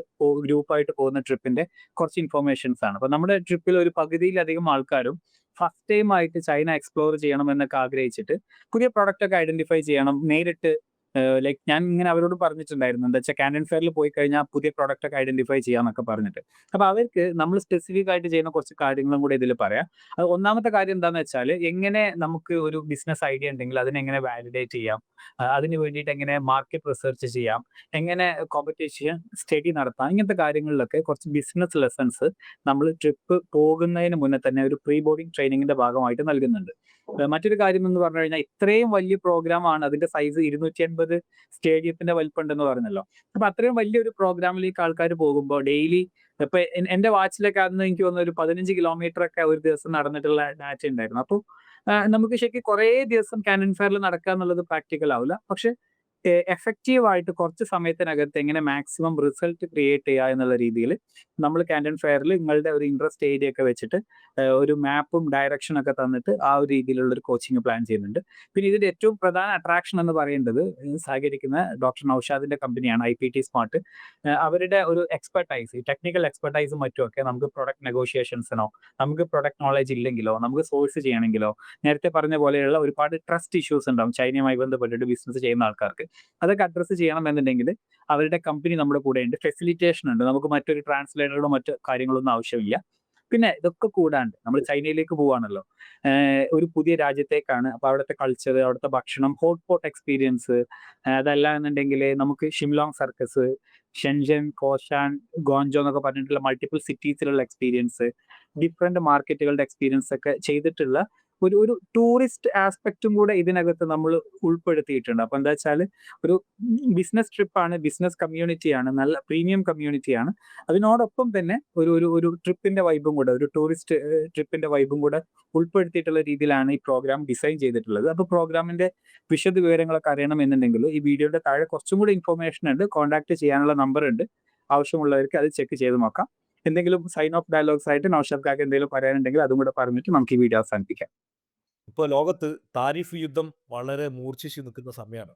Speaker 1: ഗ്രൂപ്പായിട്ട് പോകുന്ന ട്രിപ്പിന്റെ കുറച്ച് ഇൻഫർമേഷൻസ് ആണ്. അപ്പൊ നമ്മുടെ ട്രിപ്പിൽ ഒരു പകുതിയിലധികം ആൾക്കാരും ഫസ്റ്റ് ടൈം ആയിട്ട് ചൈന എക്സ്പ്ലോർ ചെയ്യണം എന്നൊക്കെ ആഗ്രഹിച്ചിട്ട് പുതിയ പ്രൊഡക്റ്റ് ഒക്കെ ഐഡന്റിഫൈ ചെയ്യണം. നേരിട്ട് ലൈക്ക് ഞാൻ ഇങ്ങനെ അവരോട് പറഞ്ഞിട്ടുണ്ടായിരുന്നു. എന്താ വെച്ചാൽ കാൻഡിഡേറ്റ് ഫെയറിൽ പോയി കഴിഞ്ഞാൽ പുതിയ പ്രൊഡക്റ്റ് ഒക്കെ ഐഡന്റിഫൈ ചെയ്യാന്നൊക്കെ പറഞ്ഞിട്ട്. അപ്പൊ അവർക്ക് നമ്മൾ സ്പെസിഫിക് ആയിട്ട് ചെയ്യുന്ന കുറച്ച് കാര്യങ്ങളും കൂടെ ഇതിൽ പറയാം. അത് ഒന്നാമത്തെ കാര്യം എന്താന്ന് വെച്ചാൽ എങ്ങനെ നമുക്ക് ഒരു ബിസിനസ് ഐഡിയ ഉണ്ടെങ്കിൽ അതിനെങ്ങനെ വാലിഡേറ്റ് ചെയ്യാം, അതിന് വേണ്ടിയിട്ട് എങ്ങനെ മാർക്കറ്റ് റിസർച്ച് ചെയ്യാം, എങ്ങനെ കോമ്പറ്റീഷൻ സ്റ്റഡി നടത്താം, ഇങ്ങനത്തെ കാര്യങ്ങളിലൊക്കെ കുറച്ച് ബിസിനസ് ലെസൺസ് നമ്മൾ ട്രിപ്പ് പോകുന്നതിന് മുന്നേ തന്നെ ഒരു പ്രീ ബോർഡിംഗ് ട്രെയിനിങ്ങിന്റെ ഭാഗമായിട്ട് നൽകുന്നുണ്ട്. മറ്റൊരു കാര്യം എന്ന് പറഞ്ഞു കഴിഞ്ഞാൽ ഇത്രയും വലിയ പ്രോഗ്രാമാണ്, അതിന്റെ സൈസ് 280 സ്റ്റേഡിയത്തിന്റെ വലിപ്പമുണ്ടെന്ന് പറഞ്ഞല്ലോ. അപ്പൊ അത്രയും വലിയൊരു പ്രോഗ്രാമിലേക്ക് ആൾക്കാർ പോകുമ്പോൾ ഡെയിലി ഇപ്പൊ എന്റെ വാച്ചിലൊക്കെ അന്ന് എനിക്ക് തോന്നുന്നു ഒരു 15 കിലോമീറ്റർ ഒക്കെ ഒരു ദിവസം നടന്നിട്ടുള്ള ഡാറ്റ ഉണ്ടായിരുന്നു. അപ്പോൾ നമുക്ക് ശരിക്കും കുറേ ദിവസം കാനൻ ഫെയറിൽ നടക്കുക എന്നുള്ളത് പ്രാക്ടിക്കൽ ആവില്ല. പക്ഷെ എഫക്റ്റീവ് ആയിട്ട് കുറച്ച് സമയത്തിനകത്ത് എങ്ങനെ മാക്സിമം റിസൾട്ട് ക്രിയേറ്റ് ചെയ്യുക എന്നുള്ള രീതിയിൽ നമ്മൾ കാൻഡൻ ഫെയറിൽ നിങ്ങളുടെ ഒരു ഇൻട്രസ്റ്റ് ഏരിയ ഒക്കെ വെച്ചിട്ട് ഒരു മാപ്പും ഡയറക്ഷനും ഒക്കെ തന്നിട്ട് ആ ഒരു രീതിയിലുള്ള ഒരു കോച്ചിങ് പ്ലാൻ ചെയ്യുന്നുണ്ട്. പിന്നെ ഇതിന്റെ ഏറ്റവും പ്രധാന അട്രാക്ഷൻ എന്ന് പറയുന്നത് സഹകരിക്കുന്ന ഡോക്ടർ നൌഷാദിന്റെ കമ്പനിയാണ് IPT സ്മാർട്ട്. അവരുടെ ഒരു എക്സ്പെർട്ടൈസ്, ടെക്നിക്കൽ എക്സ്പെർട്ടൈസും മറ്റുമൊക്കെ നമുക്ക് പ്രൊഡക്റ്റ് നെഗോഷിയേഷൻസിനോ നമുക്ക് പ്രൊഡക്റ്റ് നോളജ് ഇല്ലെങ്കിലോ നമുക്ക് സോഴ്സ് ചെയ്യണമെങ്കിലോ നേരത്തെ പറഞ്ഞ പോലെയുള്ള ഒരുപാട് ട്രസ്റ്റ് ഇഷ്യൂസ് ഉണ്ടാവും ചൈനയുമായി ബന്ധപ്പെട്ടിട്ട് ബിസിനസ് ചെയ്യുന്ന ആൾക്കാർക്ക്. അതൊക്കെ അഡ്രസ്സ് ചെയ്യണമെന്നുണ്ടെങ്കിൽ അവരുടെ കമ്പനി നമ്മുടെ കൂടെ ഉണ്ട്, ഫെസിലിറ്റേഷൻ ഉണ്ട്, നമുക്ക് മറ്റൊരു ട്രാൻസ്ലേറ്ററോ മറ്റു കാര്യങ്ങളൊന്നും ആവശ്യമില്ല. പിന്നെ ഇതൊക്കെ കൂടാണ്ട് നമ്മൾ ചൈനയിലേക്ക് പോവാണല്ലോ, ഒരു പുതിയ രാജ്യത്തേക്കാണ്. അപ്പൊ അവിടുത്തെ കൾച്ചർ, അവിടുത്തെ ഭക്ഷണം, ഹോട്ട് പോട്ട് എക്സ്പീരിയൻസ്, അതല്ല എന്നുണ്ടെങ്കിൽ നമുക്ക് ഷിംലോങ് സർക്കസ്, ഷെൻജൻ, കോഷാൻ, ഗോഞ്ചോ എന്നൊക്കെ പറഞ്ഞിട്ടുള്ള മൾട്ടിപ്പിൾ സിറ്റീസിലുള്ള എക്സ്പീരിയൻസ്, ഡിഫറെന്റ് മാർക്കറ്റുകളുടെ എക്സ്പീരിയൻസ് ഒക്കെ ചെയ്തിട്ടുള്ള ഒരു ടൂറിസ്റ്റ് ആസ്പെക്റ്റും കൂടെ ഇതിനകത്ത് നമ്മൾ ഉൾപ്പെടുത്തിയിട്ടുണ്ട്. അപ്പൊ എന്താ വെച്ചാൽ ഒരു ബിസിനസ് ട്രിപ്പാണ്, ബിസിനസ് കമ്മ്യൂണിറ്റിയാണ്, നല്ല പ്രീമിയം കമ്മ്യൂണിറ്റിയാണ്. അതിനോടൊപ്പം തന്നെ ഒരു ട്രിപ്പിന്റെ വൈബും കൂടെ, ഒരു ടൂറിസ്റ്റ് ട്രിപ്പിന്റെ വൈബും കൂടെ ഉൾപ്പെടുത്തിയിട്ടുള്ള രീതിയിലാണ് ഈ പ്രോഗ്രാം ഡിസൈൻ ചെയ്തിട്ടുള്ളത്. അപ്പൊ പ്രോഗ്രാമിന്റെ വിശദ വിവരങ്ങളൊക്കെ അറിയണമെന്നുണ്ടെങ്കിൽ ഈ വീഡിയോയുടെ താഴെ കുറച്ചും കൂടി ഇൻഫോർമേഷൻ ഉണ്ട്, കോൺടാക്ട് ചെയ്യാനുള്ള നമ്പർ ഉണ്ട്. ആവശ്യമുള്ളവർക്ക് അത് ചെക്ക് ചെയ്ത് നോക്കാം. എന്തെങ്കിലും സൈൻ ഓഫ് ഡയലോഗ്സ് ആയിട്ട് നൗഷാദ് കാക്ക് എന്തെങ്കിലും പറയാനുണ്ടെങ്കിൽ അതും കൂടെ പറഞ്ഞിട്ട് നമുക്ക് ഈ വീഡിയോ അവസാനിപ്പിക്കാം.
Speaker 2: ഇപ്പോൾ ലോകത്ത് താരിഫ് യുദ്ധം വളരെ മൂർച്ഛിച്ചു നിൽക്കുന്ന സമയമാണ്.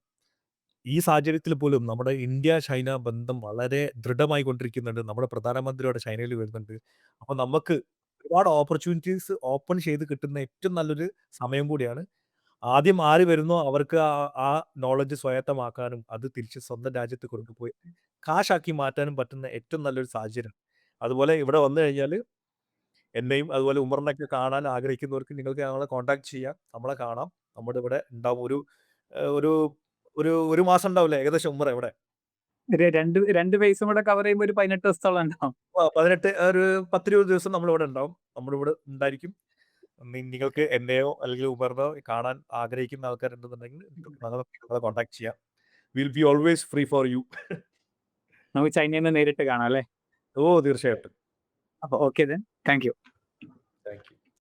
Speaker 2: ഈ സാഹചര്യത്തിൽ പോലും നമ്മുടെ ഇന്ത്യ ചൈന ബന്ധം വളരെ ദൃഢമായി കൊണ്ടിരിക്കുന്നുണ്ട്. നമ്മുടെ പ്രധാനമന്ത്രി അവിടെ ചൈനയിൽ വരുന്നുണ്ട്. അപ്പോൾ നമുക്ക് ഒരുപാട് ഓപ്പർച്യൂണിറ്റീസ് ഓപ്പൺ ചെയ്ത് കിട്ടുന്ന ഏറ്റവും നല്ലൊരു സമയം കൂടിയാണ്. ആദ്യം ആര് വരുന്നോ അവർക്ക് ആ നോളജ് സ്വായത്തമാക്കാനും അത് തിരിച്ച് സ്വന്തം രാജ്യത്ത് കൊണ്ടുപോയി കാശാക്കി മാറ്റാനും പറ്റുന്ന ഏറ്റവും നല്ലൊരു സാഹചര്യം. അതുപോലെ ഇവിടെ വന്നു കഴിഞ്ഞാൽ എന്നെയും അതുപോലെ ഉമറിനെയൊക്കെ കാണാൻ ആഗ്രഹിക്കുന്നവർക്ക് നിങ്ങൾക്ക് ഞങ്ങളെ കോൺടാക്ട് ചെയ്യാം. നമ്മളെ കാണാം. നമ്മുടെ ഇവിടെ ഉണ്ടാവും. ഒരു ഒരു 1 മാസം ഉണ്ടാവില്ലേ ഏകദേശം ഉമ്മർ ഇവിടെ?
Speaker 1: രണ്ട് ഫേസും കൂടെ കവർ ചെയ്യുമ്പോൾ ഒരു 18 ദിവസത്തോളം ഉണ്ടാവും.
Speaker 2: 18 ഒരു 10-20 ദിവസം നമ്മളിവിടെ ഉണ്ടാവും. നമ്മളിവിടെ ഉണ്ടായിരിക്കും. നിങ്ങൾക്ക് എന്നെയോ അല്ലെങ്കിൽ ഉമറിനോ കാണാൻ ആഗ്രഹിക്കുന്ന ആൾക്കാരുണ്ടെന്നുണ്ടെങ്കിൽ ഞങ്ങളെ കോൺടാക്ട് ചെയ്യാം. Will be always free for you.
Speaker 1: നമുക്ക് ചൈനയിൽ നിന്ന് നേരിട്ട് കാണാം അല്ലേ?
Speaker 2: ഓ തീർച്ചയായിട്ടും.
Speaker 1: അപ്പൊ okay then, thank you.
Speaker 2: Thank you.